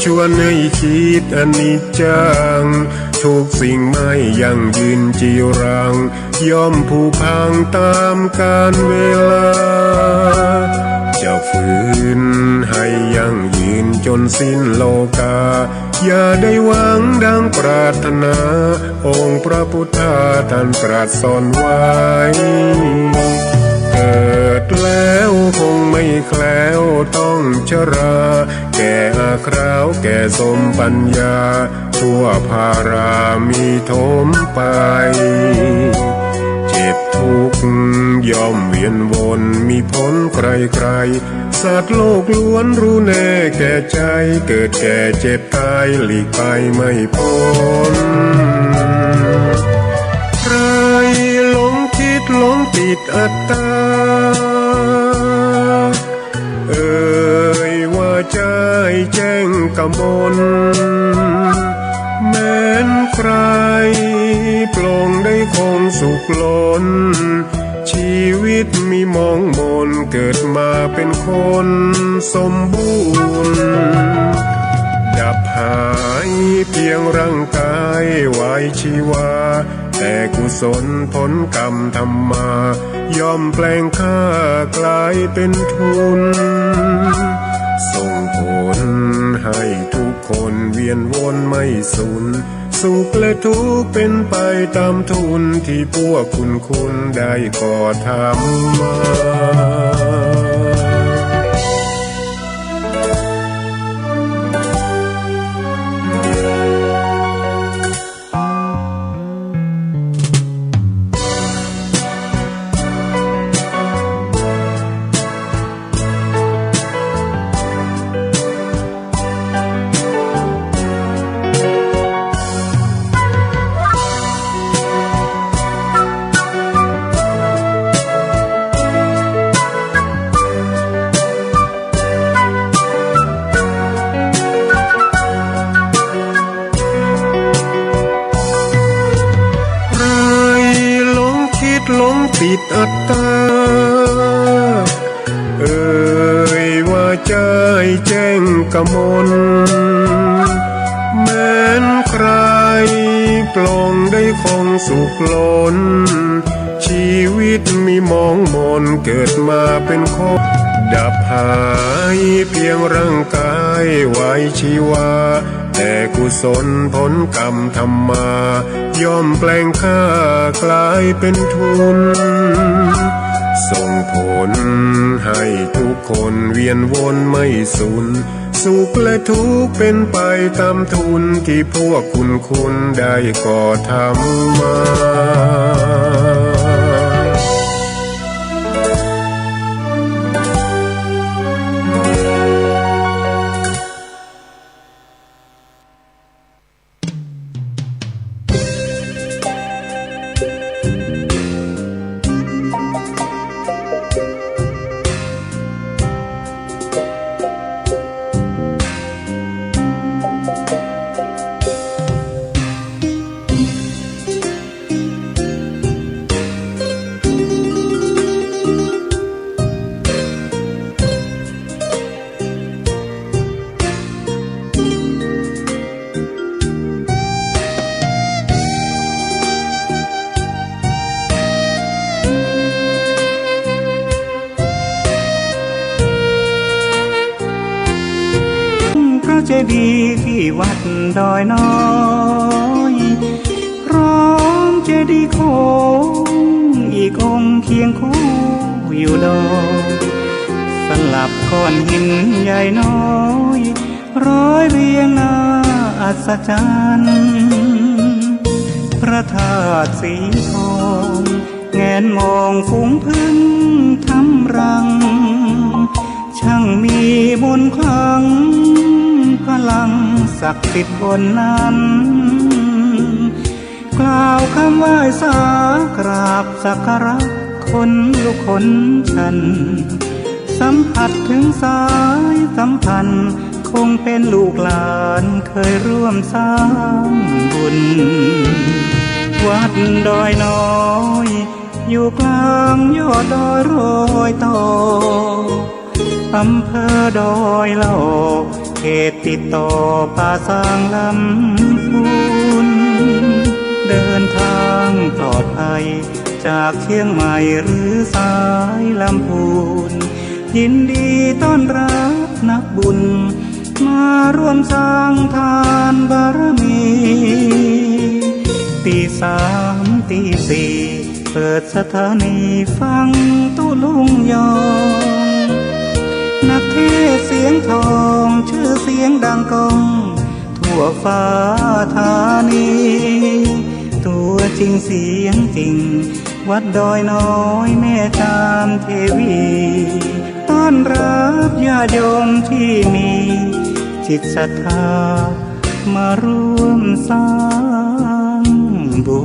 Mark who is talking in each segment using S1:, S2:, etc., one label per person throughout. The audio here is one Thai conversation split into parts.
S1: ชวนให้คิดอนิจจังทุกสิ่งไม่ยั่งยืนจีรังย่อมผุพังตามกาลเวลาจะฝืนให้ยั่งยืนจนสิ้นโลกาอย่าได้หวังดังปรารถนาองค์พระพุทธาท่านตรัสสอนไว้เกิดแล้วคงไม่แคล้วต้องชราแก่อาคราวแก่สมปัญญาทั่วภารามีทมไปเจ็บทุกข์ย่อมเวียนวนมีพ้นใครๆสัตว์โลกล้วนรู้แน่แก่ใจเกิดแก่เจ็บตายหลีกไปไม่พ้นใครหลงคิดหลงติดอัตตาว่าใจแจ้งกมลแม้นใครปลงได้คงสุขล้นชีวิตมีมองมนเกิดมาเป็นคนสมบูรณ์ดับหายเพียงร่างกายไว้ชีวาแต่กุศลผลกรรมทำมาย่อมแปลงค่ากลายเป็นทุนส่งผลให้ทุกคนเวียนวนไม่สูญสุขและทุกข์เป็นไปตามทุนที่พวกคุณได้ก่อทำมาหลงติดอัตตาว่าใจแจ้งกมลแม้นใครปลงได้คงสุขล้นชีวิตมีมองมนเกิดมาเป็นคนดับหายเพียงร่างกายไว้ชีวาแต่กุศลผลกรรมทำมาย่อมแปลงค่ากลายเป็นทุนส่งผลให้ทุกคนเวียนวนไม่สูญสุขและทุกข์เป็นไปตามทุนที่พวกคุณได้ก่อทำมา
S2: เจดีย์ที่วัดดอยน้อยพร้อมเจดีย์โค้งอีกองค์เคียงคู่อยู่ดอยสลับก้อนหินใหญ่น้อยร้อยเรียงน่าอัศจรรย์พระธาตุสีทองแงนมองฝูงพึ่งทำรั ศักดิ์สิทธิ์บนนั้นกล่าวคำไหว้สากราบสักการะคนลุกคนฉันสัมผัสถึงสายสัมพันธ์คงเป็นลูกหลานเคยร่วมสร้างบุญวัดดอยน้อยอยู่กลางยอดดอยโรยต่ออำเภอดอยละออเขตติดต่อป่าสางลำพูนเดินทางปลอดภัยจากเชียงใหม่หรือสายลำพูนยินดีต้อนรับนักบุญมาร่วมสร้างทานบารมีตีสามตีสี่เปิดสถานีฟังตุลุงยองนักเทศเสียงทองชื่อเสียงดังก้องทั่วฟ้าธานีตัวจริงเสียงจริงวัดดอยน้อยแม่จามเทวีต้อนรับญาติโยมที่มีจิตศรัทธามาร่วมสร้างบุ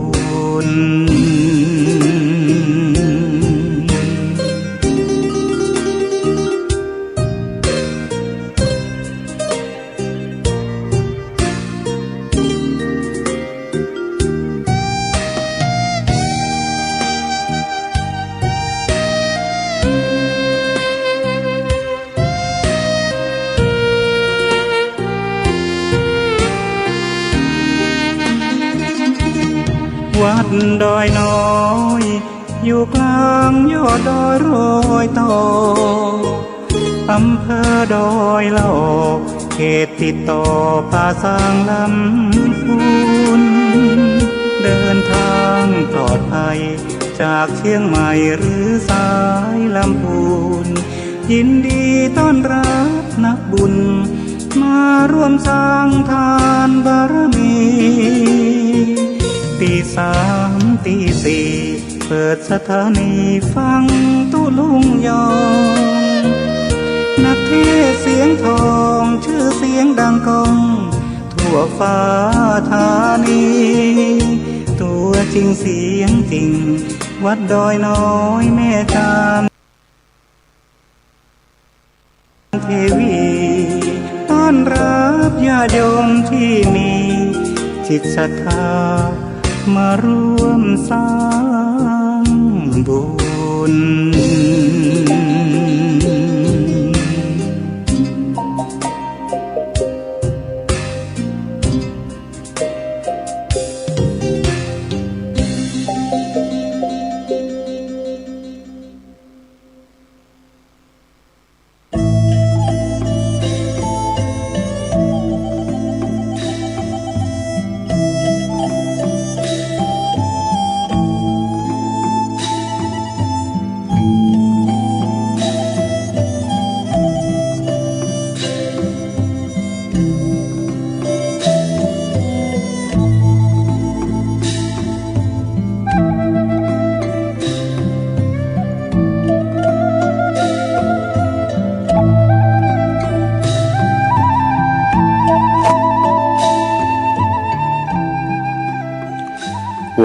S2: ญวัดดอยน้อยอยู่กลางยอดดอยโรยต่ออำเภอดอยละออเขตติดต่อป่าสางลำพูนเดินทางปลอดภัยจากเชียงใหม่หรือสายลำพูนยินดีต้อนรับนักบุญมาร่วมสร้างทานบารมีตีสามตีสี่เปิดสถานีฟังตุลุงยองนักเทศเสียงทองชื่อเสียงดังก้องทั่วฟ้าธานีตัวจริงเสียงจริงวัดดอยน้อยแม่จามเทวีต้อนรับญาติโยมที่มีจิตศรัทธามาร่วมสร้างบุญ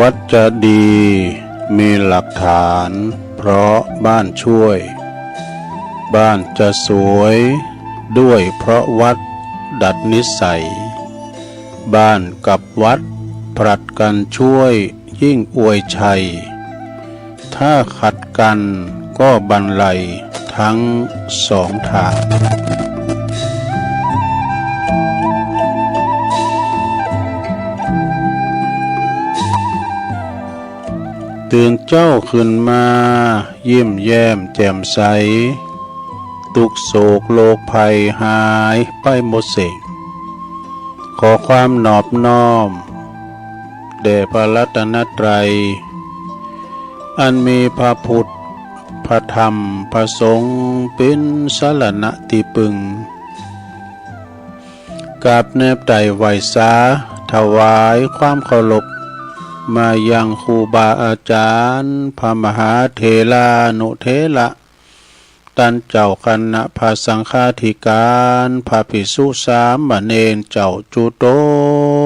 S3: วัดจะดีมีหลักฐานเพราะบ้านช่วยบ้านจะสวยด้วยเพราะวัดดัดนิสัยบ้านกับวัดผลัดกันช่วยยิ่งอวยชัยถ้าขัดกันก็บรรลัยทั้งสองทางตื่นเจ้าขึ้นมายิ้มแย้มแจ่มใสทุกโศกโลกภัยหายไปหมดสิ้นขอความนอบน้อมแด่พระรัตนตรัยอันมีพระพุทธพระธรรมพระสงฆ์เป็นสรณะที่พึ่งกราบแนบไต่ไหวสาถวายความเคารพมายังครูบาอาจารย์พระมหาเถรานุเถระ ตันเจ้าคณะพระสังฆาธิการพระภิกษุสามเณรเจ้าจุโต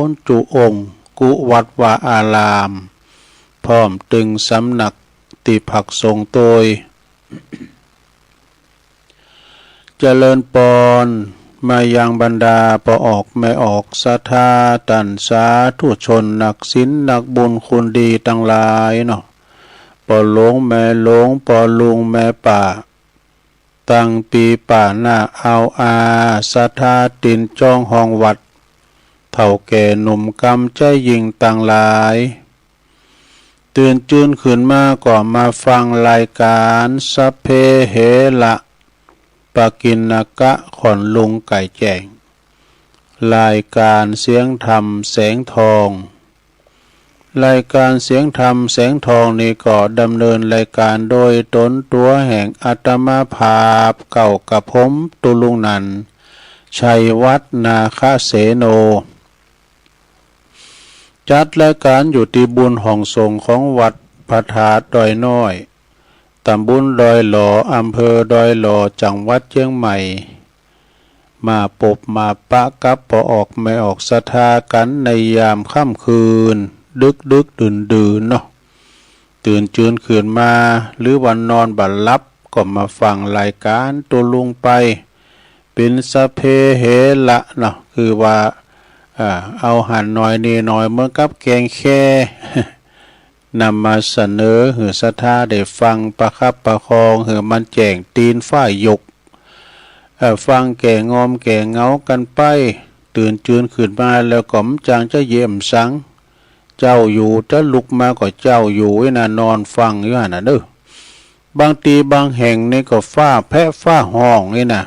S3: นจุองค์กุวัดวาอารามพร้อมตึงสำนักติภักทรงโดยเจริญปอนมายังบรรดาปออกไม่ออกศรัทธาตันสาธุชนนักศีลนักบุญคุณดีทั้งหลายเนาะปอหลวงแม่หลวงปอลุงแม่ป่าตั้งปีป่าหน้าเอาอาศรัทธาตินจ้องห้องวัดเท่าแก่หนุ่มกำใจยิงต่างหลายตื่นจืนขึ้นมาก่อมาฟังรายการสัพเพเหระปากินกะขอนลุงไก่แจงรายการเสียงธรรมแสงทองรายการเสียงธรรมแสงทองนี้ก็ดำเนินรายการโดยตนตัวแห่งอาตมาภาพเก่ากับผมตุลุงนันชัยวัฒนาคเสโนจัดรายการอยู่ที่บุญห้องสงฆ์ของวัดพระธาตุดอยน้อยตำบลดอยหล่ออำเภอดอยหล่อจังหวัดเชียงใหม่มาปบมาปะกับปอออกไม่ออกศรัทธากันในยามค่ำคืนดึกดื่นเนาะตื่นจืนขึ้นมาหรือวันนอนบัดลับก็มาฟังรายการตัวลุงไปเป็นสะเพเหระเนาะคือว่าเอาหั่นหน่อยนี่หน่อยเหมือนกับแกงแค่นำมาเสนอหือศรัทธาได้ฟังประคับประคองหือมันแจงตีนฝ้ายยกฟังแก่งอมแก่เงากันไปตื่นจืนขึ้นมาแล้วก็มจังจะเยี่ยมสังเจ้าอยู่จะลุกมาก็เจ้าอยู่ไว้นะนอนฟังอยู่น่ะเด้อบางทีบางแห่งนี่ก็ฟ้าแพะฟ้าห้องนี่นะ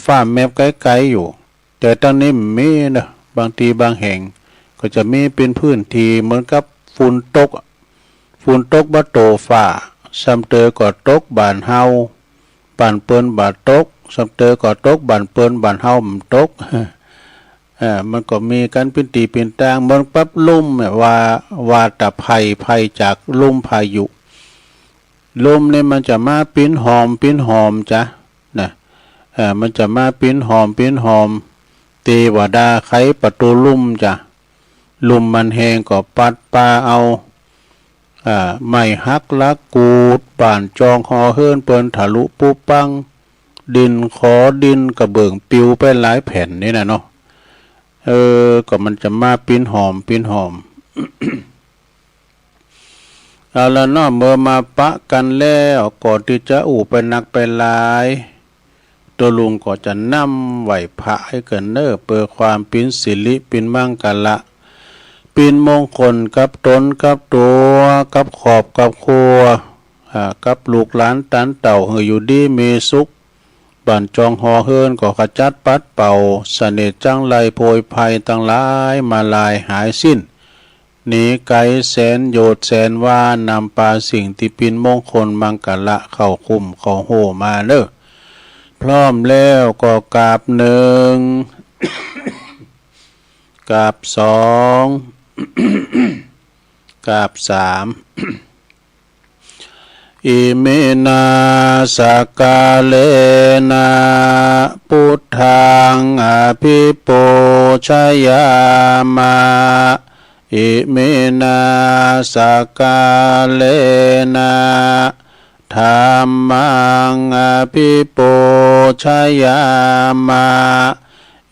S3: ฟ้าแมบไกลๆอยู่แต่ตอนนี้มีนะบางทีบางแห่งก็จะมีเป็นพื้นที่เหมือนกับฝุ่นตกบะโตฟ้าซัมเตอก็ตกบานเฮาบานเปิ้นบาดตกซัมเตอก็ตกบานเปิ้นบานเฮามันตกมันก็มีกันเป็นตีเป็นตางมันปั๊บลุ่มว่าตะภัยจากลุ่มพายุลมเนี่ยมันจะมาปิ้นหอมจ้ะนะมันจะมาปิ้นหอมเทวดาไขประตูลุ่มจ้ะลุ่มมันแห้งก็ปัดปลาเอาไม่ฮักลักกูดป่านจองหอเฮิรนเปิ้นทะลุปูปังดินขอดินกระเบื้องปิวไปหลายแผ่นนี่นะเนาะก็มันจะมาปิ้นหอม เอาละเนาะเมื่อมาปะกันแล้วก่อนที่จะไปนักไปหลายตัวลุงก็จะนำไหวพระให้เกินเปิดความปิ้นสิริปิ้นมั่งกันละปิ้นมงคลกับตนกับตัวกับขอบกับครัวกับลูกหลานตันเต่าอยู่ดีมีสุขบ้านจองหอเฮิรนก็ขจัดปัดเป่าเสน่ห์จังไรโพยภัยตั้งหลายมาลายหายสิ้นหนีไกลแสนโยดแสนว่านำปาสิ่งที่ปินมงคลมังกะละเข้าคุ้มเข้าโหมาเนอะพร้อมแล้วก็กราบหนึ่ง กราบสอง กราบสามอิเมนาสกาเลนะพุทธังอภิปูชยามาอิเมนาสกาเลนะธัมมังอภิปูชยามา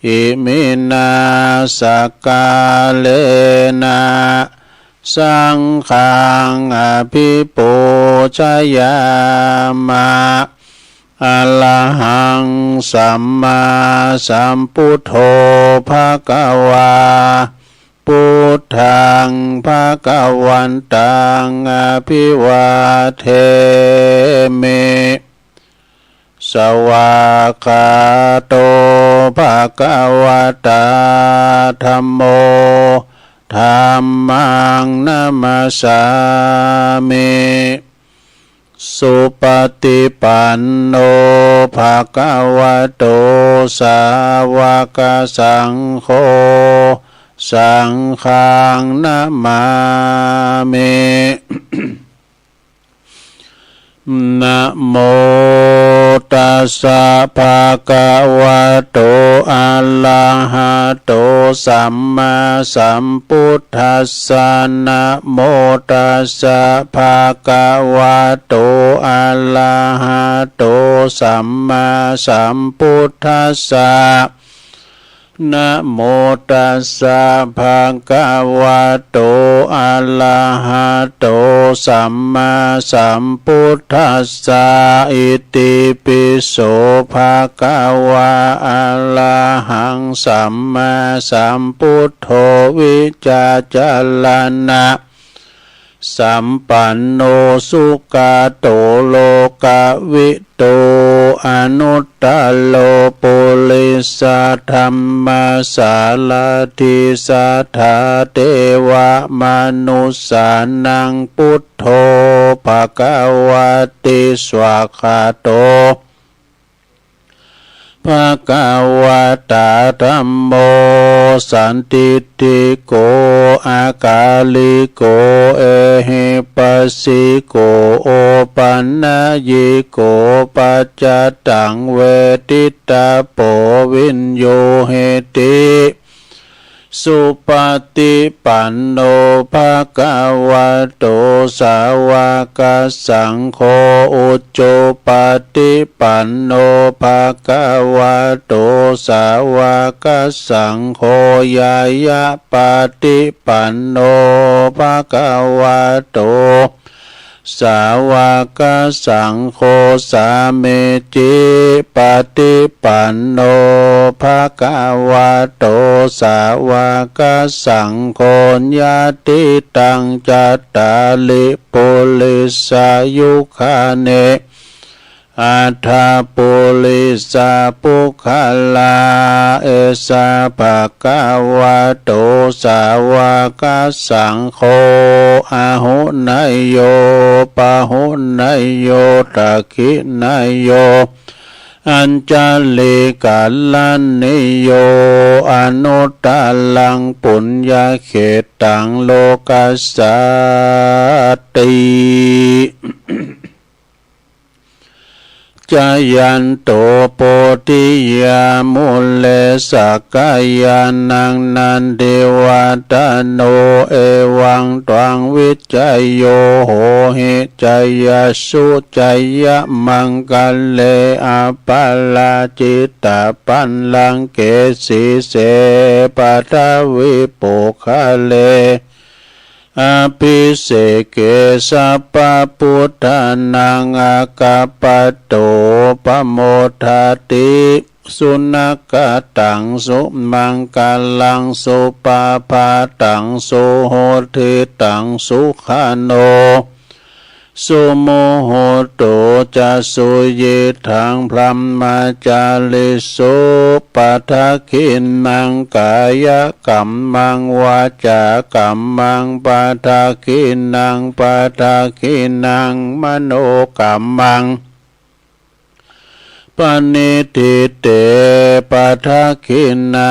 S3: อิเมนาสกาเลนะสังฆังอภิปูชยามาอะระหังสัมมาสัมพุทโธภะคะวาพุทธังภะคะวันตังอภิวาเทมิสวากขาโตภะคะวะตาธัมโมธัมมังนัมสสามิสุปฏิปันโนภะคะวะโตสาวกสังโฆสังฆังนะมามินะโม ตัสสะภะคะวะโตอะระหะโตสัมมาสัมพุทธัสสะนะโมตัสสะภะคะวะโตอะระหะโตสัมมาสัมพุทธัสสะนะโมตัสสะภะคะวะโตอะระหะโตสัมมาสัมพุทธัสสะอิติปิโสภะคะวะอะระหังสัมมาสัมพุทโธวิจาจารณะสัมปันโนสุขโตโลกวิโตอนุตตโลปุริสธรรมสารทิสัทธาเทวมนุสสานังพุทโธภควติสวากขาโตภะคะวะตาธัมโมสันติติโกอาคาลิโกเอหิปัสสิโกโอปันนยิโกปัจจตังเวทิตาโปวินโยเหติสุปฏิปันโนภะคะวะโตสาวกสังโฆอุจโจปฏิปันโนภะคะวะโตสาวกสังโฆยายะปฏิปันโนภะคะวะโตสาวกสังโฆสาเมจิปฏิปันโนภะคะวะโตสาวกสังโฆญาติตังจัตตาลิปุริสายุคาเนอัฏฐปุริสาปุคลาเอสาภะคะวะโตสาวกสังโฆอาหุนายโยปะหุนายโยตะขินายโยอัญจลิกัลลนิโยอนุตตลังปุญญเขตังโลกัสสติจายันโตโปติยามุเลสักกายานังนันเดวาตโนเอวังตวังวิจัยโยโหหิจายาสุจายะมังกัลเลอาปาลาจิตตาปันลังเกสีเสปัทวิปุคะเลอภิเสเกสัพพพุทธานังอากาปโตปโมทาติสุนักตังสุมังกาลังสุปาปาตังสุโหทิตังสุขาโนสุโมโหโตจะสุเยทังพรัมมาจาลิสุปัทขินังกายกัมมังวาจากัมมังปัทขินังปัทขินังมโนกัมมังปณิทิเตปัทขินา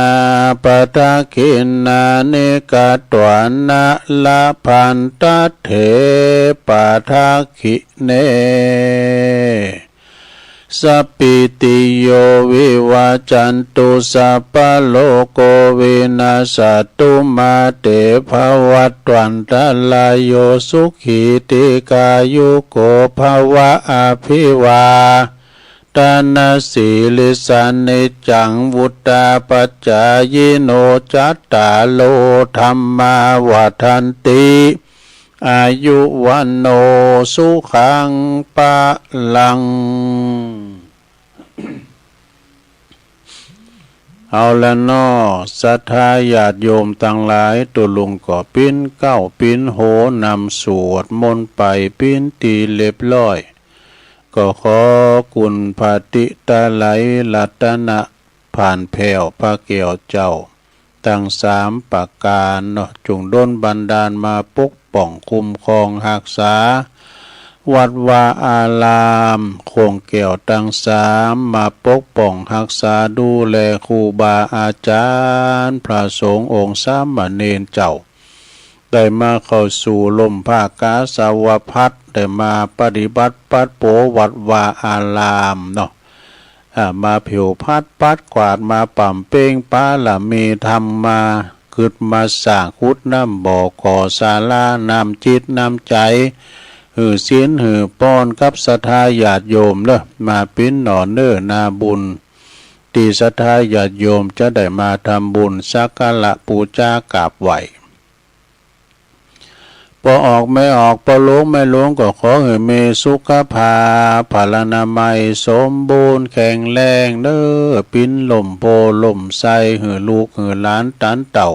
S3: ปัทขินานิกาตวานะละพันตเถปัทขิเนสัพพิติโยวิวาจันตุสัพพะโลโกวินาศตุมาเตภวัตวันตลายโยสุขีติกายุโกภวะอภิวาทานาสีลิสานิจังวุตตาปัจจายโนจัตตาโลธรรมาวัฏันติอายุวันโนสุขังปะลังเอาละนอศรัทธาญาติโยมทั้งหลายตุลุงก็ปิ้นเก้าปิ้นโหนำสวดมนต์ไปปิ้นตีเรียบร้อยก็ขอคุณพาติตาไหลรัตนะผ่านแผ่วพระเกี่ยวเจ้าตั้งสามประการเนาะจงดลบันดาลมาปกป้องคุ้มครองรักษาวัดวาอารามคงเกี่ยวตั้งสามมาปกป้องรักษาดูแลครูบาอาจารย์พระสงฆ์องค์สามเณรเจ้า ได้มาเข้าสู่ลมภาคาสาวพัฒน์ได้มาปฏิบัติปัดโปวัดวาอารามเนาะมาผิวพัดปัดกวาดมาป่ำเป้งป้าละมีธรรมมาขึ้นมาสร้างคุดน้ำบ่อก่อศาลานำจิตนำใจหือศีลหือป้อนกับศรัทธาญาติโยมเนอะมาปิ้นหนอนเน้อนาบุญตีศรัทธาญาติโยมจะได้มาทำบุญสักการะปูชากราบไหวพอออกไม่ออกพอหลงไม่หลงก็ขอให้มีสุขภาพพลานามัยสมบูรณ์แข็งแรงเด้อปิ้นลมโพลมใสหือลูกหือหลานตันเต่า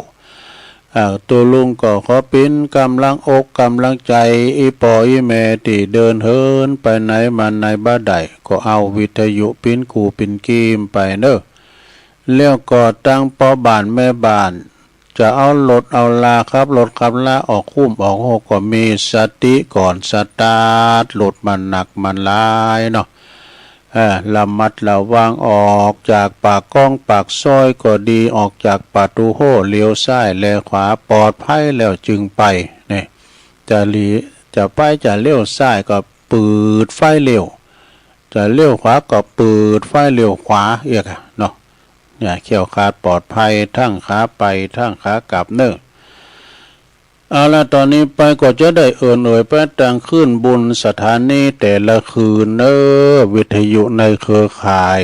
S3: ตัวลุงก็ขอปิ้นกำลังอกกำลังใจอีปออีแม่ที่เดินเฮินไปไหนมาไหนบ้าใดก็เอาวิทยุปิ้นกูปิ้นกีมไปเนอะเลี้ยวก็ตั้งปอบ้านแม่บ้านจะเอารถเอาลาครับรถขับลาออกคุ้มออกโหก็มีสติก่อนสตาร์ทรถมันหนักมันลายเนาะระมัดระวังออกจากปากก้องปากซอยก็ดีออกจากประตูโหเลี้ยวซ้ายแลขวาปลอดภัยแล้วจึงไปเนี่ยจะไปจะเลี้ยวซ้ายก็ปืดไฟเลี้ยวจะเลี้ยวขวาก็ปืดไฟเลี้ยวขวาเอียกเนาะเนี่ยเขี่ยวขาดปลอดภัยทั้งขาไปทั้งขากลับเนอะเอาละตอนนี้ไปก็จะได้เอ่ยไปตั้งขึ้นบุญสถานีแต่ละคืนเนอะวิทยุในเครือข่าย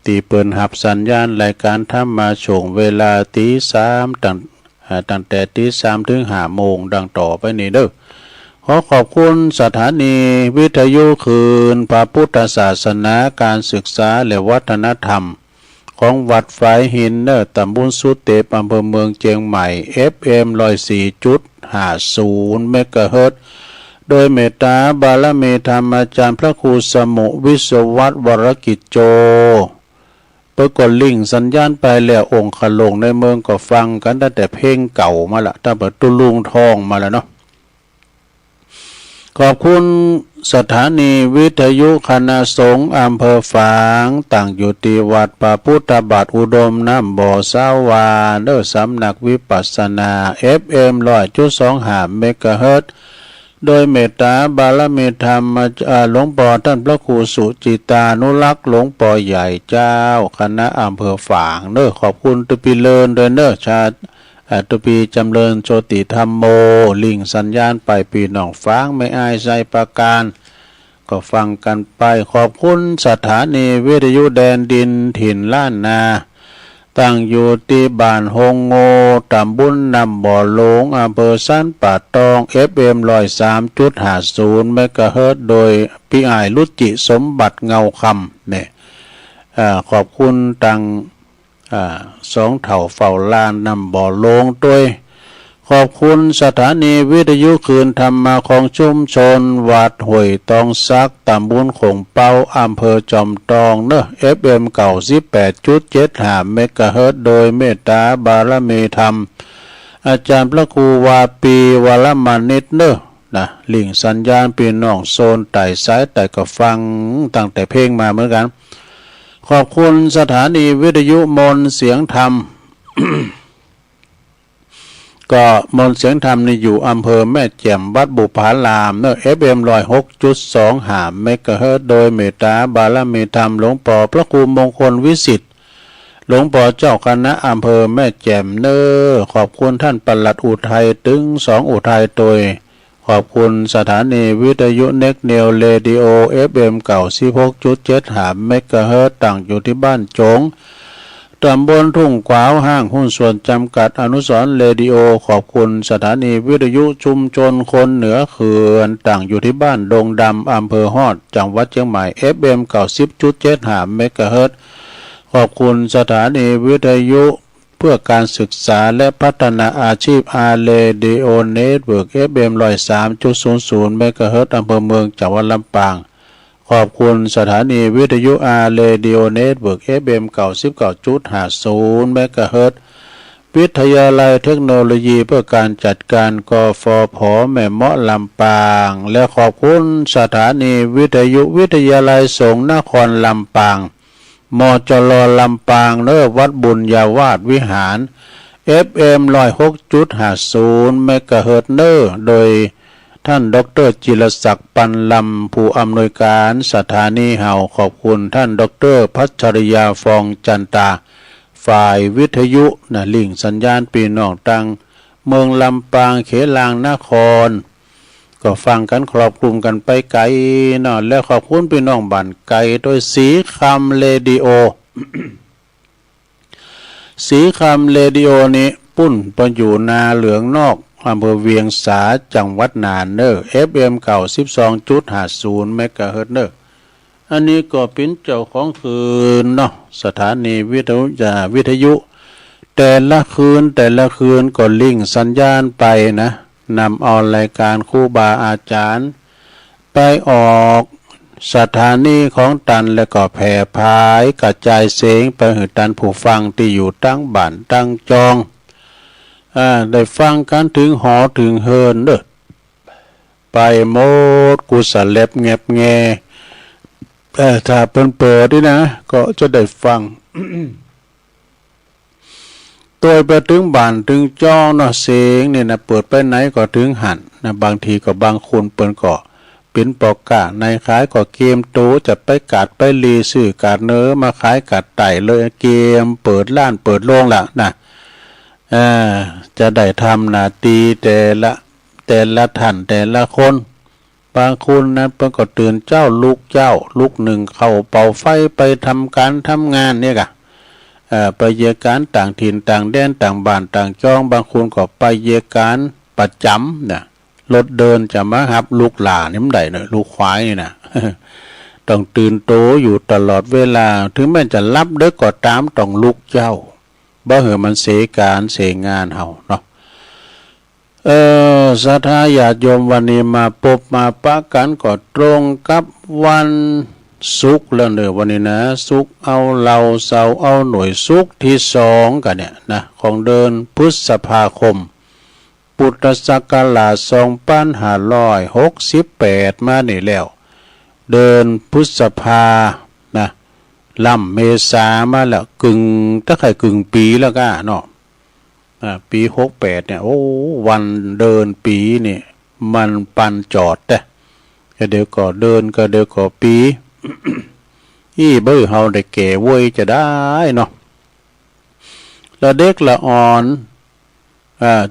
S3: ตีเปินหับสัญญาณรายการทำมาช่วงเวลาตีสามตั้งแต่ตีสามถึง5 โมงดังต่อไปนี้เด้อขอขอบคุณสถานีวิทยุคืนพระพุทธศาสนาการศึกษาและวัฒนธรรมของวัดฝายหินเนอตำบลสุเตปอำเภอเมืองเชียงใหม่ FM 104.50 เมกะเฮิรตซ์โดยเมตตาบารมีธรรมอาจารย์พระครูสมุวิศวัตวรกิจโจเปิดกดลิงก์สัญญาณไปแล้วองค์ขลงในเมืองก็ฟังกันตั้งแต่เพลงเก่ามาละตั้งแต่ตุลุงทองมาแล้วเนาะขอบคุณสถานีวิทยุคณะสงฆ์อำเภอฝางตั้งอยู่ที่วัดพระพุทธบาทอุดมน้ำบ่อสาวาเด้อสำนักวิปัสสนา FM 100.25 เมกะเฮิรตซ์โดยเมตตาบารมีธรรมหลวงพ่อท่านพระครูสุจิตานุรักษ์หลวงพ่อใหญ่เจ้าคณะอำเภอฝางเด้อขอบคุณตุปิเลินด้วยเด้อชาตุปีจำเริญโชติธรรมโมลิงสัญญาณไปปีหนองฟางไม่อายใจประการก็ฟังกันไปขอบคุณสถานีวิทยุแดนดินถิ่นล้านนาตั้งอยู่ที่บ้านฮงโงตำบลนำบ่อหลงอำเภอสันป่าตอง FM 103.50 เมกะเฮิรตซ์โดยพี่อ้ายรุจิสมบัติเงาคำเนี่ยขอบคุณตังสองเถ่าเฝ้าลานนำบ่อลงด้วยขอบคุณสถานีวิทยุคืนธรรมาของชุมชนวัดห้วยตองซักตำบลขงเป้าอำเภอจอมตองเนอะ FM 98.75 เมกะเฮิรตซ์โดยเมตตาบารมีธรรมอาจารย์พระครูวาปีวรมานิตเนอะนะลิงสัญญาณปีน้องโซนไต่ซ้ายไต่ก็ฟังตั้งแต่เพลงมาเหมือนกันขอบคุณสถานีวิทยุมนเสียงธรรม ก็มนเสียงธรรมนี่อยู่อำเภอแม่แจ่มวัดบุพารามเนอะ FM 106.25 เมกะเฮิรตซ์โดยเมตตาบารมีธรรมหลวงพ่อพระครูมงคลวิสิทธิ์หลวงพ่อเจ้าคณะอำเภอแม่แจ่มเนอะขอบคุณท่านปลัดอุทัยถึง2 อุทัยโดยขอบคุณสถานีวิทยุเน็กเนลเรดิโอ FM 96.75 เมกะเฮิรตซ์ตั้งอยู่ที่บ้านจงตำบลทุ่งกวาวห้างหุ้นส่วนจำกัดอนุสรณ์เรดิโอขอบคุณสถานีวิทยุชุมชนคนเหนือเขื่อนตั้งอยู่ที่บ้านดงดำอำเภอฮอดจังหวัดเชียงใหม่ FM 90.75 เมกะเฮิรตซ์ขอบคุณสถานีวิทยุเพื่อการศึกษาและพัฒนาอาชีพอาร์เรดิโอเน็ตเวิร์ก FM 103.00 เมกะเฮิรตซ์อำเภอเมืองจังหวัดลำปางขอบคุณสถานีวิทยุอาร์เรดิโอเน็ตเวิร์ก FM 99.50 เมกะเฮิรตซ์วิทยาลัยเทคโนโลยีเพื่อการจัดการกฟผ.แม่เมาะลำปางและขอบคุณสถานีวิทยุวิทยาลัยสงฆ์นครลำปางมจล.ลำปางเนอวัดบุญญาวาสวิหาร FM 106.50 เมกะเฮิรตซ์เนอร์โดยท่านดร.จิรศักดิ์ปันลำผู้อำนวยการสถานีเฮาขอบคุณท่านดร.พัชรยาฟองจันตาฝ่ายวิทยุลิงสัญญาณปีน้องตังเมืองลำปางเขลางนครก็ฟังกันครอบคลุมกันไปไกลเนาะและขอบคุณพี่น้องบ้านไกลโดยสีคำเรดิโอ สีคำเรดิโอนี้ปุ้นปอยู่นาเหลืองนอกอำเภอเวียงสาจังหวัดน่านเนอร์ FM เก่า 12.50 เมกะเฮิรตซ์เนอร์อันนี้ก็เป็นเจ้าของคืนเนาะสถานีวิทยุแต่ละคืนก็ลิงก์สัญญาณไปนะนำเอารายการครูบาอาจารย์ไปออกสถานีของตันและก็แผ่พายกระจายเสียงไปให้ตันผู้ฟังที่อยู่ตั้งบ้านตั้งจองได้ฟังกันถึงหอถึงเฮินเด้อไปโมดกุศลเล็บเงียบแงถ้าเปิดด้วยนะก็จะได้ฟัง ตัวไปถึงบ้านถึงจองเนาะเสียงเนี่ยนะเปิดไปไหนก็ถึงหันนะบางทีก็บางคนเปิ้นก็เป็นปอกกะในขายก็เกมโตจะไปกัดไปรีซื้อกาดเนื้อมาขายกัดไต่เลยเกมเปิดร้านเปิดโรงละนะจะได้ทำหน้าที่แต่ละท่านแต่ละคนบางคนนั้นเพิ่นก็ตื่นเจ้าลุกหนึ่งเข้าเป่าไฟไปทำการทำงานเนี่ยกะไปเยการต่างถิ่นต่างแดนต่างบ้านต่างจองบางคนก็ไปเยการประจำเนี่ยรถเดินจะมาหับลูกหลานนี่มันได้เนอะลูกควายนี่นะ ต้องตื่นโตอยู่ตลอดเวลาถึงแม้จะรับเด็กก็ตามต้องลุกเจ้าบ่เหอะมันเสการเสงานเฮาเนาะศรัทธาญาติโยมวันนี้มาพบมาปะกันก็ตรงกับวันศุกร์แล้วเนอะวันนี้นะศุกร์เอาเราเสาร์เอาหน่วยศุกร์ที่2กันเนี่ยนะของเดือนพฤษภาคมพุทธศักราช2568มานี่แล้วเดือนพฤษภานะล่ำเมษามาแล้วถ้าใครกึ่งปีแล้วก็เนาะปี68เนี่ยโอ้วันเดินปีนี่มันปันจอดแต่เดี๋ยวก็เดินก็เดี๋ยวก็ปี อีเบ้อเฮาได้แก่เว้ยจะได้เนาะละเด็กละอ่อน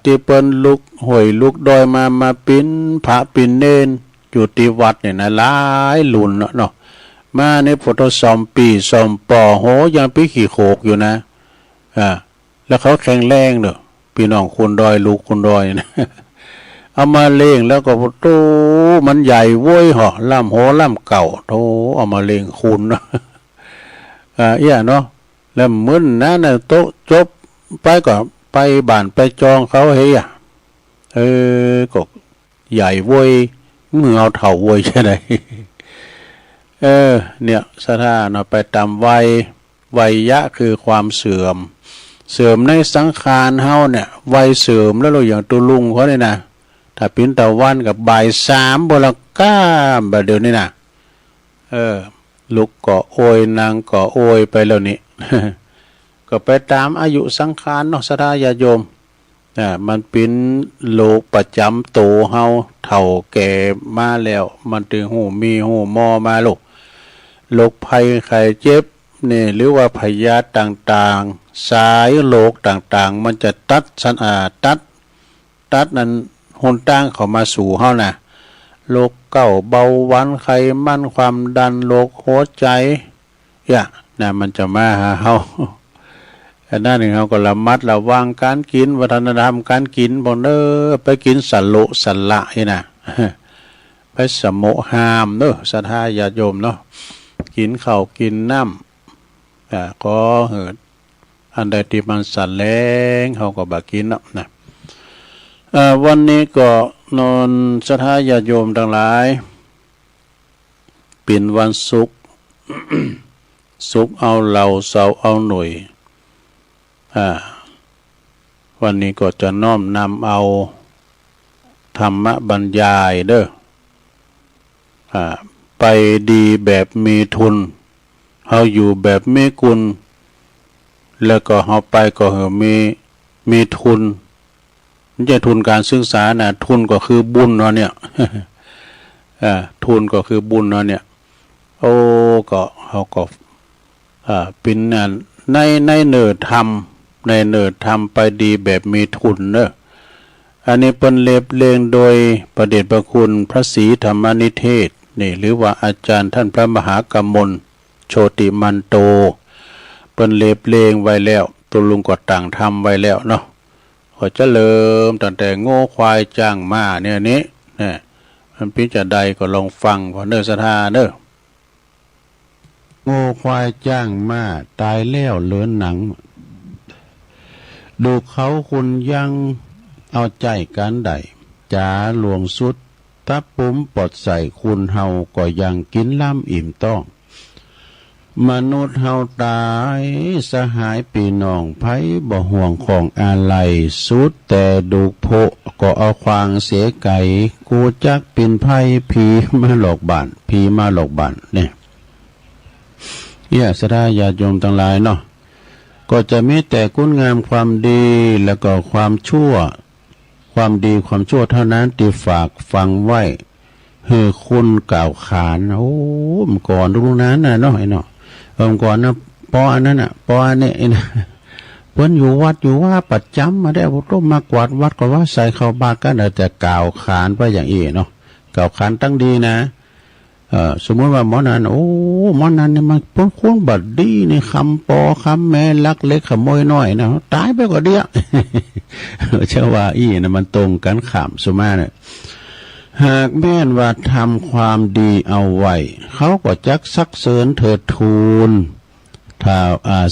S3: ที่เปิ้นลุกห่วยลุกดอยมาปิ้นพระปิ้นเนนอยู่ที่วัดเนี่ยนะหลายหลุนเนาะมาในพุทธสอมปีสอมปอโหยังปีขี่โขกอยู่นะแล้วเขาแข็งแรงเด้อพี่น้องคุณดอยลูกคุณดอยนะ เอามาเลี้ยงแล้วก็โตมันใหญ่โว้ยเหรอล่ำโหล่ำเก่าโตเอามาเลี้ยงคุณนะเนาะแล้วมึนนะโตจบไปก็ไปบ้านไปจองเขาเฮียก็ใหญ่โว้ยมือเอาเถ่าโว้ยใช่ไหม เนี่ยสถานะไปตามวัยยะคือความเสื่อมในสังขารเฮาเนี่ยวัยเสื่อมแล้วเราอย่างตัวลุงเขาเนี่ยนะถ้าปิ้นตะวันกับบ่าย3บละก้าแบบเดี๋ยวนี้นะลุกก็โอยนางก็โอยไปแล้วนี่ ก็ไปตามอายุสังขารเนาะสถาญาโยมมันเป็นโลกประจำโตเฮาเฒ่าแก่มาแล้วมันถึงหูมีหูมอมาลูกโรคภัยไข้เจ็บนี่หรือว่าพยาธิต่างๆสายโรคต่างๆมันจะตัดนั้นหนตั้งเข้ามาสู่เฮานะโรคเก่าเบาหวานไขมันความดันโรคหัวใจมันจะมาหาเฮาอันนั้นเฮาก็ระมัดระวังการกินวัฒนธรรมการกินบ่ไปกินสันละนี่นะ ไปสมโหามเด้อศรัทธาญาติโยมเนาะกินข้าวกินน้ำก็เหิดอันใดที่มันสั่นแรงเขาก็บ่กินเนาะนะวันนี้ก็นอนศรัทธาญาติโยมทั้งหลายเป็นวันศุกร์ ศุกร์เอาเราเสาร์เอาหน่วยวันนี้ก็จะน้อมนำเอาธรรมบรรยายเด้อไปดีแบบมีทุนเฮาอยู่แบบมีกุลแล้วก็เฮาไปก็มี มีทุนไม่ใช่ทุนการศึกษานะทุนก็คือบุญเนาะเนี่ย ทุนก็คือบุญเนาะเนี่ยโอ้ก็เขาก็เป็นในเนิดทำในเนิดทำไปดีแบบมีทุนเนอะอันนี้เป็นเล็บเลงโดยประเดชพระคุณพระศรีธรรมนิเทศนี่หรือว่าอาจารย์ท่านพระมหากมลโชติมันโตเป็นเล็บเลงไว้แล้วตัวลุงก็ต่างทำไว้แล้วเนาะก็จะเริ่มตั้งแต่โง่ควายจ้างม้าเนี่ยนี้เนี่ยมันพิจารณาก็ลองฟังพอเนอสถาเนอโง่ควายจ้างม้าตายแล้วเหลือหนังดูเขาคุณยังเอาใจกันใดจ๋าหลวงสุดตับปุ้มปลดใส่คุณเฮาก็ยังกินล่ำอิ่มต้องมนุษย์เฮาตายสหายปีน้องไผบ่ห่วงของอะไรสุดแต่ดูโพก็เอาควางเสียไก่กูจักเป็นไพ่ผีมาหลอกบ้านผีมาหลอกบ้านเนี่ยสดาญาติโยมทั้งหลายเนาะก็จะมีแต่คุณงามความดีแล้วก็ความชั่วความดีความชั่วเท่านั้นที่ฝากฟังไว้คือคุณกล่าวขานโอ้มก่อนรู้นั้นนะเนาะไอ้เนาะก่อนนะปออันนั้นอ่ะปออันนี้นะเพิ่นอยู่วัดอยู่ว่าประจำมาได้พวกร่มมากวาดวัดก็ว่าใส่เข้าบาทกันแต่กล่าวขานไปอย่างนี้เนาะกล่าวขานตั้งดีนะสมมติว่าหมอนันโอ้หมอนันเนี่ยมันพ้นคุ้นบัดดีนี่คำปอคำแม่ลักเล็กขโมยน้อยนะตายไปก็เดียวเชื่อว่านะมันตรงกันขำสมาเนี่ยหากแม่นว่าทำความดีเอาไว้เขาก็จักซักเสริญเถิดทูลถ้า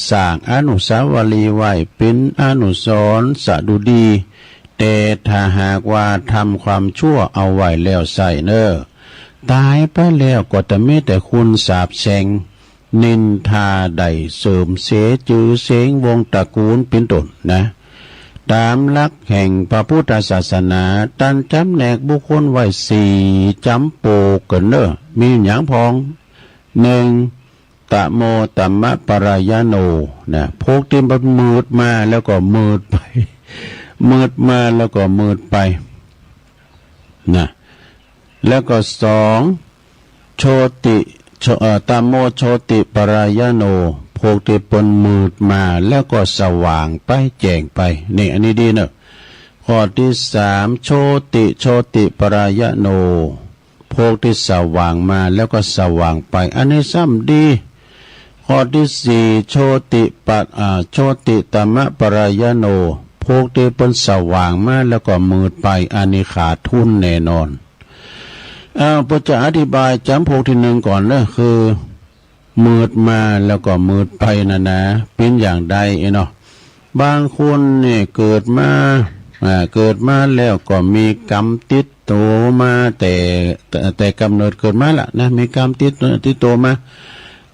S3: สร้างอนุสาวรีย์ไว้เป็นอนุสรณ์สดุดีแต่ถ้าหากว่าทำความชั่วเอาไว้แล้วใส่เนอตายไปแล้วก็จะไม่แต่คุณสาบแช่งนินทาใดเสริมเสจือเสงวงตระกูลเป็นต้นนะตามหลักแห่งพระพุทธศาสนาตันจำแนกบุคคลไว้4จำโปกันเนอมีอย่างพอง1ตะโมตัมมะปรายโนนะพวกที่มันมืดมาแล้วก็มืดไปมืดมาแล้วก็มืดไปนะแล้วก็2โชติตามโมโชติปรายโนพวกที่ปนมืดมาแล้วก็สว่างไปแจ้งไปนี่อันนี้ดีเนอะข้อที่3โชติปรายโนพวกที่สว่างมาแล้วก็สว่างไปอันนี้ซ้ำดีข้อที่4โชติตมะปรายโนพวกที่ปนสว่างมาแล้วก็มืดไปอันนี้ขาดทุนแน่นอนพระจะอธิบายจำพวกที่1ก่อนนะคือมืดมาแล้วก็มืดไปนะเป็นอย่างใดเนาะบางคนนี่เกิดมาแล้วก็มีกรรมติดตัวมาแต่กำเนิดเกิดมาละนะมีกรรมติดตัวมา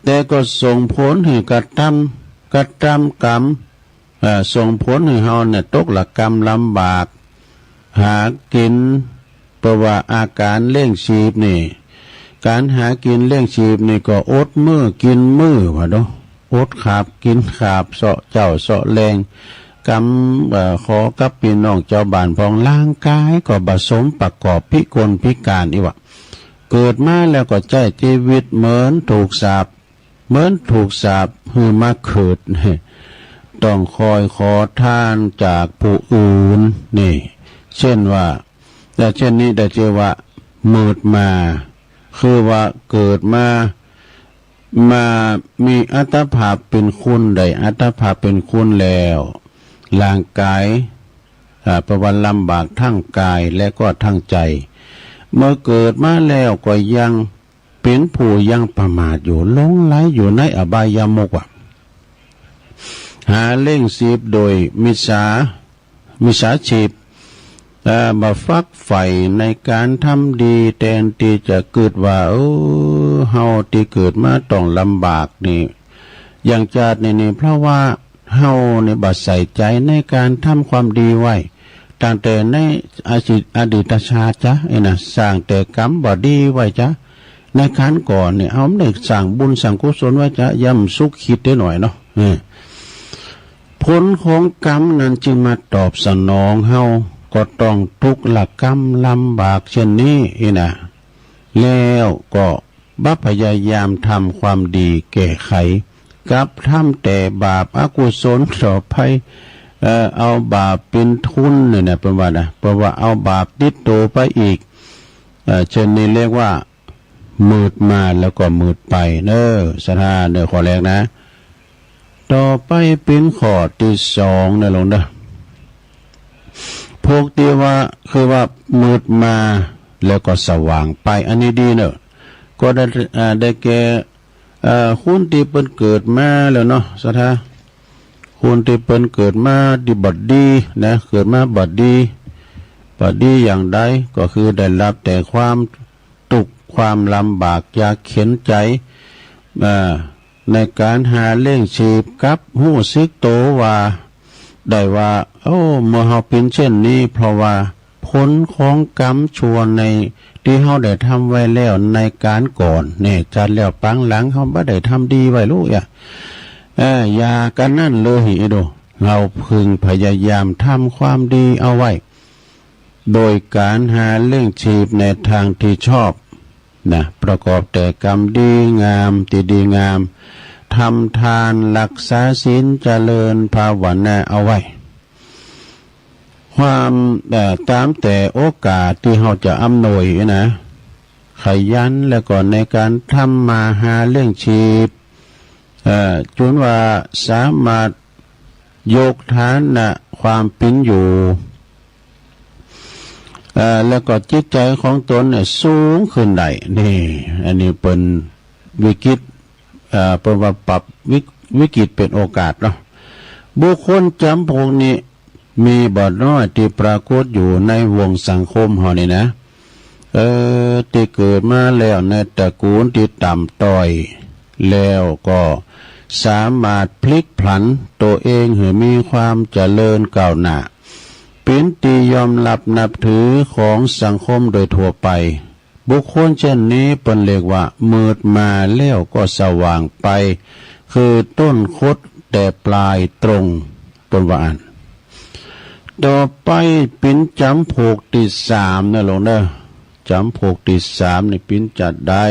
S3: แต่ก็ส่งผลให้กระทำกรรมส่งผลให้เฮาเนี่ยตกละกรรมลำบากหากินเพราะว่าอาการเลี้ยงชีพนี่การหากินเลี้ยงชีพนี่ก็อดมื้อกินมื้อว่าเนาะอดขาบกินขาบเสาะเจ้าเสาะแรงกำขอกับพี่น้องเจ้าบ้านพองร่างกายก็ผสมประกอบพิกลพิการอีวะเกิดมาแล้วก็ใจชีวิตเหมือนถูกสาปหือมาเกิดต้องคอยขอทานจากผู้อื่นนี่เช่นว่าแต่เช่นนี้ได้เจอว่ามืดมาคือว่าเกิดมามีอัตภาพเป็นคุณใดอัตภาพเป็นคุณแล้วร่างกายประวันลำบากทั้งกายและก็ทั้งใจเมื่อเกิดมาแล้วก็ยังเป็นผู้ยังประมาทอยู่หลงไหลอยู่ในอบายมุขหาเล่งชีพโดยมิจฉาชีพมาฟักใฝ่ในการทำดีแทนที่จะเกิดว่าเฮาที่เกิดมาต้องลำบากนี่อย่างชาตินี่เพราะว่าเฮาเนี่ยบัดใส่ใจในการทำความดีไว้ตั้งแต่ในอดีตชาติจ้ะสร้างแต่กรรมบ่ดีไว้จ้ะในขั้นก่อนเนี่ยเอาได้สร้างบุญสร้างกุศลไว้จ้ะย่ำสุขคิดได้หน่อยเนาะผ ลของกรรมนั้นจึงมาตอบสนองเฮาก็ต้องทุกข์ละกรรมลำบากเช่นนี้นะแล้วก็บัพยายามทำความดีแก้ไขกับทำแต่บาปอกุศลต่อไปเอาบาปเป็นทุนเนี่ยเป็นว่านะเพราะว่าเอาบาปติดตัวไปอีกเช่นนี้เรียกว่ามืดมาแล้วก็มืดไปเนอสถานเนอข้อแรกนะต่อไปเป็นข้อที่สองนะลงนะพวกที่ว่าคือว่ามืดมาแล้วก็สว่างไปอันนี้ดีเนอะก็ได้แก่คุณที่เปิ้นเกิดมาแล้วเนาะสถาคุณที่เปิ้นเกิดมาดีบัดดีนะเกิดมาบัดดีอย่างใดก็คือได้รับแต่ความทุกข์ความลำบากยากเข็นใจในการหาเลี้ยงชีพกับหู้ซึกโตว่าได้ว่าโอ้เมื่อเฮาเป็นเช่นนี้เพราะว่าผลของกรรมชั่วในที่เฮาได้ทำไว้แล้วในการก่อนเนี่ยจัดแล้วปังหลังเฮาบ่ได้ทำดีไว้ลูกอย่ากันนั่นเลยโดเราพึงพยายามทำความดีเอาไว้โดยการหาเลี้ยงชีพในทางที่ชอบนะประกอบแต่กรรมดีงามที่ดีงามทำทานรักษาศีลเจริญภาวนาเอาไว้ความตามแต่โอกาสที่เราจะอำนวยนะขยันแล้วก็ในการทำมาหาเลี้ยงชีพจนว่าสามารถยกฐานะความเป็นอยู่แล้วก็จิตใจของตนเนี่ยสูงขึ้นได้นี่อันนี้เป็นวิกฤตเป็นว่าปรับวิกฤตเป็นโอกาสเนาะบุคคลจำพวกนี้มีบ่น้อยที่ปรากฏอยู่ในวงสังคมเฮานี่นะที่เกิดมาแล้วในตระกูลที่ต่ำต้อยแล้วก็สามารถพลิกผันตัวเองให้มีความเจริญก้าวหน้าเป็นที่ยอมรับนับถือของสังคมโดยทั่วไปบุคคลเช่นนี้เป็นเรียกว่ามืดมาแล้วก็สว่างไปคือต้นคดแต่ปลายตรงเป็นว่าอันต่อไปเป็นจำพวกที่สามนะหลวงเด้อจำพวกที่สามนี่เป็นจัดได้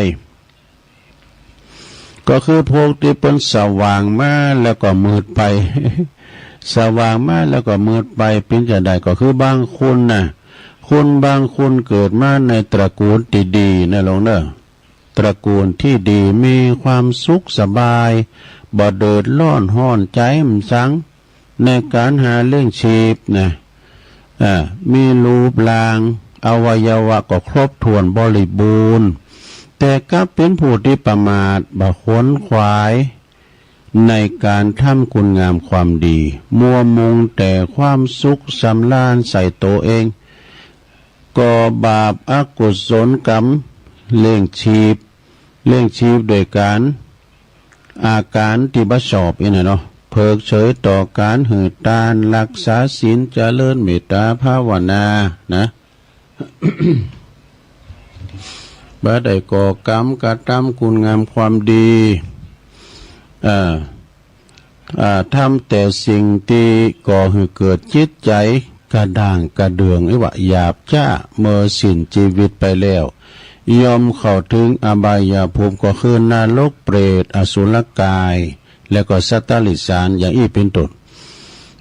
S3: ก็คือพวกที่เป็นสว่างมาแล้วก็มืดไป สว่างมาแล้วก็มืดไปเป็นจัดได้ก็คือบางคนนะคนบางคนเกิดมาในตระกูลที่ดีนะหลวงเด้อตระกูลที่ดีมีความสุขสบายบ่เดือดร้อนห้อนใจมันสังในการหาเรื่องชีพนะมีรูปร่างอวัยวะก็ครบถ้วนบริบูรณ์แต่ก็เป็นผู้ที่ประมาทบ่ขวนขวายในการทำคุณงามความดีมัวมุงแต่ความสุขสำราญใส่ตัวเองก่อบาปอกุศลกรรมเลี้ยงชีพโดยการอาการที่บ่ชอบนี่เนาะเพิกเฉยต่อการหือตานรักษาศีลเจริญเมตตาภาวนานะ บ่ได้ก่อกรรมกระทำคุณงามความดีทำแต่สิ่งที่ก่อให้เกิดจิตใจกระด่างกระเดืองว่าหยาบจ้าเมื่อสิ้นชีวิตไปแล้วยอมเข้าถึงอบายภูมิก็คือนรกเปรตอสุรกายแล้วก็สัตตลิสารอย่างนี้เป็นต้น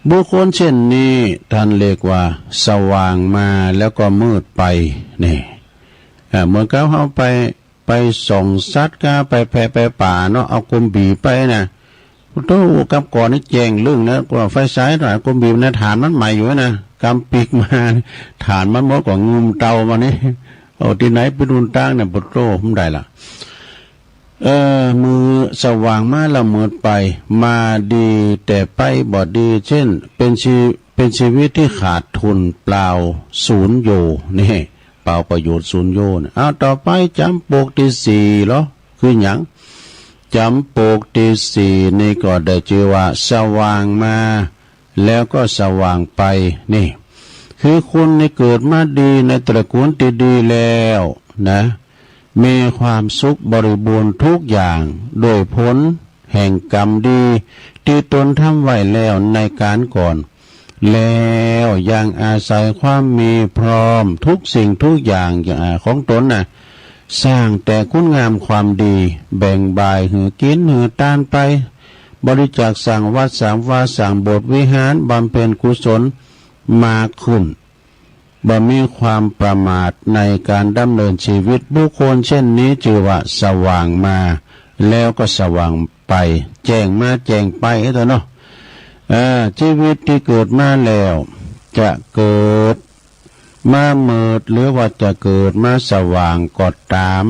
S3: บุคคลเช่นนี้ท่านเรียกว่าสว่างมาแล้วก็มืดไปนี่เหมือนกับเขาไปส่องสัตว์ก็ไปแผ่ไปป่าเนาะเอากลมบีไปนะตู้กับก่อนนี่แจงเรื่องนะกว่าไฟฉายหน่อยกลมบีนะฐานมันใหม่อยู่นะกำปีกมาฐานมันหมดกว่างุมเตามานี่เอาที่ไหนไปดูตั้งเนี่ยบทโตผมได้ละมือสว่างมาละเมิดไปมาดีแต่ไปบ่ดีเช่นเป็นชีวิตที่ขาดทุนเปล่าศูนย์โยนี่เปล่าประโยชน์ศูนย์โยนเอาต่อไปจำปกที่สี่เหรอคือหยังจำปกที่สี่นี่ก็ได้ชื่อว่าสว่างมาแล้วก็สว่างไปนี่คือคุณในเกิดมาดีในตระกูลที่ดีแล้วนะมีความสุขบริบูรณ์ทุกอย่างโดยผลแห่งกรรมดี ที่ตนทำไว้แล้วในการก่อน แล้วยังอาศัยความมีพร้อมทุกสิ่งทุกอย่างของตนน่ะสร้างแต่คุณงามความดีแบ่งบายหือกินหือตานไปบริจาคสร้างวัดสร้างวาสร้างโบสถ์วิหารบำเพ็ญกุศลมาขึ้นบ่มีความประมาทในการดำเนินชีวิตบุคคลเช่นนี้ชื่อว่าสว่างมาแล้วก็สว่างไปแจ้งมาแจ้งไปตัวเนาะชีวิตที่เกิดมาแล้วจะเกิดมาเมิดหรือว่าจะเกิดมาสว่างก็ตาม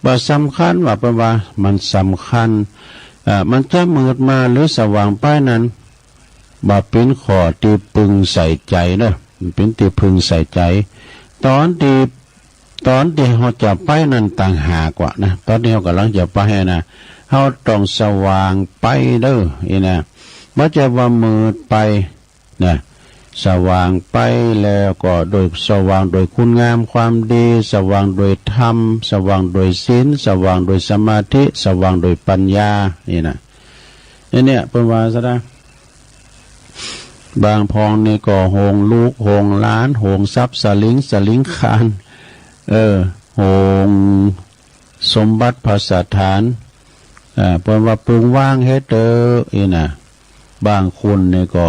S3: ว่าสำคัญว่าเพราะว่ามันสำคัญมันจะเมิดมาหรือสว่างไปนั้นบ่เป็นข้อที่พึงใส่ใจเนอะมันเป็นที่พึงใส่ใจตอนที่เราจะไปนั้นต่างหากว่านะตอนที่เรากำลังจะไปนะเราต้องสว่างไปเด้ออีนะบ่จะว่ามืดไปนะสว่างไปแล้วก็โดยสว่างโดยคุณงามความดีสว่างโดยธรรมสว่างโดยศีลสว่างโดยสมาธิสว่างโดยปัญญานี่นะเนี่ยเป็นว่าซะนะบางพองนี่ก็โหงลูกโหงล้านโหงทรัพย์สลิงคานโหงสมบัติภาษาฐานเป็นว่าปรุงว่างเฮ็ดเด้ออีนะบางคนนี่ก็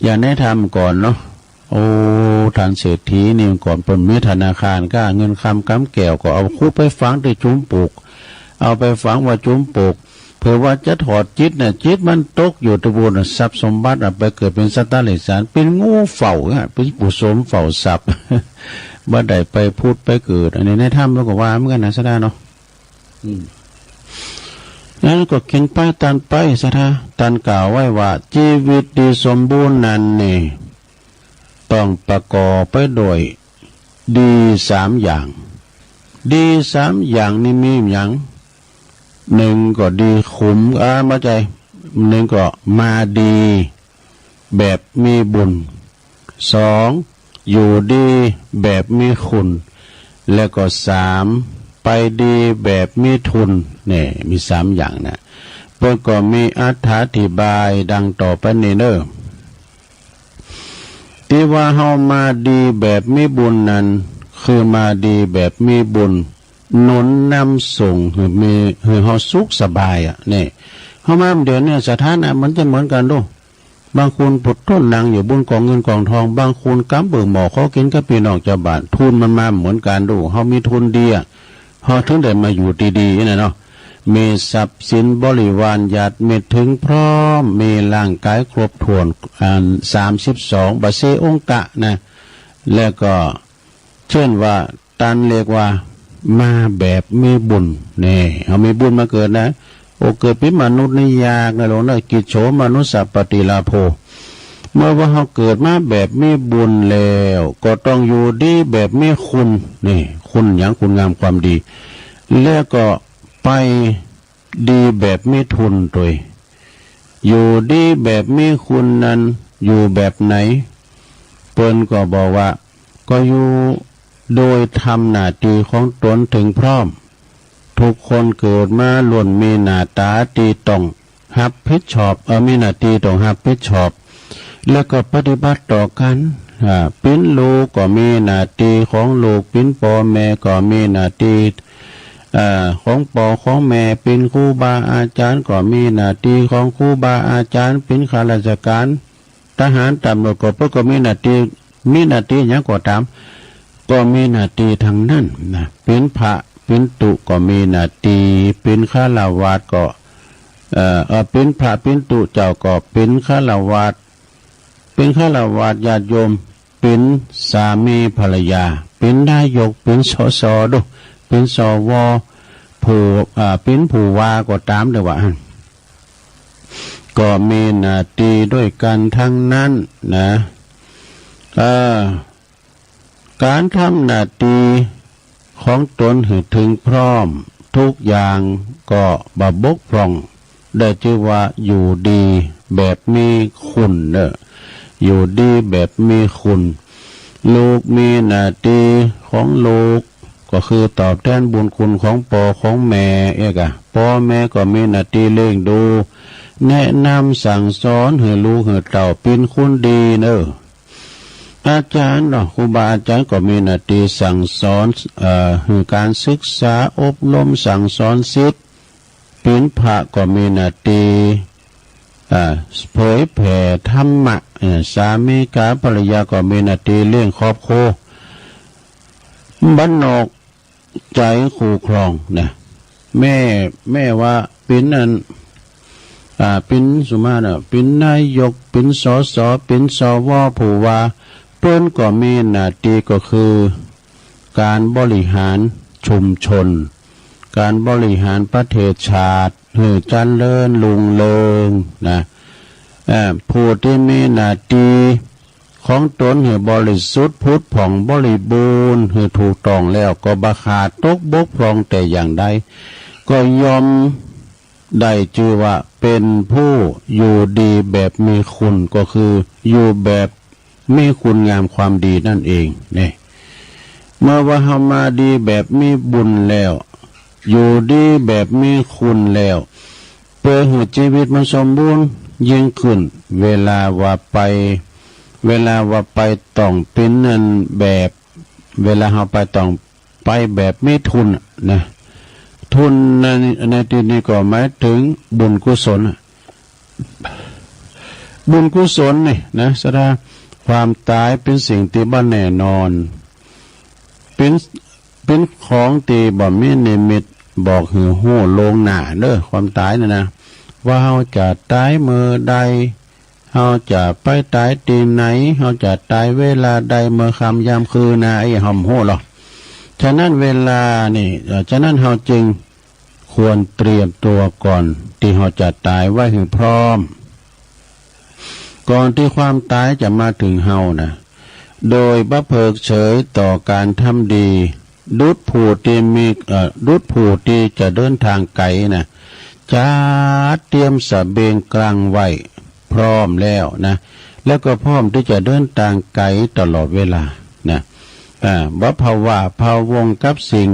S3: อย่างได้ทำก่อนเนาะโอ้ทานเศรษฐีนี่ก่อนเป็นมิธนาคารก็เงินคำกำแก้วก็เอาคู่ไปฝังที่จุ้มปลูกเอาไปฝังว่าจุ้มปลูกเพื่อว่าจะถอดจิตเนี่ยจิตมันตกอยู่ตะบูนทรัพย์สมบัติไปเกิดเป็นสัตว์เลี้ยงสารเป็นงูเฝ้าเป็นปุสมเฝ้าทรัพย์บ่ได้ไปพูดไปเกิดอันนี้ในถ้ำแล้วก็ว่าเหมือนกันนะซะได้เนาะนั้นก็เขียนไปตันไปซะท่าตันกล่าวไว้ว่าชีวิตดีสมบูรณ์นั้นนี่ต้องประกอบไปโดยดี3อย่างดี3อย่างนี่มีอย่าง1ก็ดีขุมมาใจ1ก็มาดีแบบมีบุญ2อยู่ดีแบบมีคุณแล้วก็3ไปดีแบบมีทุนเนี่ยมี3อย่างนะเพิ่นก็มีอธิบายดังต่อไปนี้เด้อที่ว่าเฮามาดีแบบมีบุญนั้นคือมาดีแบบมีบุญหนุนนำส่งให้เฮาสุขสบายนี่เฮามาเดี๋ยวนี้สถานะมันจะเหมือนกันดูบางคนผุดต้นนางอยู่บนกองเงินกองทองบางคนกำเบิกหมอเขากินกับพี่น้องชาวบ้านทุนมันมาเหมือนกันดูเฮามีทุนดีเฮาถึงได้มาอยู่ดีๆนะเนาะมีทรัพย์สินบริวารญาติมิตรถึงพร้อมมีร่างกายครบถ้วน32บะเซองกะนะแล้วก็เช่นว่าตันเรียกว่ามาแบบมีบุญนี่เฮามีบุญมาเกิดนะโอเกิดเป็นมนุษย์นี่ยากนะหลวงนะกิจโฉมนุสสปฏิลาโภเมื่อว่าเฮาเกิดมาแบบมีบุญแล้วก็ต้องอยู่ดีแบบมีคุณนี่คุณอย่างคุณงามความดีแล้วก็ไปดีแบบมีทุนตัวอยู่ดีแบบมีคุณนั้นอยู่แบบไหนเปิ้นก็บอกว่าก็อยู่โดยทำหน้าที่ของตนถึงพร้อมทุกคนเกิดมาล้วนมีหน้าตาที่ต้องรับผิดชอบมีหน้าที่ต้องรับผิดชอบแล้วก็ปฏิบัติต่อกันเป็นลูกก็มีหน้าที่ของลูกเป็นพ่อแม่ก็มีหน้าที่ของพ่อของแม่เป็นครูบาอาจารย์ก็มีหน้าที่ของครูบาอาจารย์เป็นข้าราชการทหารตำรวจก็เพิ่นก็มีหน้าที่หยังก็ตามก็มีหน้าที่ทั้งนั้นนะเป็นพระเป็นตุก็มีหน้าที่เป็นฆราวาสก็เป็นพระเป็นตุเจ้าก็เป็นฆราวาสญาติโยมเป็นสามีภรรยาเป็นนายกเป็นสสด้วยเป็นสวผู้เป็นผู้ว่าก็ตามเด้อว่าก็มีหน้าที่ด้วยกันทั้งนั้นนะการทำหน้าที่ของตนให้ถึงพร้อมทุกอย่างก็บกพร่องได้ชื่อว่าอยู่ดีแบบมีคุณเนอะอยู่ดีแบบมีคุณลูกมีหน้าที่ของลูกก็คือตอบแทนบุญคุณของพ่อของแม่พ่อแม่ก็มีหน้าที่เลี้ยงดู แนะนำสั่งสอนให้ลูกให้เต่าเป็นคนดีเนอะอาจารย์เนาะครูบาอาจารย์ก็มีหน้าที่สั่งสอนให้การศึกษาอบรมสั่งสอนศิษย์เป็นพระก็มีหน้าที่เผยแผ่ธรรมะสามีกาภรรยาก็มีหน้าที่เลี้ยงครอบครัวบ้านนอกใจคู่ครองนะแม่ว่าเป็นอันเป็นสุมาณะเป็นนายกเป็นสสเป็นสวผู้ว่าเปิ้นก็มีหน้าที่ก็คือการบริหารชุมชนการบริหารประเทศชาติให้เจริญรุ่งเรืองนะผู้ที่มีหน้าที่ของตนให้บริสุทธิ์พุทธผ่องบริบูรณ์ให้ถูกต้องแล้วก็บ่ขาดตกบกพร่องแต่อย่างใดก็ยอมได้ชื่อว่าเป็นผู้อยู่ดีแบบมีคุณก็คืออยู่แบบมีคุณงามความดีนั่นเองเนี่ยเมื่อว่าเฮามาดีแบบมีบุญแล้วอยู่ดีแบบมีคุณแล้วเพื่อให้ชีวิตมันสมบูรณ์ยิ่งขึ้นเวลาว่าไปต้องเป็นนั่นแบบเวลาเฮาไปต้องไปแบบมีทุนนะทุนในที่นี้ก็หมายถึงบุญกุศลบุญกุศลนี่นะสระความตายเป็นสิ่งที่บ่แน่นอนเป็นของที่บ่มีนิมิตบอกหือฮู้ลงหน้าเด้อความตายนะว่าเฮาจะตายมื้อใดเฮาจะไปตายที่ไหนเฮาจะตายเวลาใดเมื่อค่ำยามคืนนะไอ้หอมฮู้หรอกฉะนั้นเวลานี่ฉะนั้นเฮาจึงควรเตรียมตัวก่อนที่เฮาจะตายไว้ให้พร้อมก่อนที่ความตายจะมาถึงเฮานะโดยบ่เพิกเฉยต่อการทำดีดุจผู้ที่จะเดินทางไกลนะจัดเตรียมสเสบียงกลางไว้พร้อมแล้วนะแล้วก็พร้อมที่จะเดินทางไกลตลอดเวลานะบ่ภาวะพะวงกับสิ่ง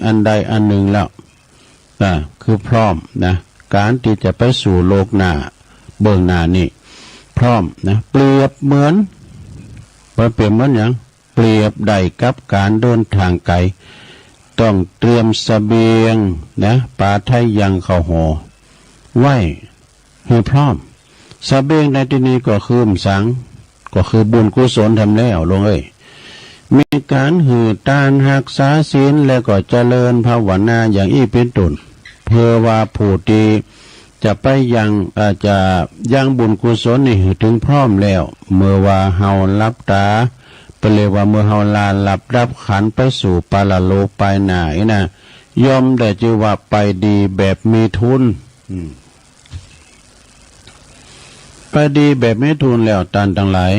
S3: อันใดอันหนึ่งแล้วคือพร้อมนะการที่จะไปสู่โลกหน้าเบื้องหน้านี่พร้อมนะเปรียบเหมือนอย่างเปรียบใดกับการเดินทางไกลต้องเตรียมเสบียงนะปลาไทยยังข้าวห่อไว้ให้พร้อมเสบียงในที่นี้ก็คือสังก็คือบุญกุศลทำแล้วลงมีการหือตานหักษาศีลแล้วก็เจริญภาวนาอย่างอี้เป็นต้นเพื่อว่าผู้ที่จะไปยังบุญกุศลนี่ถึงพร้อมแล้วเมื่อว่าเฮารับตาไปเลยว่าเมื่อเฮาลาหลับรับขันไปสู่ปาลโลกไปไหนนะยอมได้ชื่อว่าไปดีแบบมีทุนไปดีแบบมีทุนแล้วตานทั้งหลาย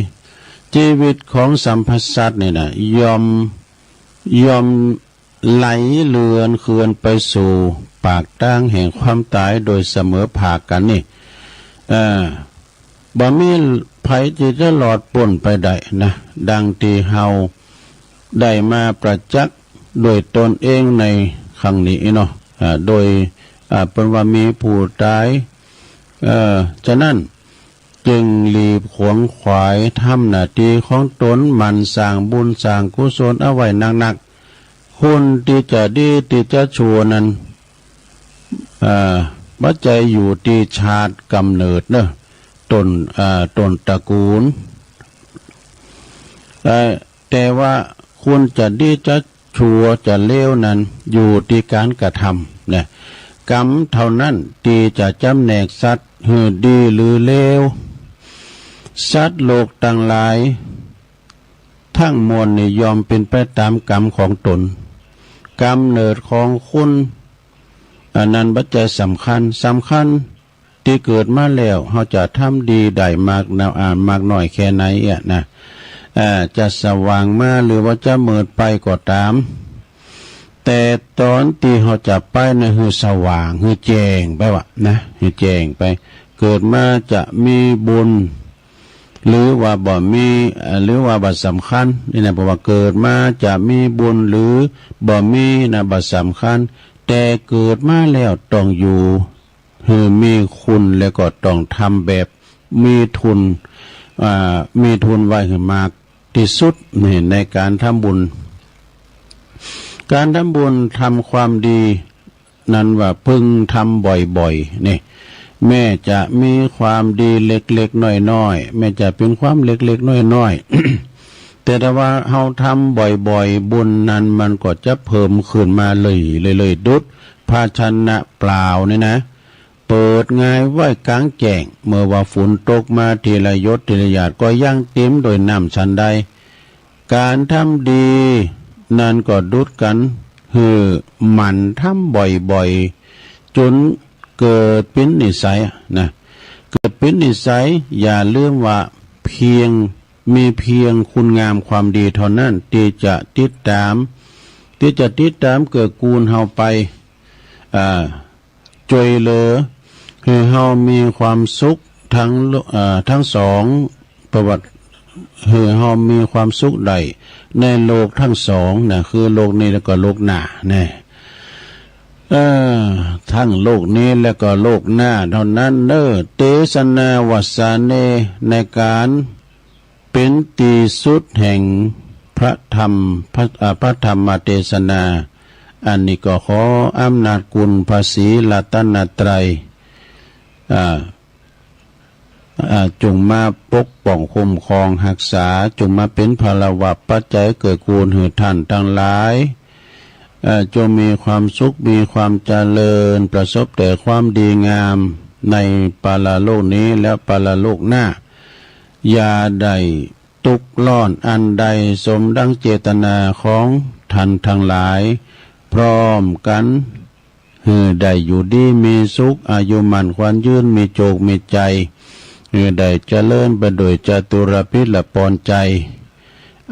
S3: ชีวิตของสัมพสัตว์นี่นะยอมไหลเลือนเคลื่อนไปสู่ปากตั้งแห่งความตายโดยเสมอภาคกันนี่บ่มีไผที่จะหลอดป่นไปได้นะดังที่เฮาได้มาประจักษ์โดยตนเองในครั้งนี้เนาะโดยเป็นว่ามีผู้ตายฉะนั้นจึงรีบขวนขวายทำหน้าที่ของตนมันสร้างบุญสร้างกุศลเอาไว้หนักๆคนที่จะดีที่จะชั่วนั้นปัจจัยอยู่ที่ชาติกำเนิดเนอะตนตระกูลแต่ว่าคุณจะดีจะชั่วจะเลวนั้นอยู่ที่การกระทำเนี่ยกรรมเท่านั้นที่จะจำแนกสัตว์หือดีหรือเลวสัตว์โลกต่างหลายทั้งมวลนี่ยอมเป็นไปตามกรรมของตนกำเนิดของคุณอันนั้นปัจจัยสำคัญที่เกิดมาแล้วเราจะทำดีได้มากมากน้อยแค่ไหนนะจะสว่างมาหรือว่าจะมืดไปก็ตามแต่ตอนที่เราจะไปนะคือสว่างคือแจ้งไปวะนะคือแจ้งไปเกิดมาจะมีบุญหรือว่าบ่มีหรือว่าบ่สำคัญนี่นะเพราะว่าเกิดมาจะมีบุญหรือบ่มีนะบ่สำคัญแต่เกิดมาแล้วต้องอยู่ มีคุณแล้วก็ต้องทำแบบมีทุนมีทุนไว้ให้มากที่สุดนี่ในการทำบุญการทำบุญทำความดีนั้นว่าพึงทำบ่อยๆนี่แม่จะมีความดีเล็กๆน้อยๆแม่จะเป็นความเล็กๆน้อยๆ แต่ถ้าว่าเฮาทำบ่อยๆบุญนั้นมันก็จะเพิ่มขึ้นมาเลยดุดภาชนะเปล่านี่นะเปิดง่ายไว้กลางแจ้งเมื่อว่าฝนตกมาทีละหยดทีละหยาดก็ยั่งเต็มโดยน้ำชันใดการทำดีนั่นก็ดุดกันมันทำบ่อยๆจนเกิดเป็นนิสัยนะเกิดเป็นนิสัยอย่าลืมว่าเพียงคุณงามความดีเท่านั้นที่จะติดตามเกิดกูลเฮาไปจอยเหลือให้เฮามีความสุขทั้งสองประวัติให้เฮามีความสุขใดในโลกทั้งสองนะคือโลกนี้แล้วก็โลกหน้าเนี่ยทั้งโลกนี้แล้วก็โลกหน้าเท่านั้นเตสนาวัสสาเนในการเป็นตีสุดแห่งพระธรรมเทศนาอันนี้ก็ขออำนาจคุณพระศรีรัตนตรัยจงมาปกป้องคุ้มครองรักษาจงมาเป็นพลวัตปัจจัยเกิดกูลให้ท่านทั้งหลายจงมีความสุขมีความเจริญประสบแต่ความดีงามในปาลโลกนี้และปาลโลกหน้าอย่าได้ตุกล่อนอันใดสมดังเจตนาของท่านทั้งหลายพร้อมกันได้อยู่ดีมีสุขอายุมั่นขวัญยืนมีโจกมีใจได้เจริญไปโดยจตุรพิษและปอนใจ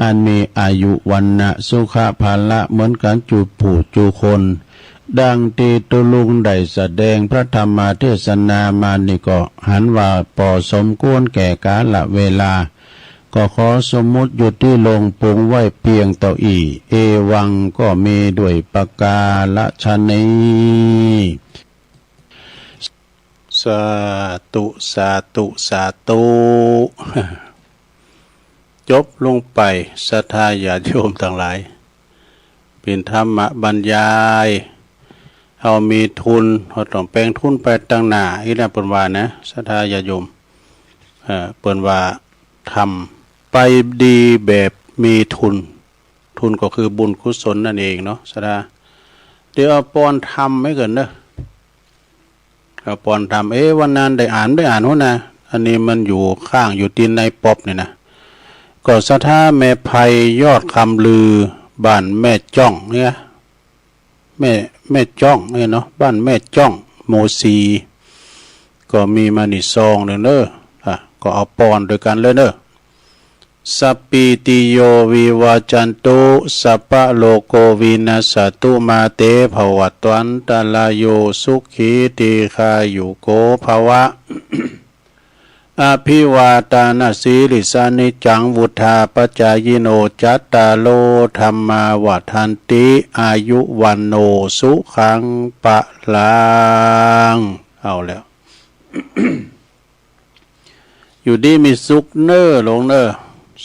S3: อันมีอายุวันนะสุขภาละเหมือนกันจูผู้จูคนดังตีตุลุงได้แสดงพระธรรมเทศนามานี่ก็หันว่าพอสมควรแก่กาลเวลาก็ขอสมมุติอยู่ที่ลงปรุงไว้เพียงเต่าอีเอวังก็มีด้วยประกาศนีสาธุสาธุสาธุจบลงไปศรัทธาญาติโยมทั้งหลายเป็นธรรมบรรยายเฮามีทุนเฮาต้องแปลงทุนไปตั้งหน้าอีน่ะเปิ้นว่านะศรัทธาญาติโยมเปิ้นว่าทำไปดีแบบมีทุนก็คือบุญกุศลนั่นเองเนาะศรัทธาเดี๋ยวเอาปอนทำไม่เกินเด้อเอาปอนทำวันนั้นได้อ่านหัวนะอันนี้มันอยู่ข้างอยู่ตีนในปอบนี่นะก็ศรัทธาแม่ไพยอดคำลือบ้านแม่จ้องเนี่ยแม่จ้องเนี่ยเนาะบ้านแม่จ้องโมซีก็มีมานิซองหนึ่งก็เอาปอนด้วยกันเลยสัพปิติโยวิวาจันตุสัพพะโลโกวินัสสตุมาเตภวัตวันตลายโยสุขีติคายุโกภวะ อภิวาตานาสีลิสานิจังวุธาปจายโนจัตตาโลธรรมาวัฏันติอายุวันโนสุขังปะลังเอาแล้ว อยู่ดีมีสุขลง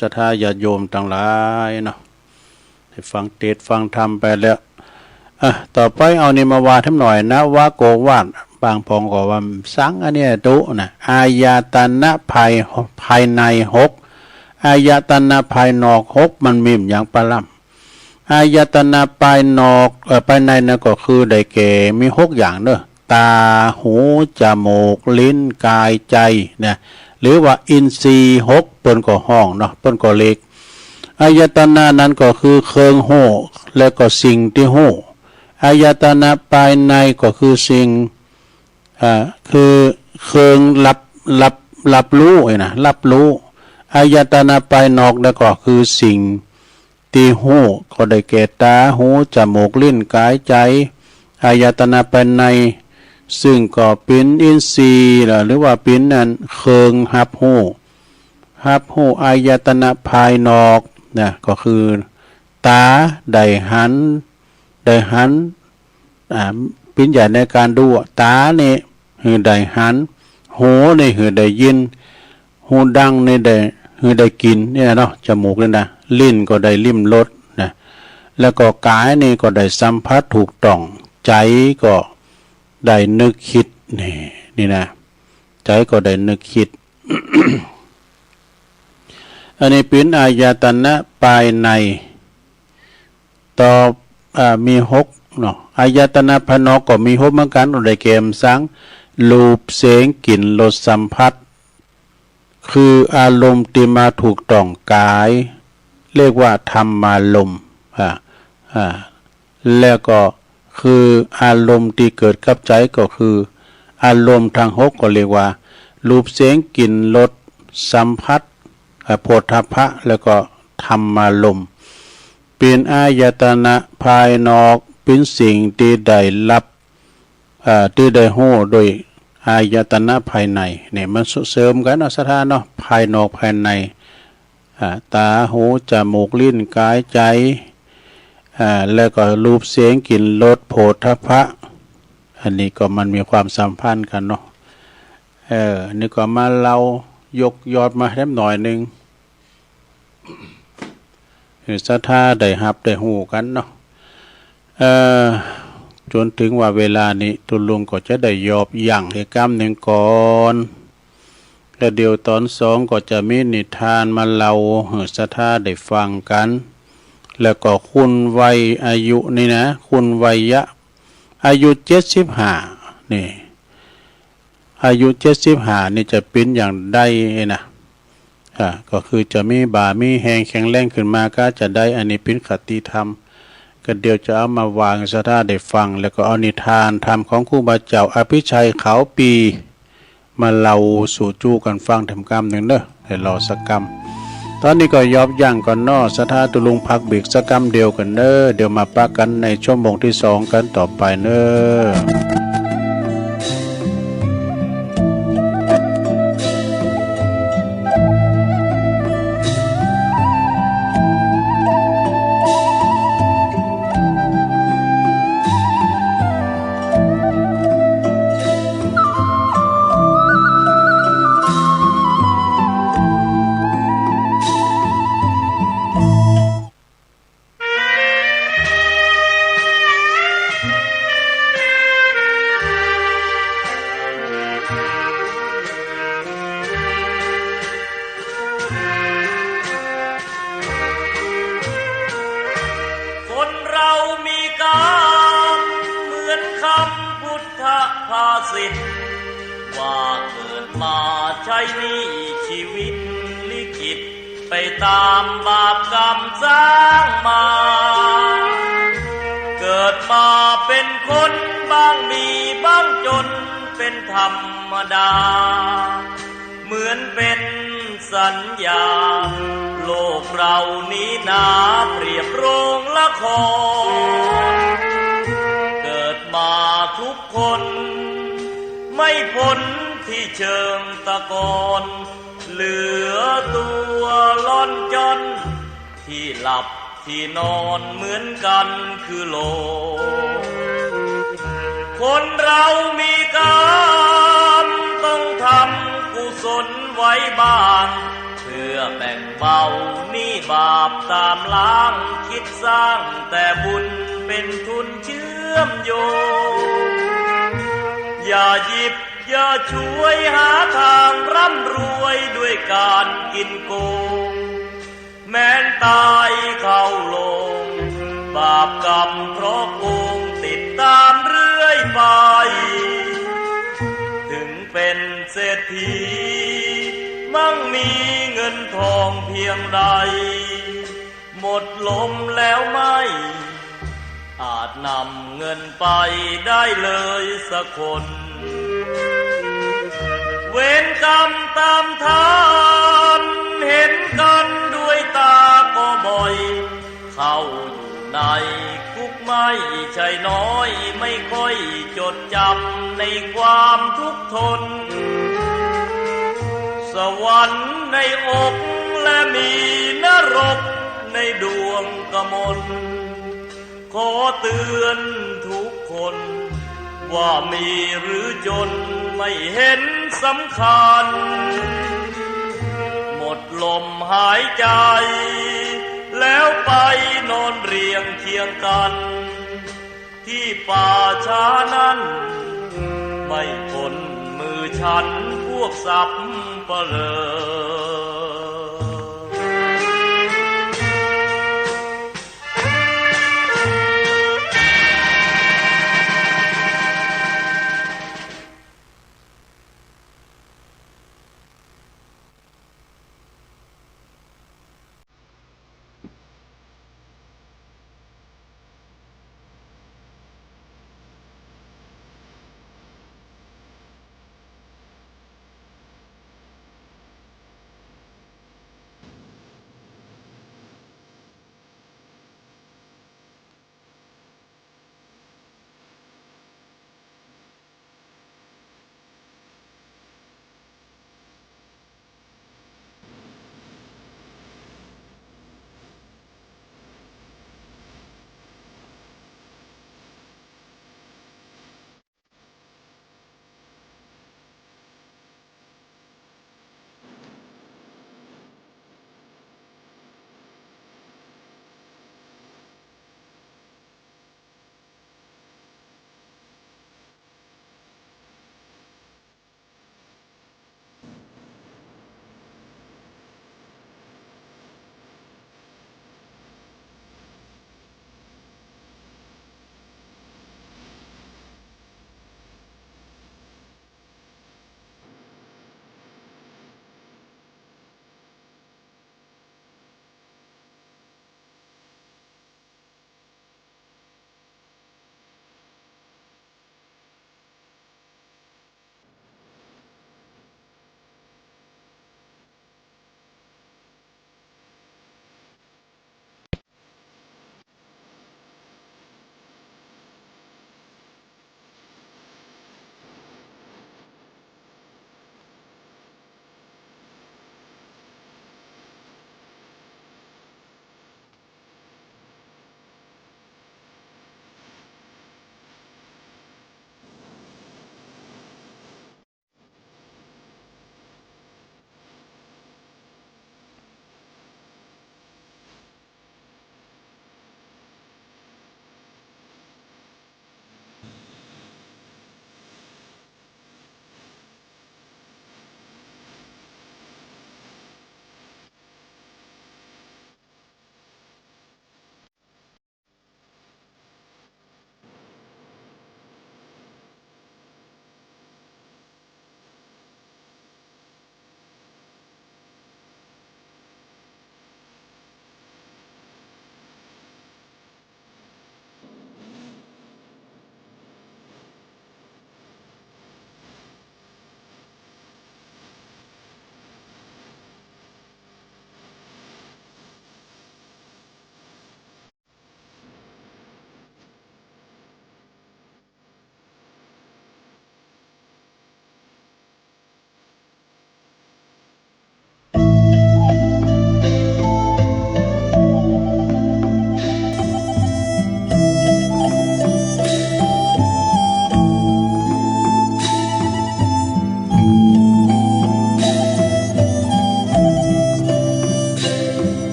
S3: ศรัทธาญาติโยมทั้งหลายเนาะให้ฟังเทศน์ฟังธรรมไปแล้วต่อไปเอานี่มาวาดให้หน่อยนะว่าโกวาดบางพองก็ว่าสังอันนี้ตุนะอายตนะภายใน6อายตนะภายนอก6มันมีอย่างปรำอายตนะภายนอกภายในนั่นก็คือได้แก่มี6อย่างตาหูจมูกลิ้นกายใจนะหรือว่าอินทรีย์6เปิ้นก็ห้องเนาะเปิ้นก็เล็กอายตนะนั้นก็คือเครื่องหูและก็สิ่งที่หูอายตนะภายในก็คือสิ่งคือเครื่องรับรู้นะรับรู้อายตนะภายนอกแล้วก็คือสิ่งที่หูก็ได้แก่ตาหูจมูกลิ้นกายใจอายตนะภายในซึ่งก็เป็นอินทรีย์หรือว่าเป็นนั้นเครื่องรับหูอายตนะภายนอกนะก็คือตาได้หันเป็นใหญ่ในการดูตาเนี่ย หือได้หันหูนี่หือได้ยินหูดังนี่ได้หือได้กินเนี่ยเนาะจมูกนี่นะลิ้นก็ได้ลิ้มรสนะแล้วก็กายนี่ก็ได้สัมผัสถูกต้องใจก็ได้นึกคิดนี่นะใจก็ได้นึกคิด อันนี้เป็นอายตนะภายในต่อมีหกเนาะอายตนะภายนอกก็มีหกเหมือนกันได้แก่สังรูปเสียงกลิ่นรสสัมผัสคืออารมณ์ที่มาถูกต้องกายเรียกว่าธรรมารมณ์แล้วก็คืออารมณ์ที่เกิดกับใจก็คืออารมณ์ทางหกก็เรียกว่ารูปเสียงกลิ่นรสสัมผัสโผฏฐัพพะแล้วก็ธรรมารมณ์เป็นอายตนะภายนอกเป็นสิ่งที่ได้รับที่ได้หู้โดยอายตนะภายในเนี่ยมันเสริมกันเนาะสถานเนาะภายนอกภายในตาหูจมูกลิ้นกายใจแล้วก็รูปเสียงกลิ่นรสโผฏฐัพพะอันนี้ก็มันมีความสัมพันธ์กันเนาะนี่ก็มาเรายกยอดมาให้หน่อยนึงศรัทธาได้หับได้หูกันเนาะจนถึงว่าเวลานี้ตุลุงก็จะได้ยอบยั่งเหตุการณ์หนึ่งก่อนแล้วเดี๋ยวตอนสองก็จะมีนิทานมาเล่าให้ศรัทธาได้ฟังกันแล้วก็คุณวัยอายุนี่นะคุณวัยยะอายุ75นี่อายุ75นี่จะเป็นอย่างใดนะก็คือจะมีบ่ามีแหงแข็งแรงขึ้นมาก็จะได้อันนี้เป็นคติธรรมก็เดี๋ยวจะเอามาวางศรัทธาได้ฟังแล้วก็เอานิทานธรรมของครูบาเจ้าอภิชัยเขาปีมาเล่าสู่จู้กันฟังทำกรรมหนึ่งเด้อให้รอสักกรรมตอนนี้ก็ยอบย่างก่อนเนาะศรัทธาตุลุงพักเบรกสักกรรมเดียวกันเด้อเดี๋ยวมาปะกันในชั่วโมงที่2กันต่อไปเด้อ
S4: ว่าเกิดมาใช้นี้ชีวิตลิขิตไปตามบาปกรรมสร้างมาเกิดมาเป็นคนบ้างมีบ้างจนเป็นธรรมดาเหมือนเป็นสัญญาโลกเรานี้นาเปรียบโรงละครเกิดมาทุกคนไม่พ้นที่เชิงตะกอนเหลือตัวล่อนจอนที่หลับที่นอนเหมือนกันคือโลกคนเรามีกรรมต้องทำกุศลไว้บ้างเพื่อแบ่งเบาหนี้บาปตามล้างคิดสร้างแต่บุญเป็นทุนเชื่อมโยงอย่าหยิบอย่าช่วยหาทางร่ำรวยด้วยการกินโกงแม้นตายเข้าลงบาปกรรมเพราะโกงติดตามเรื่อยไปถึงเป็นเศรษฐีมั่งมีเงินทองเพียงใดหมดลมแล้วไม่อาจนำเงินไปได้เลยสักคนเวรกรรมตามทานเห็นกันด้วยตาก็บ่อยเข้าอยู่ในคุกไม่ใช่น้อยไม่ค่อยจดจำในความทุกข์ทนสวรรค์ในอกและมีนรกในดวงกมลขอเตือนทุกคนว่ามีหรือจน ไม่เห็นสำคัญหมดลมหายใจแล้วไปนอนเรียงเคียงกันที่ป่าช้านั้นไม่พ้นมือฉันพวกสับเปลอ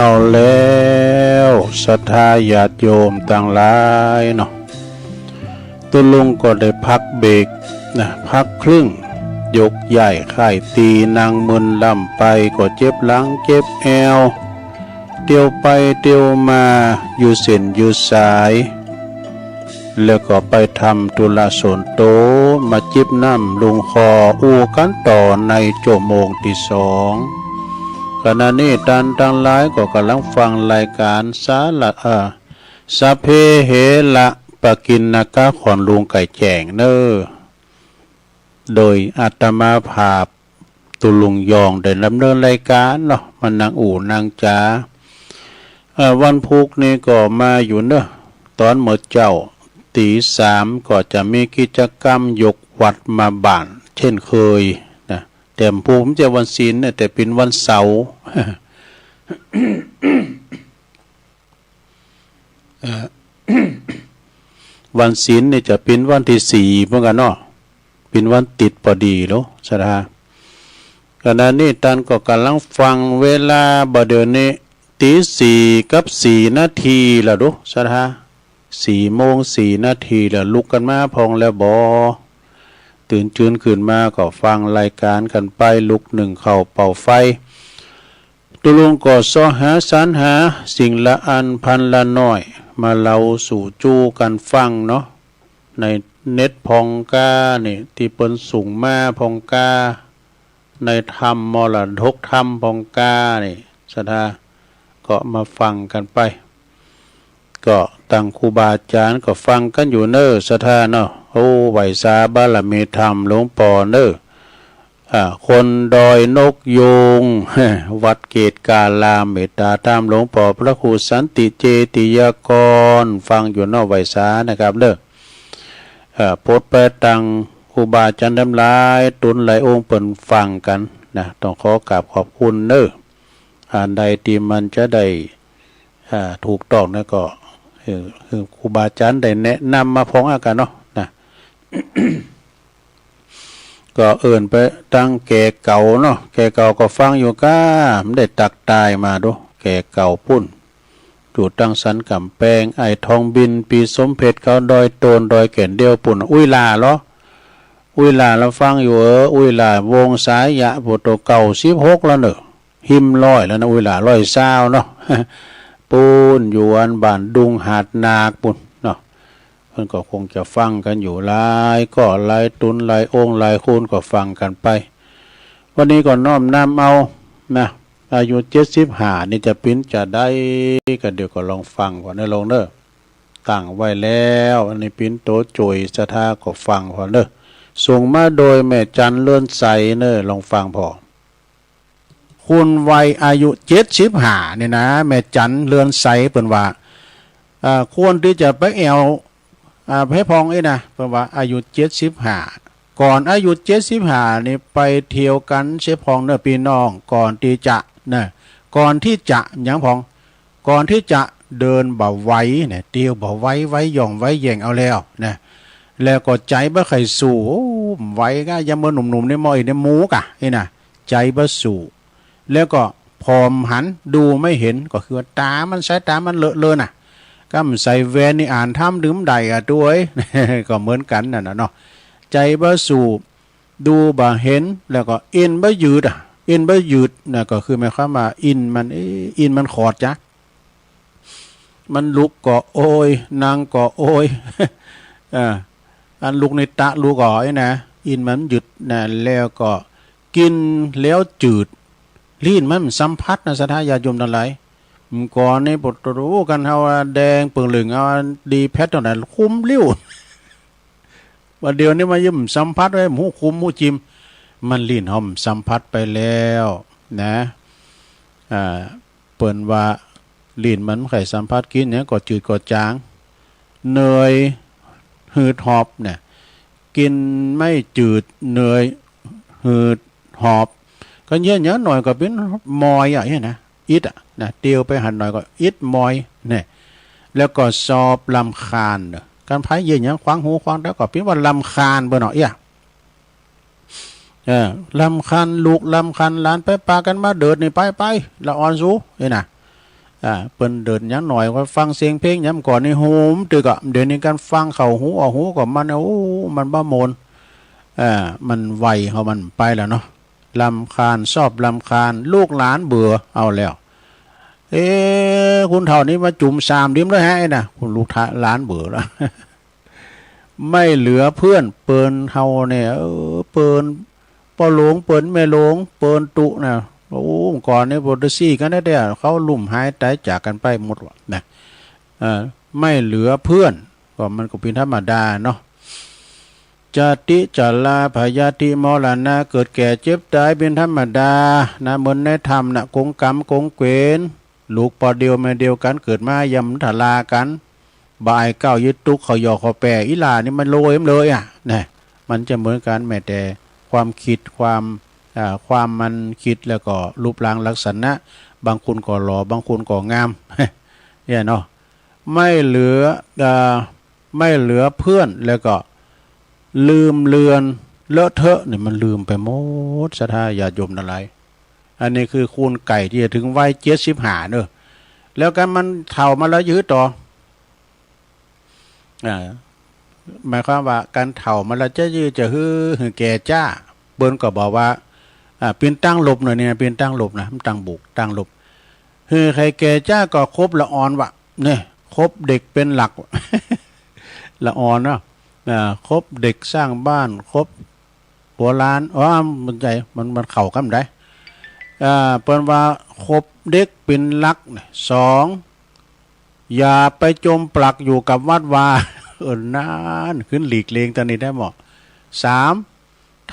S3: เอาแล้วศรัทธาญาติโยมต่างหลายเนาะตุลุงก็ได้พักเบรกนะพักครึ่งยกใหญ่ไข่ตีนางมึนลำไปก็เจ็บหลังเจ็บแอวเตียวไปเตียวมาอยู่เส้นอยู่สายแล้วก็ไปทำตุลาสนโตมาจิบน้ำลุงคออูกันต่อในชั่วโมงที่สองขณะนี้ท่านทั้งหลายก็กำลังฟังรายการสาระสัพเพเหระ ปากินนากาขอนลุงไก่แจงเนอโดยอาตมาภาพตุลุงยองได้ดำเนินรายการเนาะมันนางอู่นางจ๋าวันพุกนี่ก็มาอยู่เนอะตอนเมื่อเจ้าตีสามก็จะมีกิจกรรมยกวัดมาบ้านเช่นเคยนะแต่พุกมันจะวันศีลเนี่ยแต่เป็นวันเสาร์ วันศีลเนี่ยจะเป็นวันที่สี่เหมือนกันเนาะเป็นวันติดพอดีเนาะสถาขณะนี้ตันก็กำลังฟังเวลาบ่เดี๋ยวนี้ตีสี่กับ4 นาทีละดูสถา4 โมง 4 นาทีแล้วลุกกันมาพองแล้วบอตื่นจืนขึ้นมาก็ฟังรายการกันไปลุกหนึ่งเข่าเป่าไฟตุลุงก็ซ้อหาสรรหาสิ่งละอันพันละน้อยมาเล่าสู่จูกันฟังเนาะในเน็ตพองกานี่ที่เปิ้นสูงมาพองกาในธรรมมรดกธรรมพองกานี่สถาก็มาฟังกันไปก็ตั้งครูบาอาจารย์ก็ฟังกันอยู่เนอสถาเนาะโอ้ไหวสาบารมีธรรมหลวงปอเนอคนดอยนกยูง วัดเกตกาลามเมตตาธรรมหลวงปอพระครูสันติเจติยากรฟังอยู่เนอไหวสานะครับเด้อโพสไปตังครูบาอาจารย์ดำลายตุนหลายองค์เปิ่นฟังกันนะต้องขอกราบขอบคุณเนออันใดที่มันจะได้ถูกต้องนะก็คือครูบาอาจารย์ได้แนะนำมาพ้องอากันเนาะนะ ก็เอิ่นไปตั้งแก่เก่าเนาะแก่เก่าก็ฟังอยู่ก้ามันได้ตักตายมาดูแก่เก่าปุ้นจูดตั้งสันกำแพงไอทองบินปีสมเพชรเขาดอยโตนดอยแก่นเดียวปุ่นอุ้ยลาเหรออุ้ยลาเราฟังอยู่อุ้ยลาวงสายยะโปโตเก่า16แล้วเนอะหิมร้อยแล้วนะอุ้ยลา120เนาะ ปูนอยู่อันบ้านดุงหาดนาคปุ่นเนาะเพิ่นก็คงจะฟังกันอยู่หลายก็หลายตุนหลายองค์หลายคูณก็ฟังกันไปวันนี้ก็น้อมนำเอานะอายุ75นี่จะปิ้นจะได้ก็เดี๋ยวก็ลองฟังก่อนเด้อลงเด้อตั้งไว้แล้วอันนี้ปิ้นโตโจยสถาก็ฟังก่อนเด้อส่งมาโดยแม่จันเลื่อนใสเด้อลองฟังพอคุณวัยอายุ75เนี่ยนะแม่จันเลื่อนใสเปิ้นว่าควรที่จะไปแอวเพพองนะเปิ้นว่าอายุ75ก่อนอายุ75นี่ไปเที่ยวกันเชพองเด้อพี่น้องก่อนที่จะนะก่อนที่จะหยังพองก่อนที่จะเดินบ่ไหวเนี่ยเที่ยวบ่ไหวไว้ย่องไว้แย่งเอาแล้วนะแล้วก็ใจบ่ใครสู้ไหวก็ยังบ่หนุ่มๆในม้อยในหมูกะนี่นะใจบ่สู้แล้วก็พอมหันดูไม่เห็นก็คือตามันสายตามันเลอะเลยน่ะก็มันใส่แว่นนี่อ่านทำดื่มใดด้วย ก็เหมือนกันน่ะเนาะใจบ่สู้ดูบ่เห็นแล้วก็อินบ่ยืดอินบ่ยืดน่ะก็คือหมายความว่าอินมันขอดจ้ะมันลุกก็โอยนั่งก็โอยอันลุกในตะลุกก่อยนะอินมันหยุดนะแล้วก็กินแล้วจืดลิ้นมันสัมผัสนะสถาญาติโยมทั้งหลายก่อนนี่บทรู้กันเฮาแดงเปิงเหลืองเอาดีแพทตอนนั้นคุมลิ้วว่าเดี๋ยวนี้มายิ้มสัมผัสไว้หมูคุมหมูจิ้มมันลิ้นหอมสัมผัสไปแล้วนะเปิ้นว่าลิ้นมันไข่สัมผัสกินเนี่ยก็จืดก็จางเนยหืดหอบเนี่ยกินไม่จืดเนยหืดหอบก็เยอะหน่อยก็เป็นมอยเนี่ยนะอิดนะเตียวไปหันหน่อยก็อิดมอยเนี่ยแล้วก็สอบลำคาญการพายเยอะขวางหูขวางแล้วก็เป็นว่าลำคาญเบอร์หน่อยลำคาญลูกลำคาญหลานไปปากันมาเดินนี่ไปละอ่อนสู้เนี่ยนะเปิ้นเดินยังหน่อยก็ฟังเสียงเพลงย้ำก่อนนี่โหมตึกอ่ะเดี๋ยวนี้การฟังเข่าหูออกหูก็มันมันบ้าโมนมันไวเขามันไปแล้วเนาะลำคาญชอบลำคาญลูกหลานเบื่อเอาแล้วคุณเท่านี้มาจุ่ม3 ดิ้มแล้วฮะนะคุณลูกหลานเบื่อแล้ว ไม่เหลือเพื่อนเปิ้นเฮาเนี่ยเปิ้นพ่อหลวงเปิ้นแม่หลวงเปิ้นตุนะโอ้ก่อนนี่โปรตุซี่กันได้เขาลุ่มหายตายจากกันไปหมดว่ะนะไม่เหลือเพื่อน ก็มันก็เป็นธรรมดาเนาะจติจลาพยาธิมรณะเกิดแก่เจ็บตายเป็นธรรมดานะเหมือนในธรรมนะกงกรรมกงเกวนลูกปอเดียวแม่เดียวกันเกิดมายำทลากันบ่ายเก้ายึดตุกเขาหยอกเขาแปรอีหลานี่มันโลยมเลยอ่ะนะมันจะเหมือนกันแม้แต่ความคิดความมันคิดแล้วก็รูปร่างลักษณะบางคนก็หล่อบางคนก็งาม เนี่ยเนาะไม่เหลือเพื่อนแล้วก็ลืมเลือนเลอะเทอะเนี่ยมันลืมไปหมดศรัทธาญาติโยมอะไรอันนี้คือคูณไก่ที่จะถึงวัย75เนอะแล้วกันมันเฒ่ามาแล้วยื้อต่อหมายความว่าการเฒ่ามาแล้วจะยื้อจะฮือแก่จ้าเบิ้นก็บอกว่าเป็นตั้งหลบหน่อยเนี่ยเป็นตั้งหลบนะมันตั้งบุกตั้งหลบคือใครแก่จ้าก็ครบละอ่อนวะเนี่ยครบเด็กเป็นหลัก ละอ่อนเนาะครบเด็กสร้างบ้านครบหัวล้านมันใจมันเข่ากันได้เปิ้นว่าครบเด็กเป็นหลักสองอย่าไปจมปลักอยู่กับวัดวา นานขึ้นหลีกเลียงตอนนี้ได้หมดสาม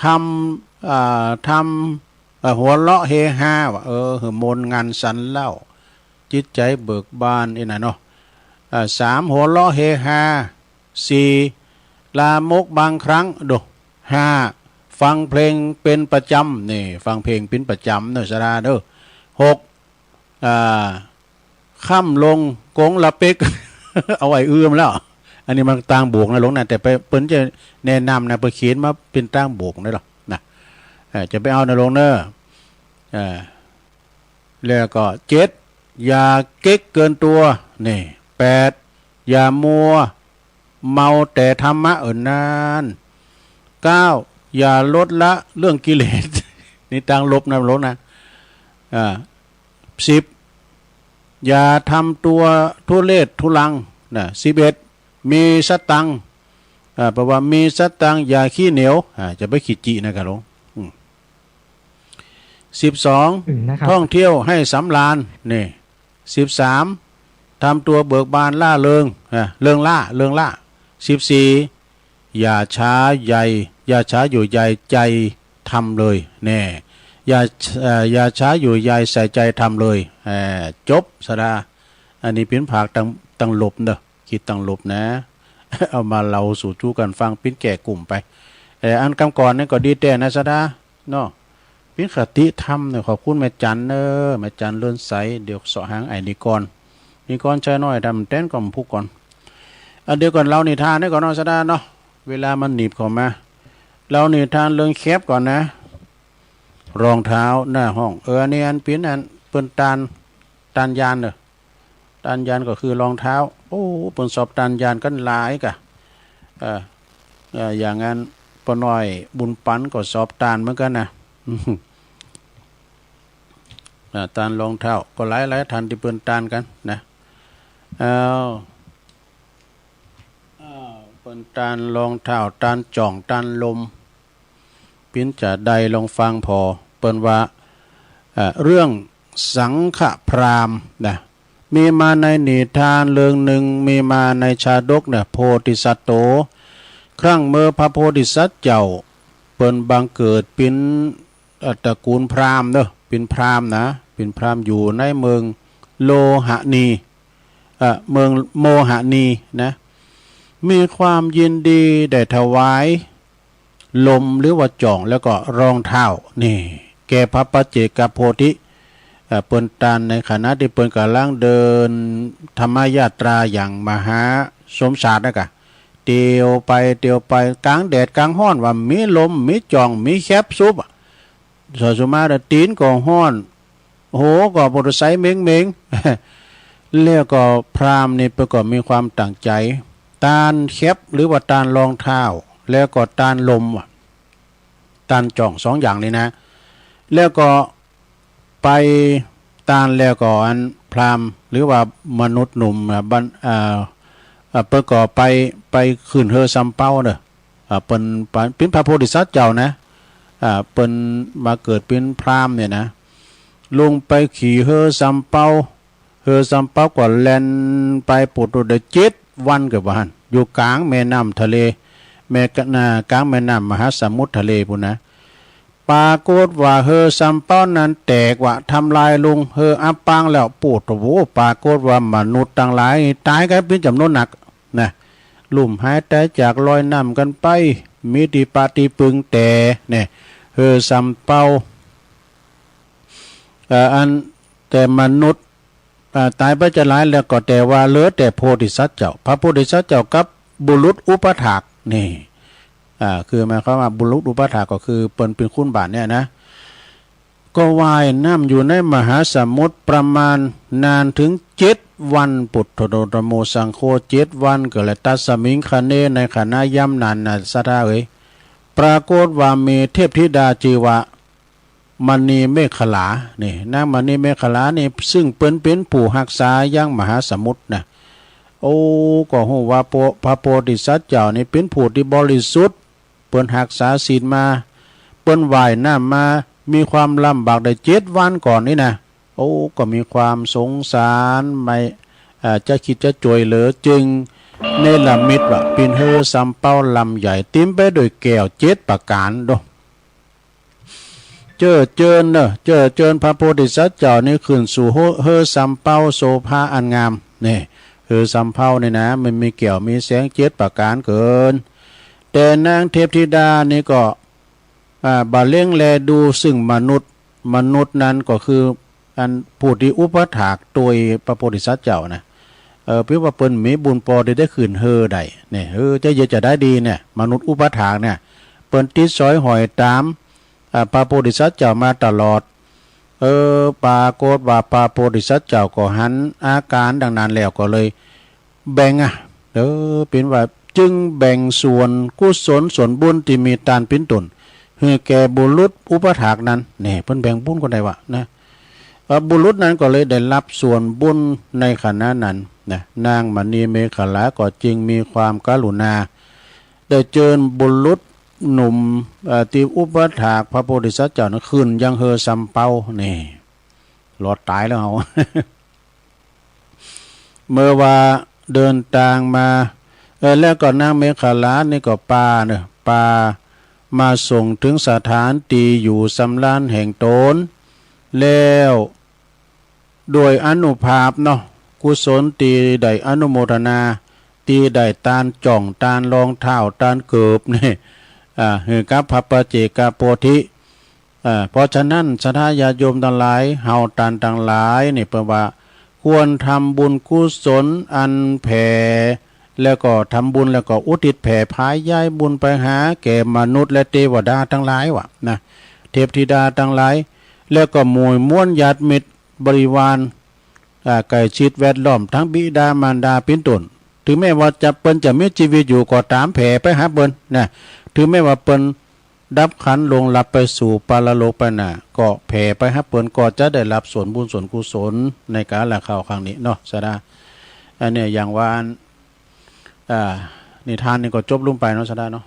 S3: ทำหัวเลาะเฮฮาว่ามนงานสันเล่าจิตใจเบิกบานนี่นะเนาะสามหัวเลาะเฮฮาสี่ลามกบางครั้งดูห้าฟังเพลงเป็นประจำนี่ฟังเพลงเป็นประจำเนอะสราเด้อหกค่ำลงกงละเป็ก เอาไว้แล้วอันนี้มันตั้งบวกนะหลวงนะแต่ไปเปิ้นจะแนะนำนะไปเขียนมาเป็นตั้งบวกได้หรอนะจะไปเอานะหลวงเนอะแล้วก็เจ็ดอย่าเก๊กเกินตัวนี่แปดอย่ามัวเมาแต่ธรรมะนานเก้าอย่าลดละเรื่องกิเลส นี่ตั้งลบนะหลวงนะสิบอย่าทำตัวทุเรศทุลังนะ11มีสตังแปลว่ามีสตังอย่าขี้เหนียวจะไปขีดจีนะครับหลวง12ท่องเที่ยวให้สำราญนี่13ทำตัวเบิกบานล่าเริงเริงล่า14อย่าช้าอยู่ใหญ่ใจทำเลยแน่อย่าช้าอยู่ใหญ่ใส่ใจทำเลยจบสดาอันนี้เป็นผักตังหลบเนอะคิดตังหลบนะ เอามาเราสู่จู้กันฟังปิ้นแก่กลุ่มไปอันกำก่อนนี่ก็ดีแต่นะสดาเนาะปิ้นคติธรรมเนี่ยขอบคุณแม่จันแม่จันเลื่อนใสเดี๋ยวเสาะหางไอ้นิกรใช้น้อยทำเต้นก่อนผู้ก่อนเดี๋ยวก่อนเรานิทานนี่ก่อนเนาะสดาเนาะเวลามันหนีบเข้ามาเรานิทานเรื่องแคบก่อนนะรองเท้าหน้าห้องอันนี้อันปิ้นอันเปิ้นตานยานเนอะตานยานก็คือรองเท้าเปิ้นสอบตานยานกันหลายกะอย่างงั้นปน้อยบุญปันก็สอบตานเหมือนกันนะตานรองเท้าก็หลายทันที่เปิ้นตานกันนะเปิ้นตานรองเท้าตานจ่องตานลมปิ้นจะใดลองฟังพอเปิ้นว่าเรื่องสังฆพราหมณ์นะมีมาในนิทานเรื่องหนึ่งมีมาในชาดกเนี่ยโพธิสัตว์โตครั้งเมื่อพระโพธิสัตว์เจ้าเปิ้นบังเกิดเป็นตระกูลพราหมณ์เด้อเป็นพราหมณ์นะเป็นพราหมณ์อยู่ในเมืองโลหะนีเมืองโมหะนีนะมีความยินดีได้ถวายลมหรือว่าจ่องแล้วก็รองเท้านี่แก่พระปัจเจกโพธิเปิ้นตานในขณะที่เปิ้นกำลังเดินธรรมยาตราอย่างมหาสมศาสตร์นะกะเตียวไปกลางแดดกลางห้อนว่ามีลมมีจ่องมีแคบซุบสุมาตีนก็ห้อนโหก็บริสัยเม้งแล้วก็พราหมณ์นี่เปิ้นก็มีความตั้งใจตานแคบหรือว่าตานรองเท้าแล้วก็ตานลมตานจ่องสองอย่างนี้นะแล้วก็ไปตานแล้วก็อันพราหมณ์หรือว่ามนุษย์หนุ่มเปิ้นก็ไปขึ้นเฮอซัมเป้าเด้อเปิ้นเป็นพระโพธิสัตว์เจ้านะเปิ้นมาเกิดเป็นพราหมณ์เนี่ยนะลงไปขี่เฮอซัมเป้าก็แล่นไปปุดได้7 วันกับว่าหั่น อยู่กลางแม่น้ำทะเลแม่กะนากลางแม่น้ำมหาสมุทรทะเลพุ่นนะปรากฏว่าเฮอซัมเป้านั้นแตกว่าทำลายลงเฮออับปางแล้วปวดโว้ปรากฏว่ามนุษย์ต่างหลายตายกันเป็นจำนวนหนักนะลุ่มหายแต่จากลอยน้ำกันไปมีติปาติปึงแต่เนี่ยเฮอซัมเป้าอันแต่มนุษย์ตายไปจะหลายแล้วก็แต่ว่าเหลือแต่โพธิสัตว์เจ้าพระโพธิสัตว์เจ้ากับบุรุษอุปถากนี่คือหมายความว่าบุรุษอุปถากก็คือเปิ้นเป็นคุณบาทเนี่ยนะก็ว่ายน้ำอยู่ในมหาสมุทรประมาณนานถึง7 วันปุถโตตโมสังโฆ7 วันก็เลยตัสมิงคเนในขณะย่ำนานนะสะทาเอ๋ยปรากฏว่ามีเทพธิดาชื่อว่ามณีเมขลานี่นางมณีเมขลานี่ซึ่งเป็นผู้รักษายังมหาสมุทรนะโอ้ก็ฮู้ว่าพระโพธิสัตว์เจ้านี่เป็นผู้ที่บริสุทธิ์เปิ้นรักษาศีลมาเปิ้นว่ายน้ำมามีความลำบากได้7 วันก่อนนี่นะโอ้ก็มีความสงสารไม่จะคิดจะจ่วยเหลือจึงเนรมิตว่าเป็นเฮอซัมเป้าลำใหญ่เต็มไปด้วยแก้ว7 ประการดอกเจิญพระโพธิสัตว์เจ้านี่ขึ้นสู่เฮอซัมเป้าโสภาอันงามนี่เฮอซัมเป้านี่นะมันมีแก้วมีแสง7 ประการเกินแต่นางเทพธิดานี่ก็บาเล่งแลดูซึ่งมนุษย์นั้นก็คืออันผู้ที่อุปถากโดยพระโพธิสัตว์เจ้านะเพื่อว่าเปิ้นมีบุญปอได้ขึ้นเฮอได้เนี่ยจะเยอะจะได้ดีเนี่ยมนุษย์อุปถากเนี่ยเปิ้นติดสอยหอยตามพระโพธิสัตว์เจ้ามาตลอดปรากฏว่าพระโพธิสัตว์เจ้าก็หันอาการดังนั้นแล้วก็เลยแบ่งเป็นว่าจึงแบ่งส่วนกุศลส่วนบุญที่มีตานเป็นตนให้แก่บุรุษอุปถากนั้นเนี่ยเพิ่นแบ่งบุญคนใดวะนะบุรุษนั้นก็เลยได้รับส่วนบุญในขณะนั้นนะนางมณีเมขลาก็จึงมีความกรุณาได้เชิญบุรุษหนุ่มที่อุปถากพระโพธิสัตว์เจ้านั้นขึ้นยังเฮอซัมเปานี่รอดตายแล้วเอา เมื่อว่าเดินทางมาแล้วก็นางเมขลานี่ก็ปามาส่งถึงสถานตีอยู่สำลานแห่งตนแล้วโดยอนุภาพเนาะกุศลตีได้อนุโมทนาตีได้ตานจ่องตานรองเท้าตานเกิบนี่คือกับพระปเจกโพธิเพราะฉะนั้นศรัทธาญาติโยมทั้งหลายเฮาตานทั้งหลายนี่แปลว่าควรทำบุญกุศลอันแผ่แล้วก็ทำบุญแล้วก็อุทิศแผ่พายย้ายบุญไปหาแก่มนุษย์และเทวดาทั้งหลายวะนะเทพธิดาทั้งหลายแล้วก็มวยม้วนญาติมิตรบริวารใกล้ชิดแวดล้อมทั้งบิดามารดาเป็นต้นถึงแม้ว่าจะเปิ้นจะมีชีวิตอยู่ก็ตามแผ่ไปหาเปิ้นนะถึงแม้ว่าเปิ้นดับขันลงหลับไปสู่ปาลโลกไปน่ะก็แผ่ไปหาเปิ้นก็จะได้รับส่วนบุญส่วนกุศลในการละเข้าครั้งนี้เนาะสดาอันนี้อย่างว่านิทานนี่ก็จบลงไปเนาะสดาเนาะ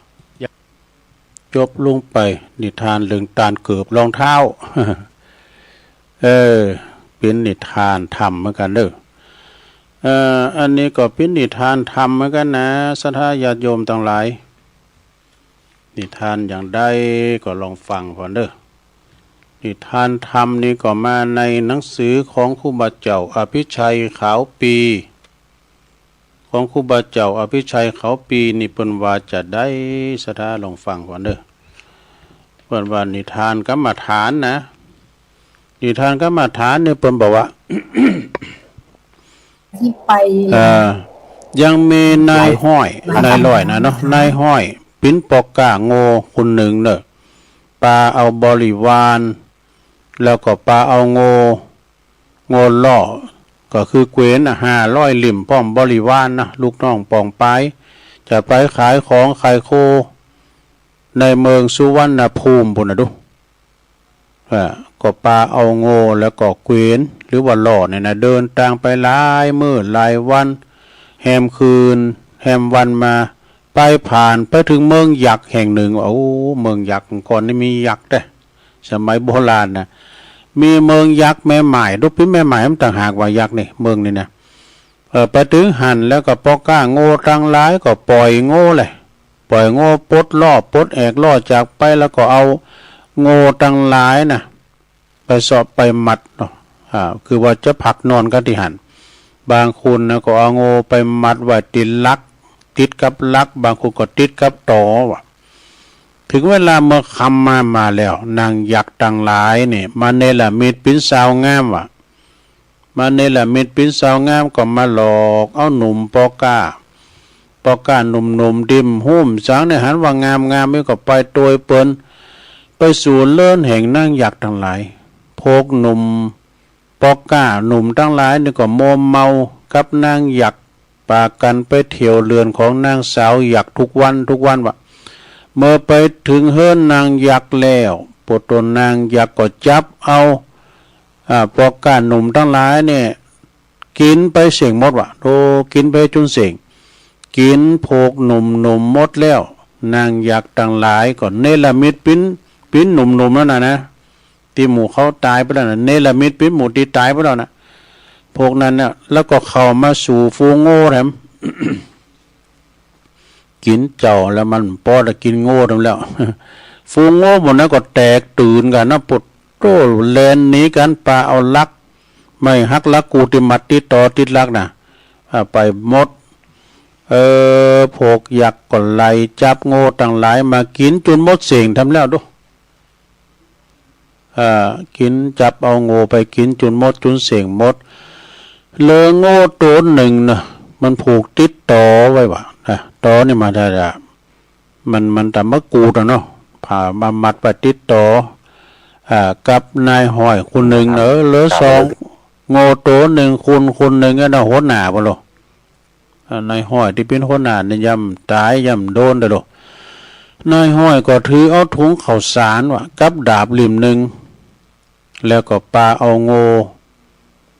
S3: จบลงไปนิทานเรื่องตานเกือบรองเท้า เป็นนิทานธรรมเหมือนกันเด้ออันนี้ก็เป็นนิทานธรรมเหมือนกันนะศรัทธาญาติโยมทั้งหลายนิทานอย่างใดก็ลองฟังก่อนเด้อนิทานธรรมนี้ก็มาในหนังสือของครูบาเจ้าอภิชัยขาวปีของครูบาเจ้าอภิชัยขาวปีนี่เพิ่นว่าจะได้ศรัทธาลองฟังก่อนเด้อเพิ่นว่านิทานกรรมฐานนะนิทานกรรมฐานเนี่ยเพิ่นบอกว่า
S5: ที่ไป
S3: ยังมีนายห้อยนายลอยนะเนาะนายห้อยปิ้นปอกกาโง่คนหนึ่งเนอะปลาเอาบริวารแล้วก็ปลาเอาโง่ล่อก็คือเกวียน500 ลิ่มพร้อมบริวารนะลูกน้องปองไปจะไปขายของขายโคในเมืองสุวรรณภูมิพุ่นน่ะดูก็ปลาเอาโง่แล้วก็เกวียนหรือว่าล่อเนี่ยนะเดินทางไปหลายมื้อหลายวันแฮมคืนแฮมวันมาไปผ่านไปถึงเมืองยักษ์แห่งหนึ่งโอ้เมืองยักษ์ก่อนนี่มียักษ์ได้สมัยโบราณนะมีเมืองยักษ์แม่หมายรูปพิมพ์แม่หมายมันต่างหากว่ายักษ์นี่เมืองนี่นะ ไปถึงหันแล้วก็ปอก้าโง่ตั้งหลายก็ปล่อยโง่เลยปล่อยโง่ปลดล่อปลดแอกล่อจากไปแล้วก็เอาโง่ตั้งหลายนะไปสอบไปมัดเนาะคือว่าจะผักนอนกันที่หันบางคนนะก็เอาโง่ไปมัดไว้ติดลักติดกับลักบางคนก็ติดกับตอว่ะถึงเวลาเมื่อคำมาแล้วนางยักษ์ตั้งหลายเนี่ยมาเนละมิดปิ้นสาวงามว่ะมาเนละมิดปิ้นสาวงามก็มาหลอกเอาหนุ่มปอก้าหนุ่มดิมหุ้มสังในหันว่างามไม่ก็ไปโดยเปิ้นไปสู่เลื่อนแห่งนางยักษ์ทั้งหลายพกหนุ่มปอก้าหนุ่มทั้งหลายนี่ก็โมเมากับนางยักษ์ปากันไปเที่ยวเรือนของนางสาวยักษ์ทุกวันว่ะเมื่อไปถึงเฮือนนางยักษ์แล้วปตนนางยักษ์ก็จับเอาปอก้าหนุ่มทั้งหลายเนี่ยกินไปเสียงหมดว่ะโตกินไปจนเสียงกินโพกหนุ่มหมดแล้วนางยักษ์ทั้งหลายก็เนรมิตปิ้นหนุ่มแล้วนะที่หมู่เขาตายไปแล้วนะเนรมิตปิ้นหมู่ที่ตายไปแล้วนะพวกนั้นเนี่ยแล้วก็เข้ามาสู่ฟูงโง่แถม กินเจ้าแล้วมันพอจะกินโง่ทั้งแล้ว ฟูงโง่หมดนั้นก็แตกตื่นกันนะปดโตแลนหนีกันปลาเอาลักไม่ฮักลักกูติมัดติดต่อติดลักนะไปหมดพวกยักษ์ก็ไล่จับโง่ต่างหลายมากินจนหมดเสียงทำแล้วดูกินจับเอาโง่ไปกินจนหมดจนเสียงหมดเลอโง่ตัวหนึ่งนะมันผูกติดต่อไว้ว่ะต่อนี่มาได้ละมันแต่มะกูดเนาะผ่ามามัดไปติดต่อกับนายห้อยคนหนึ่งเหลือสองโง่ตัวหนึ่งคนหนึ่งก็น่าหัวหน้าบ่หรอนายห้อยที่เป็นหัวหน้าเนี่ยย่ำตายย่ำโดนเด้อหรอนายห้อยก็ถือเอาถุงข้าวสารว่ะกับดาบริมหนึ่งแล้วก็ปาเอาโง่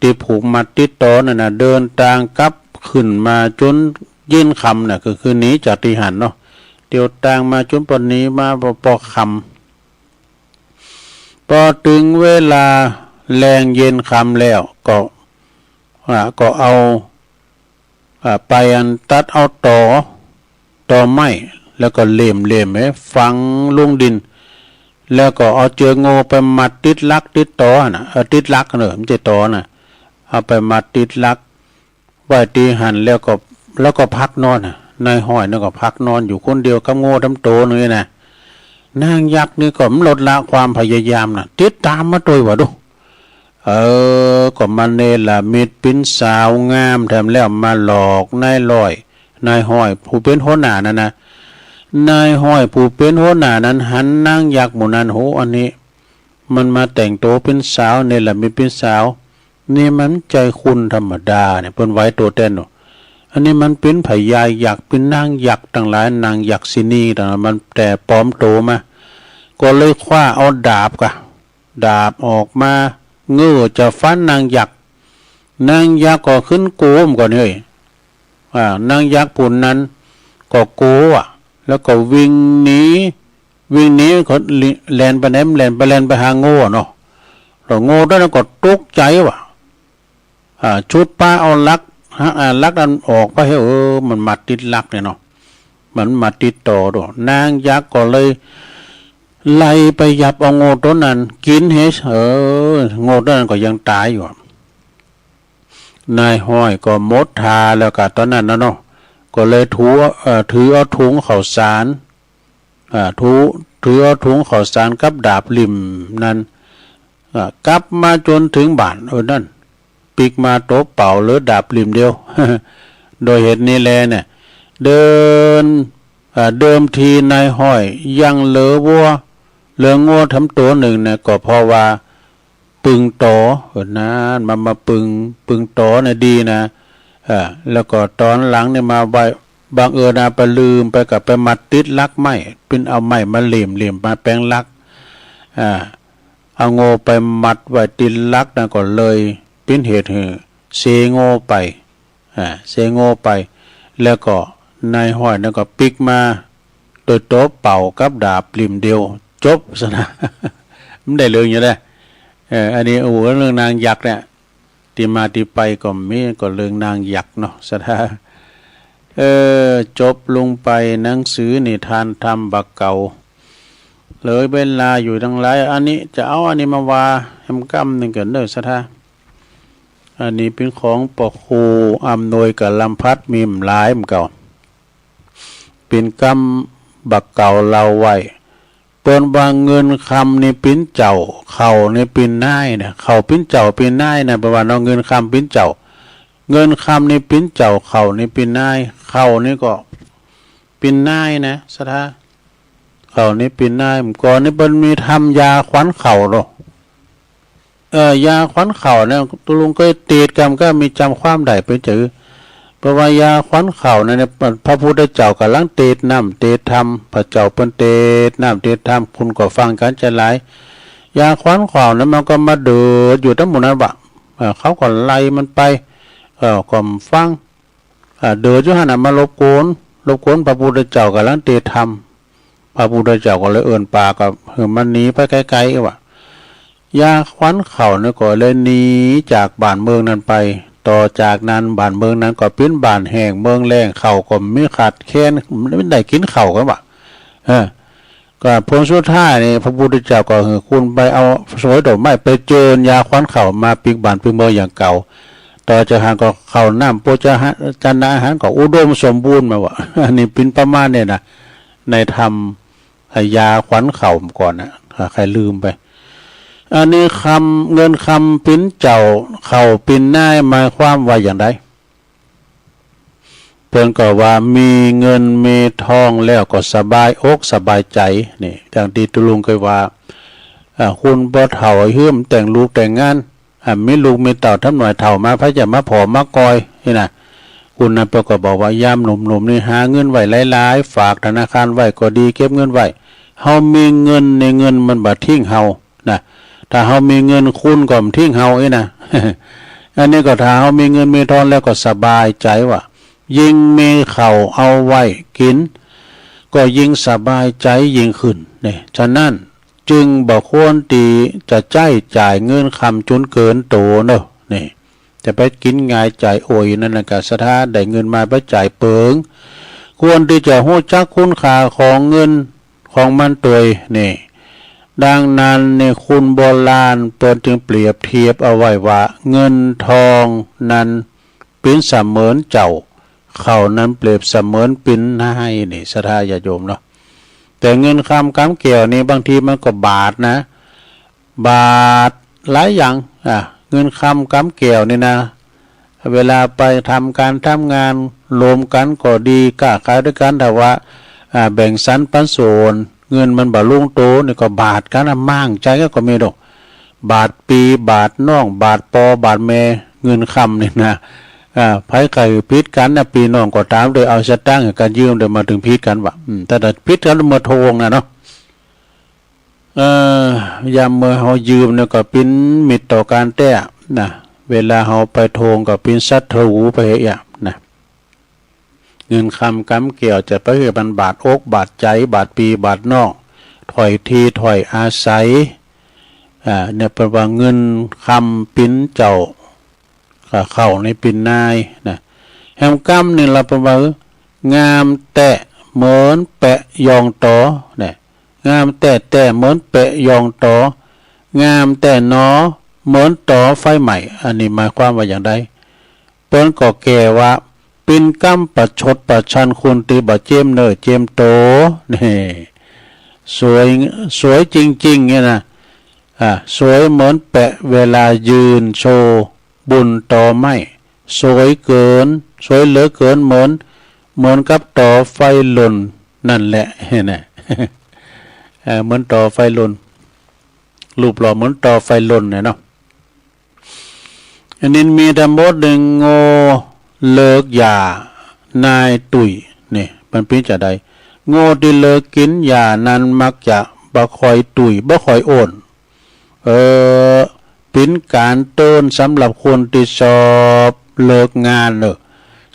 S3: ที่ผูกมัดติดต่อนั่นน่ะเดินทางกลับขึ้นมาจนยื่นคำน่ะคือหนีจากที่หันเนาะเดี๋ยวต่างมาจนปนนี้มาปอคำพอถึงเวลาแรงเย็นคำแล้วก็เอาไปอันตัดเอาต่อไม้แล้วก็เล่มฝังลงดินแล้วก็เอาเจือโง่ไปมัดติดลักติดต่อน่ะติดลักเนอะมันจะต่อน่ะเอาไปมัดติดลักไว้ตีหันแล้วก็พักนอนนายห้อยนี่ก็พักนอนอยู่คนเดียวกับโง่ทำโตนี่นะนางยักษ์นี่ก็มันลดละความพยายามน่ะติดตามมาตัววะดูก็มันเนล่ะมิดปิ้นสาวงามแถมแล้วมาหลอกนายลอยนายห้อยผู้เป็นหัวหน้านั่นนะนายห้อยผู้เป็นหัวหน้านั้นหันนางยักษ์หมู่นั้นโหอันนี้มันมาแต่งตัวเป็นสาวเนล่ะมิดเป็นสาวนี่มันใจคุณธรรมดาเนี่ยเพิ่นไว้ตัวเต้นเนาะอันนี้มันเป็นไผยายยักษ์เป็นนางยักษ์ต่างหลายนางยักษ์สินีต่างมันแต่ปลอมโตมาก็เลยคว้าเอาดาบออกมาเงื้อจะฟันนางยักษ์ก็ขึ้นโกมก่อนเฮ้ยนางยักษ์ปุ่นนั้นก็โกแล้วก็วิ่งหนีเขาแลนไปไหนแลนไปหาโง่เนาะแล้วโง่ตอนนั้นก็ตกใจว่ะชุดป้าเอาลักนั้นออกไปให้มันมัดติดลักเนี่ยเนาะมันมัดติดต่อด้วยนางยักษ์ก็เลยไล่ไปยับเอาโง่ตัวนั้นกินเฮโง่ตัวนั้นก็ยังตายอยู่นายห้อยก็มดทาแล้วก็ตอนนั้นเนาะก็เลยถือเอาถุงข้าวสารถือเอาถุงข้าวสารกับดาบริมนั้นกลับมาจนถึงบ้านนั่นปิกมาโต๊ะเป่าหรือดาบริมเดียว โดยเหตุนี้แลเนี่ยเดิมทีนายห้อยยังเหลือโง่ทำตัวหนึ่งเนี่ยก็เพราะว่าปึงตอนั้นมาปึงตอเนี่ยดีนะแล้วก็ตอนหลังเนี่ยมาไว้บางนะไปลืมไปกับไปมัดติดลักไม้เป็นเอาไม้มาเหลี่ยมมาแปลงลักเอาโง่ไปมัดไว้ติดลักนั่นก็เลยเป็นเหตุเสโง่ไปแล้วก็นายห้อยนั่นก็ปิกมาโดยโต๊ะเป่ากับดาบริมเดียวจบซะนะ มันได้เรื่องอยู่เลยอันนี้เรื่องนางยักษ์เนี่ยท ที่มาที่ไปก็มีก็เรื่องนางยักษ์เนาะสถาจบลงไปหนังสือนิทานธรรมบักเก่าเลยเวลาอยู่ทั้งหลายอันนี้จะเอาอันนี้มาว่าแฮมกำหนึ่งกันเด้อสถาอันนี้เป็นของปกครูอำนวยกับลำพัดมีมหลายมเก่าเป็นกำบักเก่าเราไว้เปิ้นว่าเงินคำนี่ปิ้นเจ้าเข่านี่ปิ้นน่ายนะเข่าปิ้นเจ้าปิ้นน่ายนะประวัติเอาเงินคำปิ้นเจ้าเงินคำนี่ปิ้นเจ้าเข่านี่ปิ้นน่ายเข่านี่ก็ปิ้นน่ายนะสถาเข่านี่ปิ้นน่ายก่อนนี่เปิ้นมีทำยาขวัญเข่าหรอยาขวัญเข่าเนี่ยตุลุงก็ตีดกันก็มีจำความได้ไปจือเพราะว่ายาขวัญเข่าเนี่ยพระพุทธเจ้ากำลังเตดน้ำเตดธรรมพระเจ้าเป็นเตดน้ำเตดธรรมคุณก็ฟังกันจะหลายยาขวัญเข่านั้นมันก็มาเดือดอยู่ทั้งหมดนั้นบะเขาก็ไล่มันไปก็ฟังเดือดอยู่หันมารบกวนพระพุทธเจ้ากำลังเตดธรรมพระพุทธเจ้าก็เลยเอิ้นปากกับมันหนีไปไกลๆว่ะยาขวัญเข่าเนี่ยก็เลยหนีจากบ้านเมืองนั้นไปต่อจากนั้นบ้านเมืองนั้นก็เป็นบ้านแห้งเมืองแรงเข่าก็ไม่ขาดแค้นไม่ได้กินเข่ากันว่ะก็ผลสุดท้ายนี่พระพุทธเจ้าก็คุณไปเอาสวยดอกไม้ไปเจอยาขวัญเข่ามาปิกบ้านปิกเมืองอย่างเก่าต่อจากนั้นก็เข่าน้ำโภชนะจันทร์อาหารก็อุดมสมบูรณ์มาว่ะอันนี้เป็นประมาณเนี่ยนะในธรรมยาขวัญเข่าก่อนนะใครลืมไปอันนี้เงินคำปิ้นเจ้าเข่าปิ้นหน้าหมายความว่าอย่างไรเพิ่นก็ว่ามีเงินมีทองแล้วก็สบายอกสบายใจนี่อย่างที่ตุลุงเคยว่าคุณบ่เฒ่าหื้มแต่งลูกแต่งงานมีลูกมีเต่าทำหน่อยเฒ่ามาพระจะมาผอมมากอยนี่นะคุณน่ะก็บอกว่ายามหนุ่มๆนี่หาเงินไว้หลายๆฝากธนาคารไว้ก็ดีเก็บเงินไว้เฮามีเงินในเงินมันบ่ทิ้งเฮานะถ้าเฮามีเงินคุณก็ทิ้งเฮานะ อันนี้ก็ถ้าเฮามีเงินมีทองแล้วก็สบายใจว่ายิ่งมีข้าวเอาไว้กินก็ยิ่งสบายใจยิ่งขึ้นนี่ฉะนั้นจึงบ่ควรตีจะจ่ายเงินคำจนเกินโตเนอะนี่จะไปกินง่ายจ่ายโอยนั่นน่ะก็สถาได้เงินมาไปจ่ายเปิงควรที่จะฮู้จักคุณค่าของเงินของมันตัวนี่ดังนั้นในคุณโบราณเปิดจึงเปรียบเทียบเอาไว้ว่าเงินทองนั้นเป็นเสมือนเจ้าเขานั้นเปรียบเสมือนปิ้นให้นี่ศรัทธาญาติโยมเนาะแต่เงินคำเกี่ยวนี่บางทีมันก็บาทนะบาทหลายอย่างเงินคำเกี่ยวนี่นะเวลาไปทำงานรวมกันก็ดีก้าขายด้วยกันแต่ว่าแบ่งสรรปันส่วนเงินมันบ่ลุงโตนี่ก็บาทกันมั่งใจก็มีดอกบาทปีบาทน้องบาทปอบาทแม่เงินคำนี่นะไผไก่พิษกันนะปีน้องก็ตามโดยเอาสตางค์กันยืมเดี๋ยวมาถึงพิษกันว่ะแต่พิษกันเมื่อทวงนะเนาะยามเมื่อเฮายืมเนี่ยก็เป็นมิตรต่อการแต้นะเวลาเฮาไปทวงก็เป็นศัตรูไปอ่ะนะเงินคำเกี่ยวจะไปเฮือบรรบาทอกบาทใจบาทปีบาทนอกถอยทีถอยอาศัยเนี่ยเป็นว่าเงินคำปิ้นเจ้าเข้าในปิ้นนายนะแฮมกำนี่เราเป็นว่างามแตะเหมือนแปะยองตอเนี่ยงามแตะเหมือนแปะยองตองามแต่หนอเหมือนตอไฟใหม่อันนี้หมายความว่าอย่างไรเปิ้นก็แก่ว่าเป็นกำประชดประชันคุณตีบะเจมเนอเจมโตนี่สวยจริงๆเนี่ยนะสวยเหมือนแปะเวลายืนโชว์บุญต่อไม้สวยเกินสวยเหลือเกินเหมือนกับต่อไฟลนนั่นแหละเห็นไหมเหมือนต่อไฟลนรูปหล่อเหมือนต่อไฟลนเนี่ยเนาะอันนี้มีทั้งหมดหนึ่งโง่เลิกยานายตุยนี่มันเป็นจะใดโง่ที่เลิกกินยานั้นมักจะบ่คอยตุยบ่คอยโอนเป็นการเตือนสำหรับคนที่สอบเลิกงาน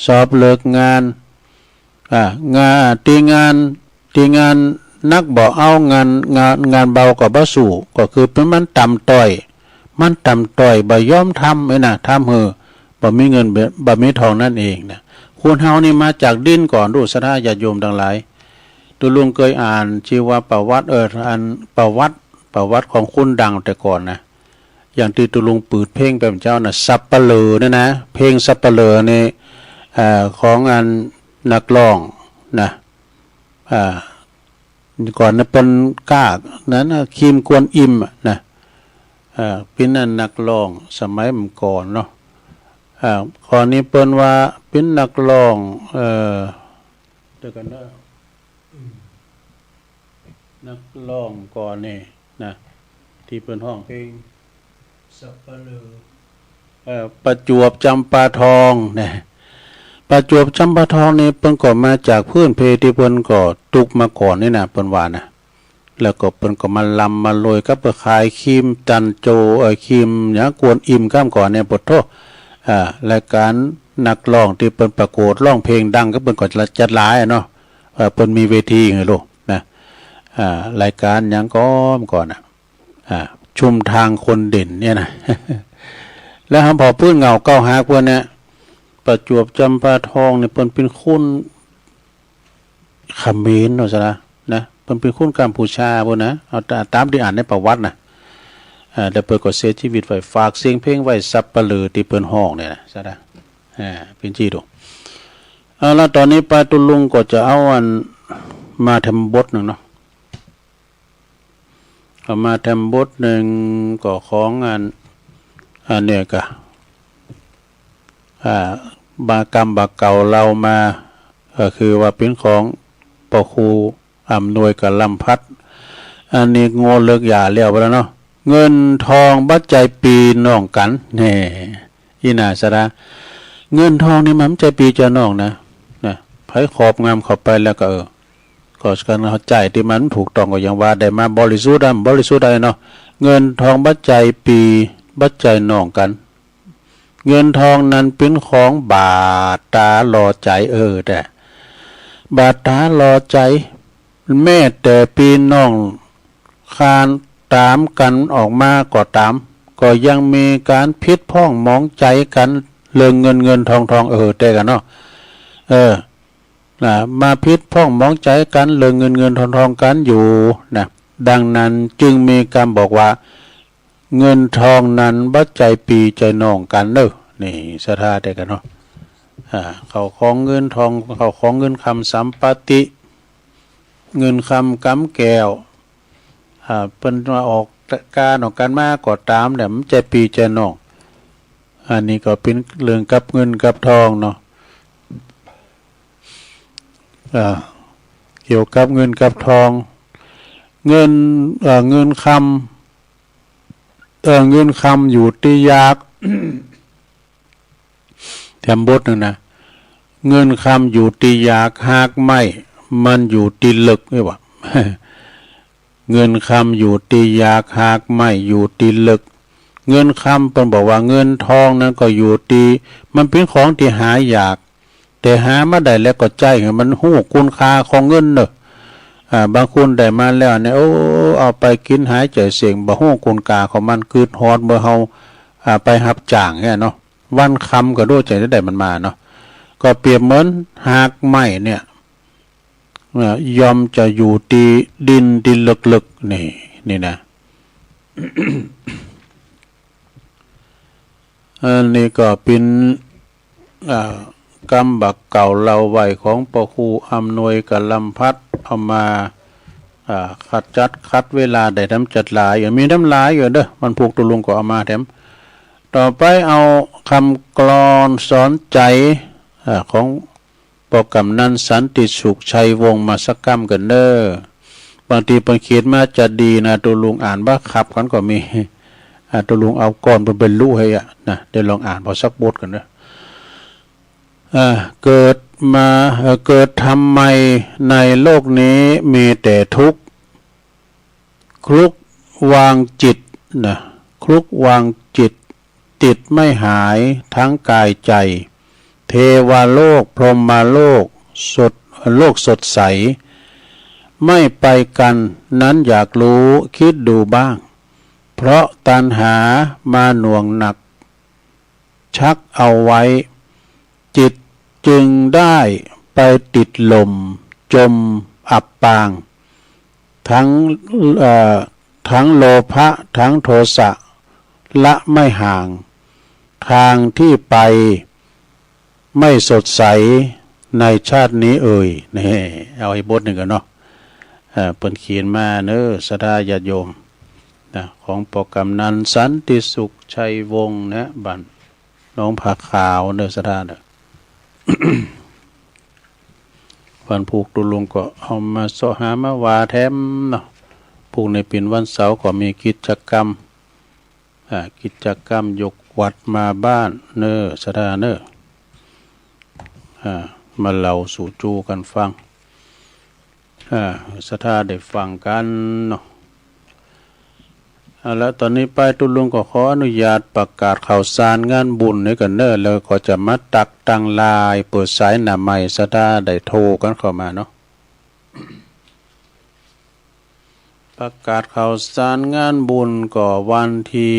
S3: สอบเลิกงานที่งานนักบ่เอางานเบากับบ่สู่ก็คือเป็นมันต่ำต้อย มันต่ำต้อยบ่ยอมทำไอ้น่ะทำบ่มีเงินบ่มีทองนั่นเองนะคนเฮานี่มาจากดินก่อนดูสถาญาติโยมทั้งหลายตุลุงเคยอ่านชีวประวัติอันประวัติของคุณดังแต่ก่อนนะอย่างที่ตุลุงปืดเพลงไปเจ้าน่ะสับปะเลอนะเพลงสับปะเลอนี่ของอันนักร้องนะก่อนนั้นเป็นก้านั้นคิมกวนอิมนะเป็นนักร้องสมัยเมื่อก่อนเนาะก่อนนี้เปิ้นว่าเป็นนักร้องเดี๋ยวกันนะนักร้องก่อนนี่นะที่เปิ้นห้องเพลงสับปะเลอประจวบจำปาทองนะประจวบจำปาทองนี่เปิ้นก็มาจากพื้นเพที่เปิ้นก็ตุกมาก่อนนี่นะเปิ้นว่านะแล้วก็เปิ้นก็มาลำมาโรยกับขายครีมจันโจครีมหยังกวนอิ่มข้ามก่อนเนี่ยปดโทรายการนักร้องที่เปิ้นประกวดร้องเพลงดังก็เปิ้นก็จัดหลายเนาะเปิ้นมีเวทีไงลูกนะรายการหยังก่อนชุมทางคนเด่นเนี่ยนะ แล้วพอพื้นเงาเก้าหาพวกเนี่ยประจวบจำปาทองเนี่ยเปิ้นเป็นคนเขมรเนาะซะนะเปิ้นเป็นคนกัมพูชาพุ่นนะเอาตามที่อ่านในประวัตินะแล้วเปิ้นก็เสียชีวิตไว้ฝากเสียงเพลงไว้สับปะลือที่เปิ้นห้องเนี่ยนะซะนะเป็นจี้ดูแล้วตอนนี้ป้าตุลุงก็จะเอาอันมาทำบทหนึ่งเนาะเอามาทำบทหนึ่งก็ของอันเนี่ยก็บากรรมบาเก่าเรามาคือว่าเป็นของปครูอำนวยกับลำพัดอันนี้งอเลิกหย่าเลี้ยวไปแล้วเนาะเงินทองบัดใจปีน้องกันนี่อีน่าสระเงินทองนี่มันใจปีจะน้องนะไผขอบงามเข้าไปแล้วก็ก็การเข้าใจที่มันถูกต้องก็อย่างว่าได้มาบริสุทธิ์ได้เนาะเงินทองบัดใจปีบัดใจน้องกันเงินทองนั้นเป็นของบาทตาหล่อใจแต่บาทตาหล่อใจแม่แต่ปีน้องคานตามกันออกมาก็ตามก็ยังมีการพิษพ้องมองใจกันเรื่องเงินทองแต่กันเนาะมาพิษพ้องมองใจกันเรื่องเงินทองกันอยู่นะดังนั้นจึงมีการบอกว่าเงินทองนั้นบัดใจปีใจน้องกันเด้อนี่สถาได้กันเนาะเขาของเงินทองเขาของเงินคำสัมปติเงินคำกำแก้วเพิ่นมาออกการออกกันมาก็ตามแต่มันใจปีใจน้องอันนี้ก็เป็นเรื่องกับเงินกับทองเนาะเกี่ยวกับเงินกับทองเงินคำเงินคำอยู่ที่ยาก แถมบทหนึ่งนะเงินคำอยู่ที่ยากหากไม่มันอยู่ที่ลึกไม่ว่า เงินคำอยู่ที่ยากหากไม่อยู่ที่ลึกเงินคำเป็นบอกว่าเงินทองนั้นก็อยู่ที่มันเป็นของที่หายากแต่หามาได้แล้วก็ใจมันหู้คุณค่าของเงินเนอะบางคนได้มาแล้วเนี่ยเอาไปกินหายใจเสียงบ่ฮู้คุณค่าของมันคืดฮอดเมื่อเฮาไปรับจ้างเนี่ยเนาะวันคำก็ด้วยใจได้มันมาเนาะก็เปรียบเหมือนหากไม้เนี่ยยอมจะอยู่ที่ดินลึกๆนี่นะ อันนี้ก็เป็นกรรมบักเก่าเราไว้ของพระครูอำนวยกับลำพัดเอามาคัดเวลาได้ทำจัดหลายอย่างมีทำหลายอยู่เด้อมันผูกตุลุงก็เอามาแถมต่อไปเอาคำกลอนสอนใจของโปรแกรมนั้นสันติสุขชัยวงศ์มาสักกรรมกันเด้อบางทีเป็นเขียนมาจะดีนะตุลุงอ่านบ้าขับกันก็มีตุลุงเอาก่อนเป็นรู้ให้นะเดี๋ยวลองอ่านพอสักบทกันเด้อเกิดทำไมในโลกนี้มีแต่ทุกข์คลุกวางจิตนะคลุกวางจิตติดไม่หายทั้งกายใจเทวโลกพรหมโลกสดใสไม่ไปกันนั้นอยากรู้คิดดูบ้างพ ราะตัณหามาหน่วงหนักชักเอาไว้จิตจึงได้ไปติดลมจมอับปางทั้งโลภะทั้งโทสะละไม่ห่างทางที่ไปไม่สดใสในชาตินี้นี่เอาไอ้บทหนึ่งกันเนาะเปิ่นเขียนมาเนอะศรัทธาญาติโยมนะของปกำนันสันติสุขชัยวงศ์นะบันน้องผักขาวเนอะศรัทธาเนอะ วันผูกตุลุงก็เอามาสหามาวาแถมเนาะผูกในปีนวันเสาร์ก็มีกิจกรรมยกวัดมาบ้านเนอะศรัทธาเนอะมาเล่าสู่จูกันฟังศรัทธาได้ฟังกันเนาะแล้วตอนนี้ไปตุลุงก็ขออนุญาตประกาศข่าวสารงานบุญให้กันเนอะแล้วก็จะมาตักตังลายเปิดสายหน้าใหม่ศรัทธาได้โทรกันเข้ามาเนาะ ประกาศข่าวสารงานบุญก็วันที่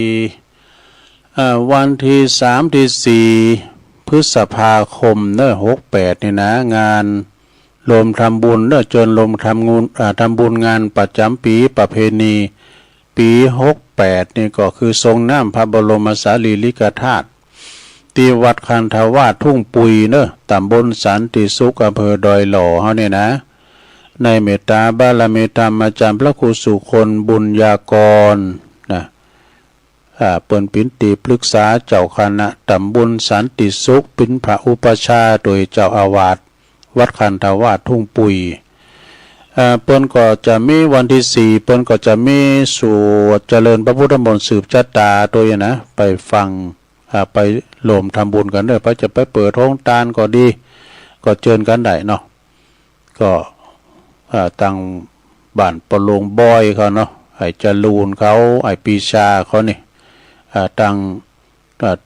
S3: 3 ที่ 4 พฤษภาคมเนอะ68นี่นะงานรวมทำบุญเนอะจนรวมทำบุญงานประจำปีประเพณีปี68นี่ก็คือทรงน้ำพระบรมสารีริกธาตุที่วัดคันธวาสทุ่งปุยเนอะตำบลสันติสุขอำเภอดอยหล่อเฮาเนี่ยนะในเมตตาบารมีธรรมอาจารย์พระครูสุคนบุญญากรนะเปิ่นปินติปรึกษาเจ้าคณะตำบลสันติสุขเป็นพระอุปชาโดยเจ้าอาวาสวัดคันธวาสทุ่งปุยเปิ้นก็จะมีวันที่4เปิ้นก็จะมีสวดเจริญพระพุทธมนต์สืบชะตาโดยนะไปฟังไปรวมทำบุญกันเด้อพระจะไปเปิดโรงทานก็ดีก็เชิญกันได้เนาะก็ตั้งบ้านปะโลงบอยเขาเนาะไอ้จรูนเขาไอ้ปีชาเขานี่ตั้ง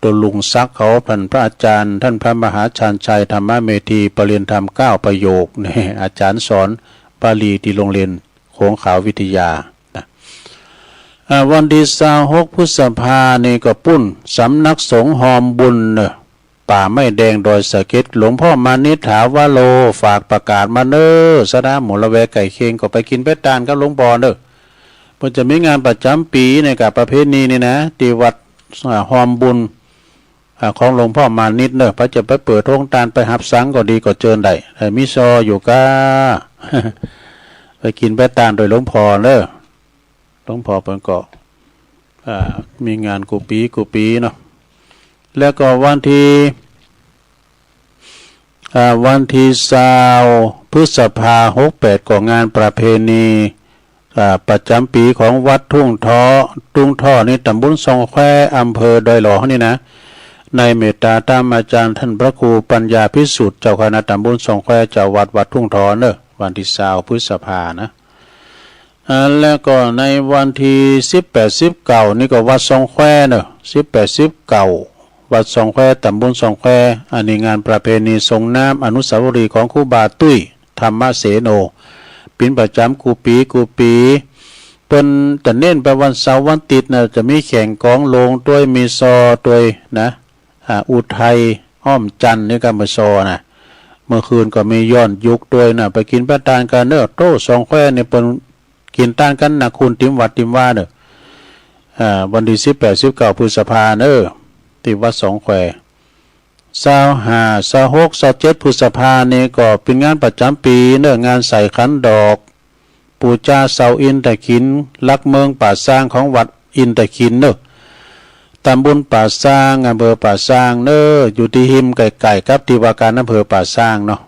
S3: ตัวลุงซักเขาพันพระอาจารย์ท่านพระมหาชาญชัยธรรมเมธีปรริญญาธรรม9ประโยคนี่อาจารย์สอนบาลีที่โรงเรียนโขงขาววิทยาวันที่26 พฤษภานี่ก็ปุ้นสำนักสงฆ์หอมบุญป่าไม่แดงดอยสะเก็ดหลวงพ่อมานิถาวโลฝากประกาศมาเนอสดาหมูละแวไก่เคียงก็ไปกินเป็ดตาลกับหลวงพ่อเนอเพิ่นจะมีงานประจำปีในกับประเพณีนี่นะที่วัดหอมบุญของหลวงพ่อมานิดเนอะพระจะไปเปิดโรงทานไปหับสังก็ดีก็เจิญได้มิซออยู่ก้า ไปกินเป็ดตาลโดยหลวงพ่อเนอะหลวงพ่อเพิ่นก็มีงานกูปีเนาะแล้วก็วันที่20 พฤษภาคม68ก็งานประเพณีประจำปีของวัดทุ่งท่อนี่ตำบลสองแควอำเภอดอยหล่อนี่นะในเมตตาธรรมอาจารย์ท่านพระครูปัญญาพิสุทธิ์เจ้าคณะตำบลสองแควเจ้าวัดทุ่งท่อเนอะวันที่20 พฤษภานะแล้วก็ในวันที่18 19นี่ก็วัดสองแควเนอะ18 19วัดสองแควตำบลสองแควอันนี้งานประเพณีทรงน้ำอนุสาวรีย์ของครูบาตุ้ยธรรมเสโนเป็นประจำกูปีเปิ้นจะเน้นไปวันเสาร์วันติดนะจะมีแข่งกองลงด้วยมีซอด้วยนะอุทัยอ้อมจันทร์นี่ก็มาซอนะเมื่อคืนก็มีย้อนยุคด้วยนะไปกินปลาตาลกันเนอะโต้สองแควเนี่ยเปิ้นกินตานกันนะคุณติมวัดติมว่าเนอะวันที่18 19 พฤษภาเนอะที่วัดสองแคว25 26 27 พฤษภาเนี่ยก็เป็นงานประจำปีเนอะงานใส่ขันดอกปูจาเสาอินตะขินลักเมืองป่าสร้างของวัดอินตะขินเนอะตำบลป่าสร้างอำเภอป่าสร้างเนอะอยู่ที่หิมไก่ครับที่ว่าการอำเภอป่าสร้างเนาะ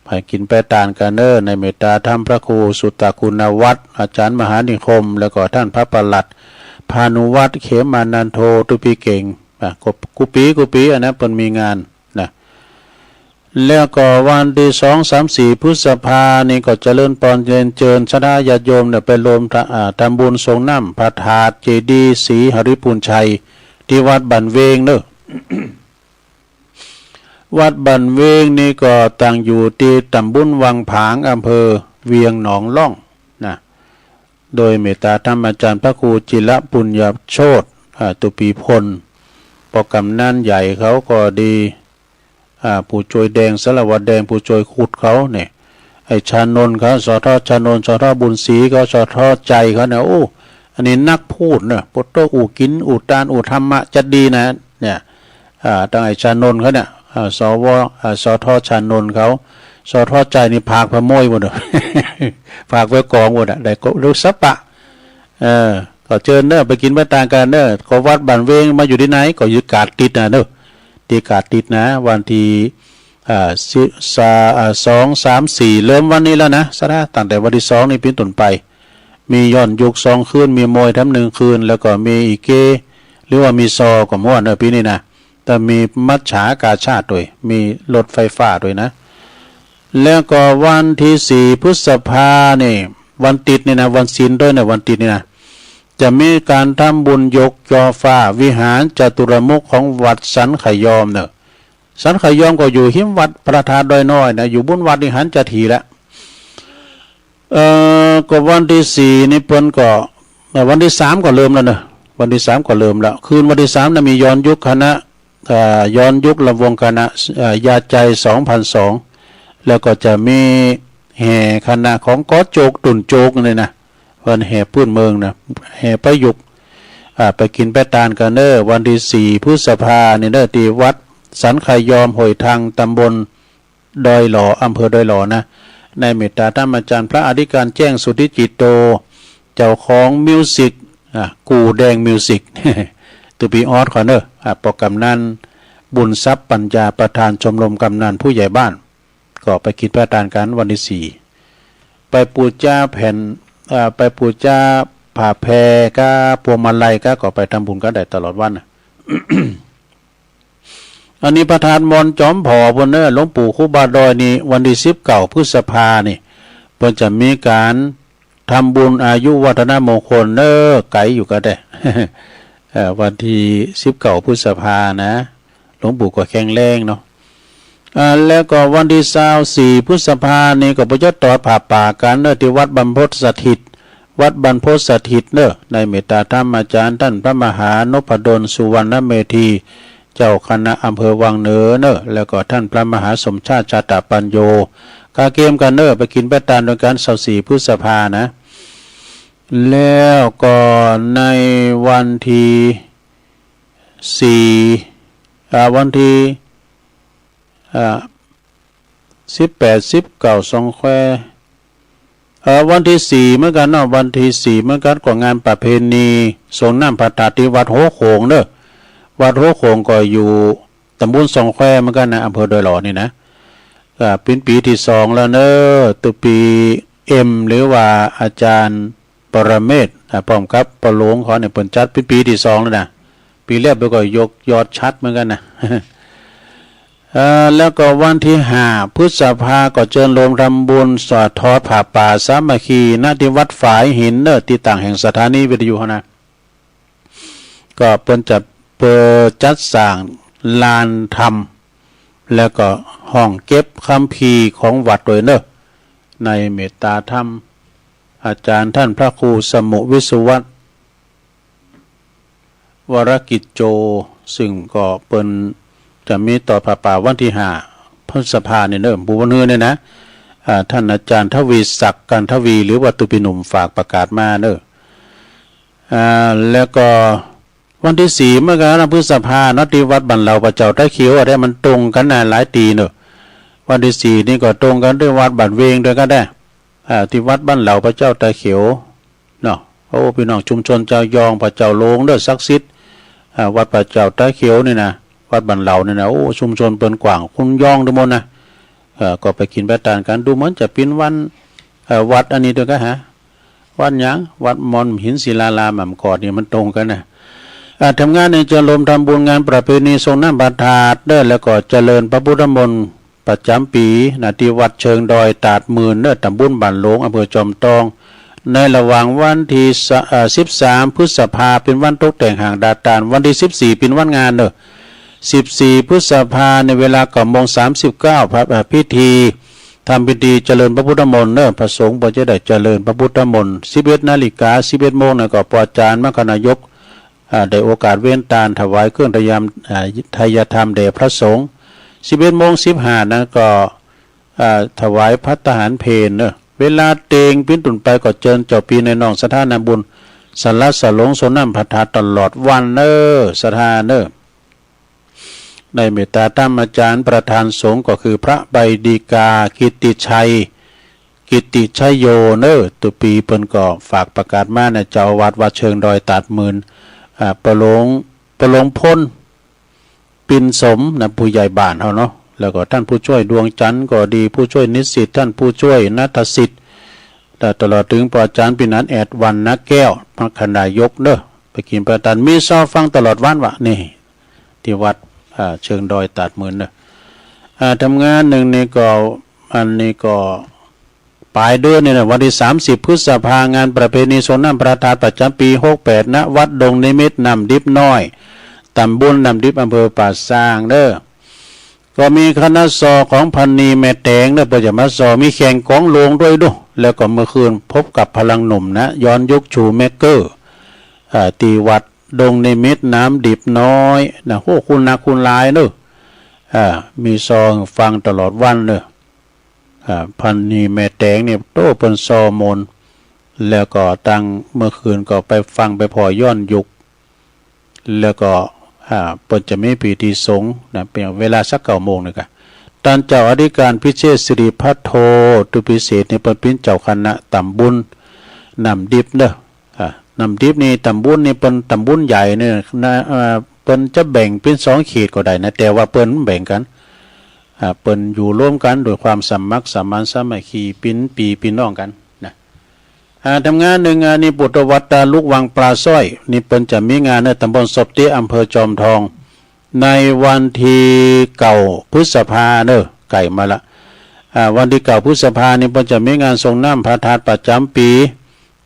S3: ไปกินแปะตานกันเนอะในเมตตาธรรมพระครูสุตตคุณวัฒน์อาจารย์มหานิคมแล้วก็ท่านพระประหลัดพานุวัฒน์เขมานันโทตุปีเก่งกุปีอันนั้นเพิ่นมีงานนะแล้วก็วันที่2 3 4 พฤษภานี่ก็เจริญพรเจิญชนะญาติโยมเนี่ยไปรวมทำบุญทรงน้ำพระธาตุเจดีย์ศรีหริพูนชัยที่วัดบันเวงเนอะ วัดบันเวงนี่ก็ตั้งอยู่ที่ตำบลวังผางอำเภอเวียงหนองล่องนะ โดยเมตตาธรรมอาจารย์พระครูจิรปุญญโชติตุปีพลปกำนันใหญ่เขาก็ดีผู้ช่วยแดงสารวัตรแดงผู้ช่วยขุดเขาเนี่ยไอ้ชานนท์เขาสทชานนท์สทบุญศรีเขาสทใจเขาเนี่ยโอ้อันนี้นักพูดเนี่ยพุทโธอูกินอูตานอูธรรมะจะดีนะเนี่ยตั้งไอ้ชานนท์เขาเนี่ยสวสทชานนท์เขาสทใจนี่พากพะโมยหมดเลยฝากไว้กองหมดได้ก็รู้สัปปะก็เชิญเนอะไปกินไปตางกันเนอะก็วัดบ้านเวงมาอยู่ที่ไหนก็อยู่กาดติดนะเนอะตีกาดติดนะวันที่2 3 4เริ่มวันนี้แล้วนะสระตั้งแต่วันที่2นี่เป็นต้นไปมีย้อนยุก2คืนมีมวยทั้ง1คืนแล้วก็มีอีเกหรือว่ามีซอก็ม่วนเนอะปีนี้นะแต่มีมัจฉากาชาติด้วยมีรถไฟฟ้าด้วยนะแล้วก็วันที่4พฤษภาเนี่ยวันติดนี่นะวันศีลด้วยนะวันติดนี่นะจะมีการทำบุญยกยอฟ้าวิหารจตุรมุขของวัดสันขยอมเนอะสันขยอมก็อยู่หิมวัดพระธาตุดอยน้อยนะอยู่บนวัดวิหารจะถีแล้วก็วันที่4นี่เพิ่นก็วันที่3ก็เริ่มแล้วเนอะวันที่3ก็เริ่มแล้วคืนวันที่3นะมีย้อนยุคคณะย้อนยุคลำวงคณะยาใจ2002แล้วก็จะมีแห่คณะของก๊อโจกตุ่นโจกเลยนะวันแห่พื้นเมืองนะแห่ประยุกต์ไปกินไปตานกันเนอวันที่4พฤษภาเนี่ยเนอที่วัดสันขยอมห้วยทางตำบลดอยหล่ออำเภอดอยหล่อนะในเมตตาธรรมอาจารย์พระอธิการแจ้งสุทธิจิตโตเจ้าของมิวสิกกูแดงมิวสิกตุปีออสขอเนอปกำนันบุญทรัพย์ปัญญาประธานชมรมกำนันผู้ใหญ่บ้านก็ไปกินประทานกันวันที่4ไปปูจ้าแผ่นไปปูจ้าผ่าแพรก็พวงมาลัยก็ไปทำบุญก็ได้ตลอดวัน อันนี้ประธานมนจอมผอบนเนอหลวงปู่ครูบาดอยนี่วันที่19พฤษภานี่เพิ่นจะมีการทำบุญอายุวัฒนมงคลเนอไกลอยู่ก็ได้ วันที่19พฤษภานะหลวงปู่ก็แข็งแรงเนาะแล้วก็วันที่24พฤษภานี่ก็ประยุทธ์ต่อผ่าป่ากันเนอที่วัดบรรพตสถิตวัดบรรพตสถิตเนอในเมตตาธรรมอาจารย์ท่านพระมหานพดลสุวรรณเมธีเจ้าคณะอำเภอวังเหนือเนอแล้วก็ท่านพระมหาสมชาติชาตปัญโยกาเกมกันเนอไปกินไปตานโดยการ24พฤษภานะแล้วก็ในวันที่4วันที่18 19สองแคววันที่4เหมือนกันเนาะวันที่4เหมือนกันก็งานประเพณีสงน้ำพระธาตุที่วัดโหโขงเด้อวัดโหโขงก็อยู่ตำบลสองแควเหมือนกันนะอำเภอดอยหล่อนี่นะเป็นปีที่2แล้วเนอะตุปีหรือว่าอาจารย์ปรเมศพร้อมกับปหลวงเขาเนี่ยเปิ่นจัดเป็นปีที่2แล้วนะปีแรกไปก็ยกยอดชัดเหมือนกันนะแล้วก็วันที่5พฤษภาก็เชิญรวมทำบุญสอดทอดผ่าป่าสามัคคีณที่วัดฝายหินเนอที่ต่างแห่งสถานีวิทยุนะก็เปิ้นจะเปิดจัดสร้างลานธรรมแล้วก็ห้องเก็บคัมภีร์ของวัดโดยเนอในเมตตาธรรมอาจารย์ท่านพระครูสมุวิสุวัตวรกิจโจซึ่งก็เปิ้นจะมีต่อผ่าป่าวันที่5พฤษภาเนี่ยเนอะบุญเนื้อเนี่ยนะท่านอาจารย์ทวีศักดิ์กันทวีหรือวัตุปิหนุ่มฝากประกาศมาเนอะแล้วก็วันที่4เมื่อกันพฤษภาณที่วัดบันเหล่าประเจ้าตะเขียวอะไรมันตรงกันนะหลายตีเนอะวันที่4นี่ก็ตรงกันด้วยวัดบันเวงด้วยก็ได้ที่วัดบ้านเหล่าพระเจ้าตะเขียวเนาะโอ้พี่น้องชุมชนเจ้ายองพระเจ้าโลงเด้อศักดิ์สิทธิ์วัดพระเจ้าตะเขียวนี่นะวัดบ้านเหล่านี่นะโอ้ชุมชนเปิ้นกว้างคุณย่องทุกมนนะก็ไปกินไปทานกันดูเหมือนจะเป็นวันวัดอันนี้ด้วยกันฮะวัดหยังวัดมอนหินศิลาลามหม่ำกอดนี่มันตรงกันนะทำงานในเจริญทำบุญงานประเพณีทรงน้ำบาดาดเด้อแล้วก็เจริญพระพุทธมนต์ประจำปีณที่วัดเชิงดอยตาดหมื่นเด้อตำบลบ้านหลวงอำเภอจอมทองในระหว่างวันที่13พฤษภาเป็นวันตกแต่งหางดาตานวันที่14เป็นวันงานเด้อ14พฤษภาในเวลา9:39พระพิธี ทำพิธีเจริญพระพุทธมนต์เนอะพระสงฆ์บ่จะได้เจริญพระพุทธมนต์11 นาฬิกา11 โมงนะก็ปอาจารย์มคณายกได้โอกาสเว้นตาลถวายเครื่องทายธรรมแด่พระสงฆ์11 โมง 15นะก็ถวายภัตตาหารเพลเนอะเวลาเตงปิ้นตุนไปก็เจิญเจ้าปีในน้องสถานาบุญสรรสลงสนน้ำพระธาตุตลอดวันเนอะสถานเนอะในเมตตาธรรมอาจารย์ประธานสงฆ์ก็คือพระใบดีกากิตติชัยโยเนอะตุปีเปิ้นก็ฝากประกาศมาในเจ้าวัดวัดเชิงดอยตาดหมื่นประหลงพ้นปินสมนะผู้ใหญ่บ้านเฮาเนาะแล้วก็ท่านผู้ช่วยดวงจันทร์ก็ดีผู้ช่วยนิสิตท่านผู้ช่วยนัทสิทธิ์ตลอดถึงปอาจารย์ปินันแอดวันนักแก้วพระคณายกเด้อไปกินประทานมีซอฟังตลอดวันวะนี่ที่วัดเชิงดอยตาดหมื่นเด้อทำงานหนึ่งนี่ก็อันนี้ก็ปลายเดือนนี่นะวันที่30 พฤษภางานประเพณีสงน้ำพระธาตุประจำปี68ณวัดดงนิมิตรน้ำดิบน้อยตำบลน้ำดิบอำเภอป่าซางเด้อก็มีคณะซอของพันนีแม่แตงเด้อเปิดจะมาซอมีแข่งกองโลงด้วยดูแล้วก็เมื่อคืนพบกับพลังหนุ่มนะย้อนยุคชูเมกเกอร์ตีวัดดงนิมิตรน้ำดิบน้อยนะโหคุณนาคุณลายเด้อมีซองฟังตลอดวันเด้อพันนีแม่แตงเนี่ยโตเป็นซอมนแล้วก็ตั้งเมื่อคืนก็ไปฟังไปพอย้อนยุคแล้วก็เปิดจะมีพิธีสงฆ์นะเป็นเวลาสัก9 โมงนะครับท่านเจ้าอธิการพิเชษสิริพัทโทตุพิเศษในเปิดปิ้นเจ้าคณะตำบุญนำดิบเด้อนำดิบนี่ตำบุญนี่เป็นตำบุญใหญ่เนี่ยนะเปิ้นจะแบ่งเป็น2 เขตก็ได้นะแต่ว่าเปิ้นแบ่งกันเปิ้นอยู่ร่วมกันโดยความสมัครสมานสามัคคีปีน้องกันนะทำงานหนึ่งงานนี้ปุตตวัดตาลูกวังปลาสร้อยนี่เปิ้นจะมีงานในตำบลศพเตี้ยอำเภอจอมทองในวันที่9 พฤษภาเนอะไก่มาละวันที่9 พฤษภานี่เปิ้นจะมีงานทรงน้ำพระธาตุประจำปี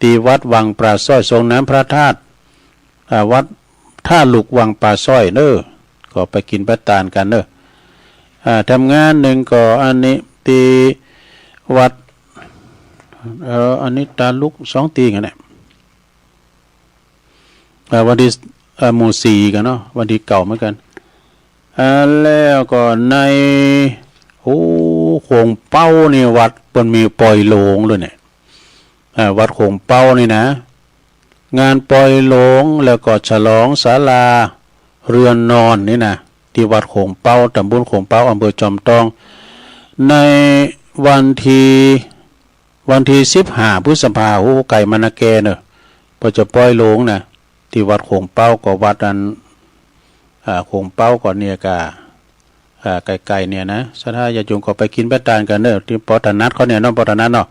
S3: ที่วัดวังปลาสร้อยทรงน้ำพระธาตุวัดท่าลูกวังปลาสร้อยเนอะก็ไปกินประทานกันเนอะทำงานหนึ่งก็อันนี้ตีวัดอันนี้ตาลุก2 ตีกันเนี่ยวันที่หมู่4กันเนาะวันที่9เหมือนกันแล้วก็ในโคงเป้านี่วัดมันมีปล่อยโลงด้วยเนี่ยวัดโคงเป้านี่นะงานปล่อยโลงแล้วก็ฉลองศาลาเรือนนอนนี่นะที่วัดโขงเป้าตำบลโขงเป้าอำเภอจอมทองในวันที่15 พฤษภาคมไก่มานาแกเนอะพอจะปล่อยโลงนะที่วัดโขงเป้าก็วัดนั้นโขงเป้าก่อนเนี่ยกะไก่เนี่ยนะสถาญาติโยมก็ไปกินไปทานกันเนอะที่ปตนัดเขาเนี่ยน้องปตนัดเนาะ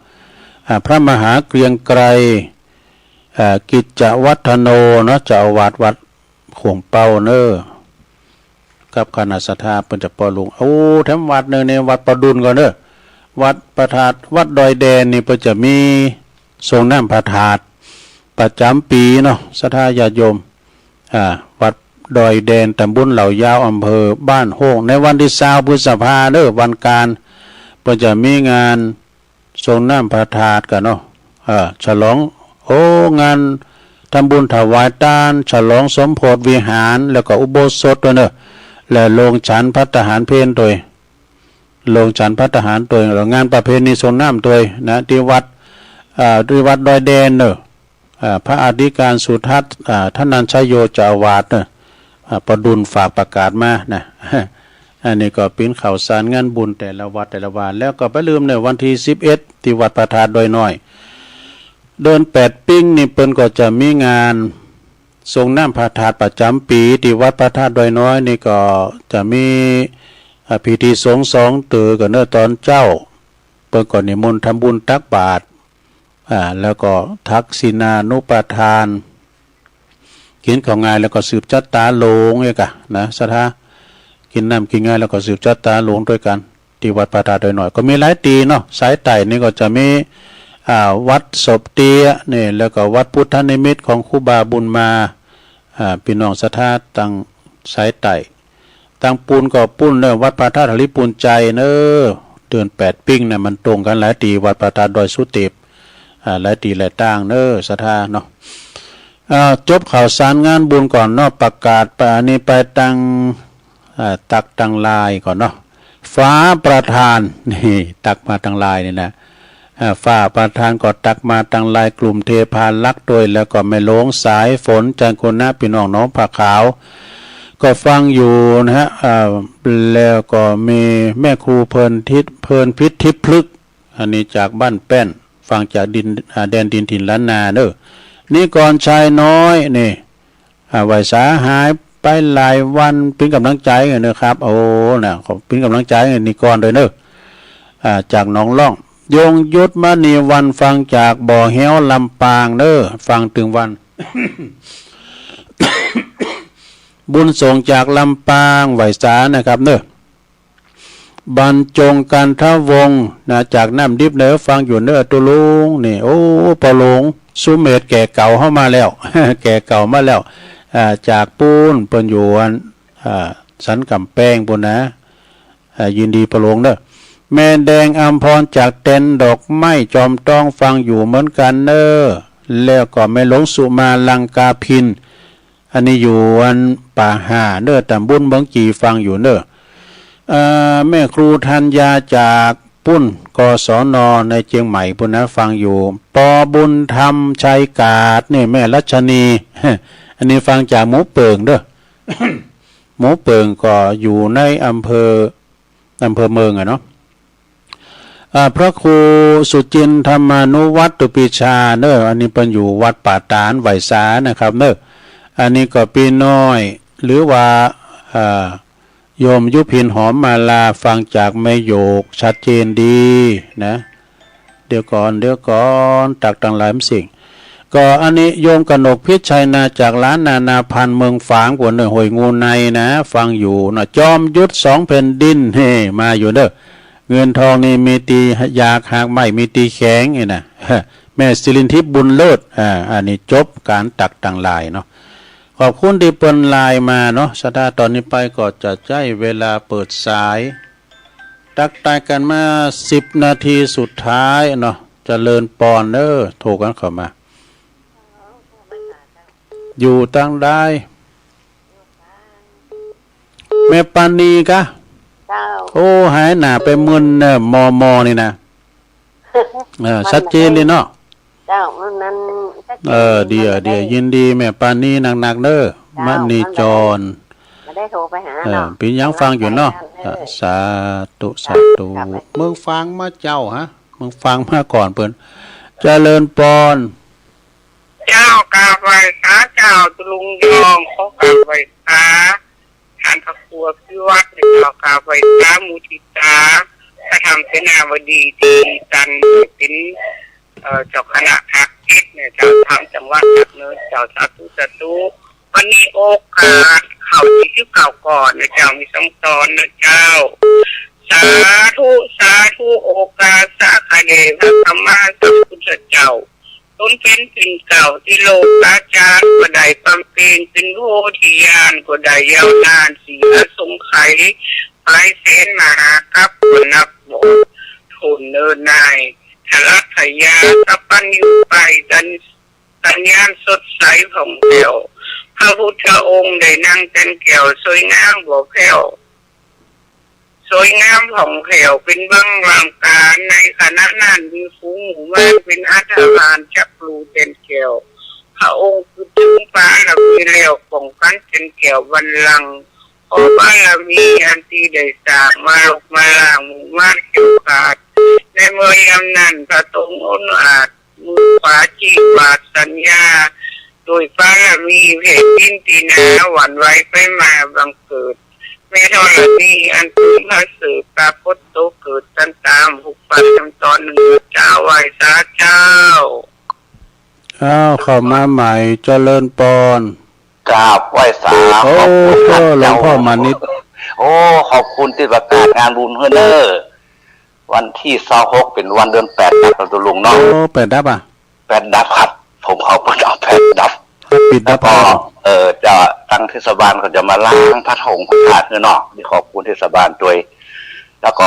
S3: พระมหาเกรียงไกรกิจจวัฒโนเนาะเจ้าอาวาสวัดโขงเป้าเนอะกับคณะสัทธาเป็นจะปอลุงแถมวัดเนอะในวัดประดุลก่อนเนอะวัดประธาตุวัดดอยแดนนี่เพิ่นจะมีทรงน้ำพระธาตุประจำปีเนาะสัทธาญาติโยมวัดดอยแดนตำบลเหล่ายาวอำเภอบ้านโฮงในวันที่20 พฤษภาคมเด้อวันการเพิ่นจะมีงานทรงน้ำพระธาตุกันเนาะฉลองงานทำบุญถวายทานฉลองสมโพธิวิหารแล้วก็อุโบสถด้วยเนอะและโรงฉันภัตตาหารเพลโดยโรงฉันภัตตาหารโดยงานประเพณีทรงน้ำโดยนะที่วัดดอยแดนเนอะพระอธิการสุทัศน์ท่านนันชัยโยเจ้าอาวาสเนอะประดุลฝากประกาศมานะอันนี้ก็เป็นข่าวสารงานบุญแต่ละวัดแต่ละวันแล้วก็ไปลืมในวันที่11ที่วัดประธานดอยน้อยเดิน8 ปิ้งนี่เปิ้นก็จะมีงานทรงน้ำพระธาตุประจำปีที่วัดพระธาตุดอยน้อยนี่ก็จะมีพิธีสงฆ์2 ตื่อกันเนอะตอนเจ้าเปิ้นก็นิมนต์ทำบุญตักบาตรแล้วก็ทักษิณานุปทานกินของง่ายแล้วก็สืบจัตตาโลงเนี่ยกะนะสถากินน้ำกินง่ายแล้วก็สืบจัตตาโลงด้วยกันที่วัดพระธาตุดอยน้อยก็มีหลายตีเนาะสายไต่นี่ก็จะมีวัดศพเตี้ยนี่แล้วก็วัดพุทธนิมิตของครูบาบุญมาพี่น้องศรัทธาตั้งสายไต่ตั้งปูนก็ปุ้นเนอะวัดพระธาตุหริปูนใจเนอะ เดือน8ปิ้งเนี่ยมันตรงกันหลายตีวัดประตาดอยสุเทพหลายตีหลายต่างเน้อศรัทธาเนาะจบข่าวสารงานบุญก่อนเนาะประกาศไปอันนี้ไปตังตักตังลายก่อนเนาะฟ้าประธานนี่ตักมาตังลายนี่นะฟ้าประธานก็ตักมาตังลายกลุ่มเทพาลักษ์โดยแล้วก็ไม่หลงสายฝนจันคนนะพี่น้องน้องผ้าขาวก็ฟังอยู่นะฮะแล้วก็มีแม่ครูเพลินพิษทิพย์พลึกอันนี้จากบ้านแป้นฟังจากดินแดนดินถิ่นล้านนาเด้อนี่ก่อนชายน้อยนี่ไหวสาหายไปหลายวันเป็นกำลังใจกันนะครับโอ้นะขอเป็นกำลังใจกันนี่ก่อนเลยเนอะจากหนองล่องยงยุทธมณีวันฟังจากบ่อแห้วลำปางเนอะฟังถึงวัน บุญส่งจากลำปางไหวสานะครับเนอะบรรจงกันทวงนะจากน้ำดิบเนอะฟังอยู่เนอะตุลุงนี่โอ้ปอลงสุเมธแก่เก่าเข้ามาแล้ว แก่เก่ามาแล้วจากปูนเปิ้นอยู่สันกำแพงปุ่นนะยินดีประโลงเด้อแม่แดงอัมพรจากเต็นดอกไม้จอมต้องฟังอยู่เหมือนกันเด้อแล้วก็แม่หลงสุมาลังกาพินอันนี้อยู่วันป่าห่าเด้อตำบุญเมืองจีฟังอยู่เด้อแม่ครูธัญญาจากปุ้นกศนในเชียงใหม่ปุ่นนะฟังอยู่ปอบุญธรรมชัยกาดนี่แม่รัชนี อันนี้ฟังจากหมูเปิงเด้อ หมูเปิงก็อยู่ในอำเภอเมืองเนาะพระครูสุจินธรรมานุวัตตุปิชาเนอะอันนี้เป็นอยู่วัดป่าตานไหวสานะครับเนอะอันนี้ก็ปีน้อยหรือว่าโยมยุพินหอมมาลาฟังจากแม่โยกชัดเจนดีนะเดี๋ยวก่อนตักตังหลายสิ่งก็อันนี้โยมกนกพิชัยนาจากร้านนาพันเมืองฝางกว่าเนอะหวยงูในนะฟังอยู่นะจอมยุทธ2 แผ่นดินเฮ้มาอยู่เด้อเงินทองนี่มีตียากหากไม่มีตีแข็งไงนะแม่สิรินทิพย์บุญเลิศอันนี้จบการตักตังลายเนาะขอบคุณที่เปิ้นไลน์มาเนาะสตาร์ตอนนี้ไปก็จะใช้เวลาเปิดสายตักตายกันมา10 นาทีสุดท้ายเนาะเจริญปอนเด้อโทรกันเข้ามาอยู่ตั้งได้แม่ปานีกะโอ้หายหนาไปมึนมอนี่นะชัดเจนเลยเนาะ
S5: เจ้ามัน
S3: เดี๋ยวยินดีแม่ปานีหนักๆเด้อมณีจร
S5: มาได้โทรไปหาเนาะ
S3: ปียังฟังอยู่เนาะสาธุมึงฟังมาเจ้าฮะมึงฟังมาก่อนเปิ้นเจริญปอน
S6: เจ้ากาไฟฟ้าเจ้าตุลุงยองเขากาไฟฟ้าทานพระครัวพิวัตรเจ้ากาไฟฟ้ามุทิตาพระธรรมเสนาวดีที่จันเป็นเจ้าคณะทักษิณเนี่ยเจ้าทำจังหวัดเนื้อเจ้าสาธุวันนี้โอกาสเขาที่ชื่อเก่าก่อนนะเจ้ามีสมตอนนะเจ้าสาธุโอกาสสาคาเดพระธรรมะสัพพุทธเจ้าต้นเป็นสิ่งเก่าที่โลกอาจารย์ก็ได้บำเพ็ญเป็นโพธิญาณก็ได้ยาวนานเสียสงไขหลายแสนมหากัปคนนับบ่ทุนเนินนายทลักขยาสัพพัญญูไปสัญญาณสดใสผ่องแผ้วพระพุทธองค์ได้นั่งเป็นแก้วสวยงามบ่แผ้วสวยงามผ่องแผ้วเป็นเบื้องหลังการในขณะนั้นมีฝูงหมู่มากเป็นอัฐบาลจับรูเป็นแก้วพระองค์คือถึงฟ้าและมีเลี้ยวป้องกันเป็นแก้ววันลังขอบารมีอันที่ได้สร้างมาลกมาล่างหมู่มากเกี่ยวขาดในเมื่อยามนั้นพระตรงอนุอาจมือขวาจีบาทสัญญาโดยบารมีเพศดินตีนาหวั่นไหวไปมาบังเกิดแม่ธรณีอันเป็นพระสืบปราพตโตเกิดตันตามหุบปัดจำตอนหนึ่งเจ้าไหวสาเจ้า
S3: เข้ามาใหม่เจริญปอน
S7: กราบไหว้สา
S3: โอ้หลวงพ่อมานิด
S7: ขอบคุณที่ประกาศงานบุญเฮ้อเนอวันที่26เป็นวันเดือน8ครับตุลุงเนาะ
S3: 8 ดับ
S7: 8 ดับครับผมเอา8 ดับ
S3: ปิดดับ
S7: จะตั้งเทศบาลก็จะมาล้างพระธงพระธาตุเนาะที่ขอบคุณเทศบาลด้วยแล้วก็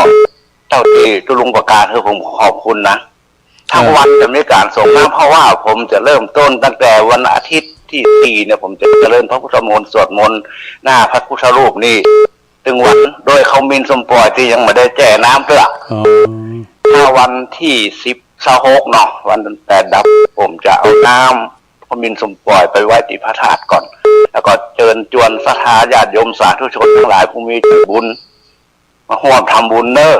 S7: เจ้าที่ตุลุงประกาศคือผมขอบคุณนะทั้งวันจะมีการส่งน้ำเพราะว่าผมจะเริ่มต้นตั้งแต่วันอาทิตย์ที่ 4เนี่ยผมจะเริ่มพระพุทธมนต์สวดมนต์หน้าพระพุทธรูปนี่ถึงวันโดยเขามินสมปล่อยที่ยังไม่ได้แจ่น้ำเพื่อถ้าวันที่16เนาะวัน8ดับผมจะเอาน้ำพระมินสมปล่อยไปไว้ที่พระธาตุก่อนแล้วก็เชิญชวนศรัทธาญาติโยมสาธุชนทั้งหลายผู้มีจิตบุญมาร่วมทำบุญเนอะ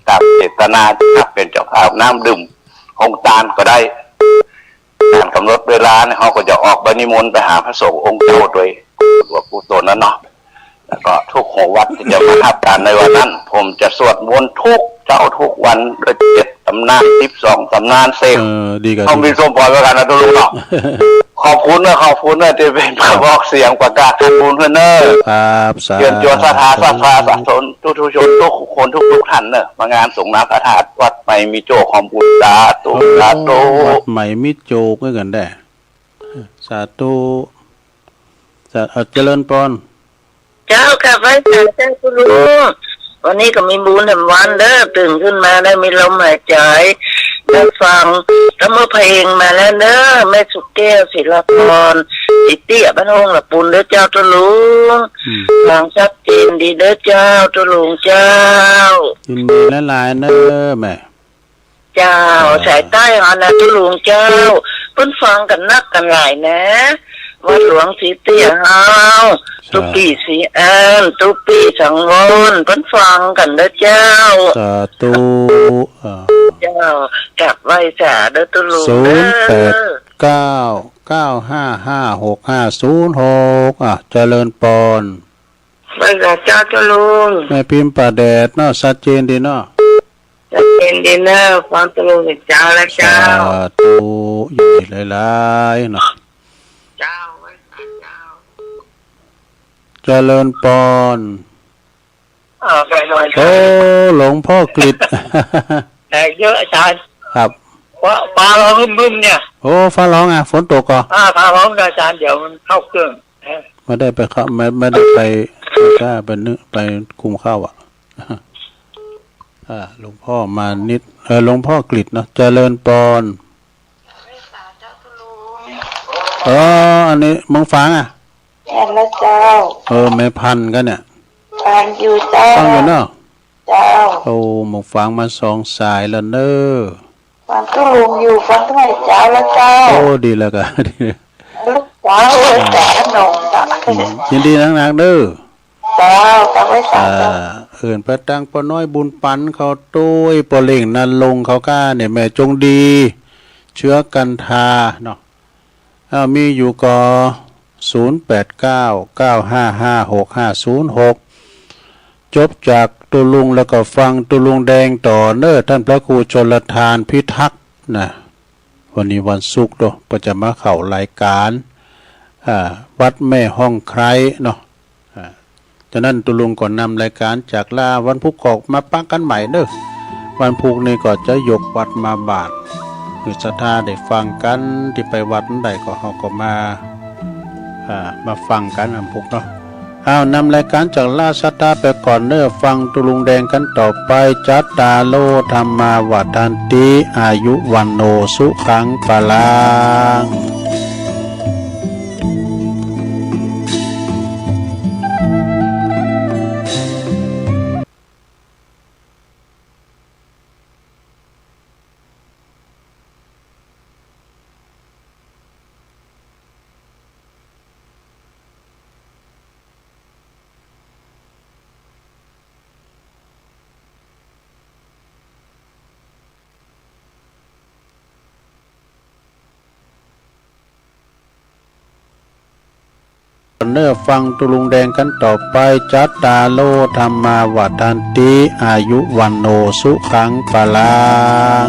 S7: กับเจตนาจะเป็นเจ้าภาพน้ำดื่มองค์ตาลก็ได้การกำหนดเวลาเนี่ยเขาก็จะออกไปนิมนต์ไปหาพระสงฆ์องค์เจ้าโดยหลวงปู่โตนั้นเนาะแล้วก็ทุกหัววัดที่จะมาทับการในวันนั้นผมจะสวดมนต์ทุกเจ้าทุกวันโดย7 ตำนาน12 ตำนานเสกเขามีสมปล่อยประการนะทุกลุงเนาะขอบคุณนะที่เป็นกระบอกเสียงประกาศทำบุญเพื่อนเนอร์
S3: ครับ
S7: เชิญชวนศรัทธาสาธุชนทุกคนทุกท่านเนอะมางานส่งน้ำพระธาตุวัดใหม่มีโจขอมบุญสาธุ
S3: วัดใหม่มิโจกด้วยกันได้สาธุเจริญพร
S6: เจ้าค่ะพระอาจารย์เจ้าคุณลุงวันนี้ก็มีบุญแห่งวันเด้อตื่นขึ้นมาได้มีลมหายใจได้ฟังแล้วเมื่อเพลงมาแล้วเด้อแม่สุกแก้วศิลปพรสิเตี้ยบ้านองค์ละปุ่นเด้อเจ้าตัวลุงฟังชัดเจนดีเด้อเจ้าตัวลุงเจ้า
S3: ยินดีและลายเนอแม่
S6: เจ้าสายใต้ของนะตัวลุงเจ้าเพิ่นฟังกันนักกันหลายนะวัดหลวงสีเตี้ยเฮาตุปีสีอันตุปีสังวรเพิ่นฟังกันเด้อเจ้า
S3: สาธุ
S6: เจ้ากลับไหว้สาเด้อตุลุง
S3: 0899555650เจริญปอน
S6: ไหว้สาเจ้าตุลุง
S3: แม่พิมพ์ป่าแดดเนาะชัดเจนดีเนาะ
S6: ชัดเจนดีเนาะฟังตุลุงเจ้าและเจ้า
S3: สาธุอยู่หลายๆเนาะ
S6: เจ้าไหว้สาเจ้า
S3: เจริญปอน
S6: ไปหน่อย
S3: โอ้หลวงพ่อกฤษ
S6: แต่เยอะอาจารย์
S3: ครับ
S6: ว่าฟ้าร้องบึ้มเนี่ย
S3: โอ้ฟ้าร้องอ่ะฝนตกอ่ะ
S6: ฟ้าร้องอาจารย์เดี๋ยวมันเข้าเครื่อง
S3: ไม่ได้ไปเข้าไม่ได้ไปก็ไปคุมข้าวอ่ะหลวงพ่อมานิดหลวงพ่อกฤษเนาะเจริญปอนอันนี้มึงฟังอ่ะ
S6: แล้วเจ้า
S3: ไม่พันกันเนี่ย
S6: ฟังอยู่เจ้า
S3: ฟังอยู่เนาะ
S6: เจ้า
S3: มึงฟังมา2 สายแล้วเนอ
S6: ฟังตู้ลุงอยู่ฟังทั้งไหนเจ้าแล้วเจ้า
S3: ดีแล้วกัน
S6: ลูกเจ้าแต่หนงจ้ะ
S3: ยินดีนักๆเด้อ
S6: เจ้าตั้งไว้สา
S3: เอื่นพระตังปน้อยบุญปันเขาตุ้ยปเล่งนันลงเขาก้าเนี่ยแม่จงดีเชื้อกันทาเนาะมีอยู่ก็0899556506จบจากตุลุงแล้วก็ฟังตุลุงแดงต่อเนอท่านพระครูชลทานพิทักษ์นะวันนี้วันศุกร์เนาะก็จะมาเข้ารายการวัดแม่ห้องไคร้เนาะฉะนั้นตุลุงก่อนนำรายการจากลาวันพุธกอกมาปักกันใหม่เนอะวันพุธนี้ก็จะยกวัดมาบาทคือศรัทธาได้ฟังกันที่ไปวัดใดก็เขาก็มาฟังกันวันพุธเนาะนำรายการจากล่าศรัทธาไปก่อนเนอะฟังตุลุงแดงกันต่อไปจัตตาโลธรรมาวัฏันติอายุวันโนสุขังพลังเนอฟังตุลุงแดงกันต่อไปจัตตาโลธรรมาวัฏันติอายุวันโนสุขังพลัง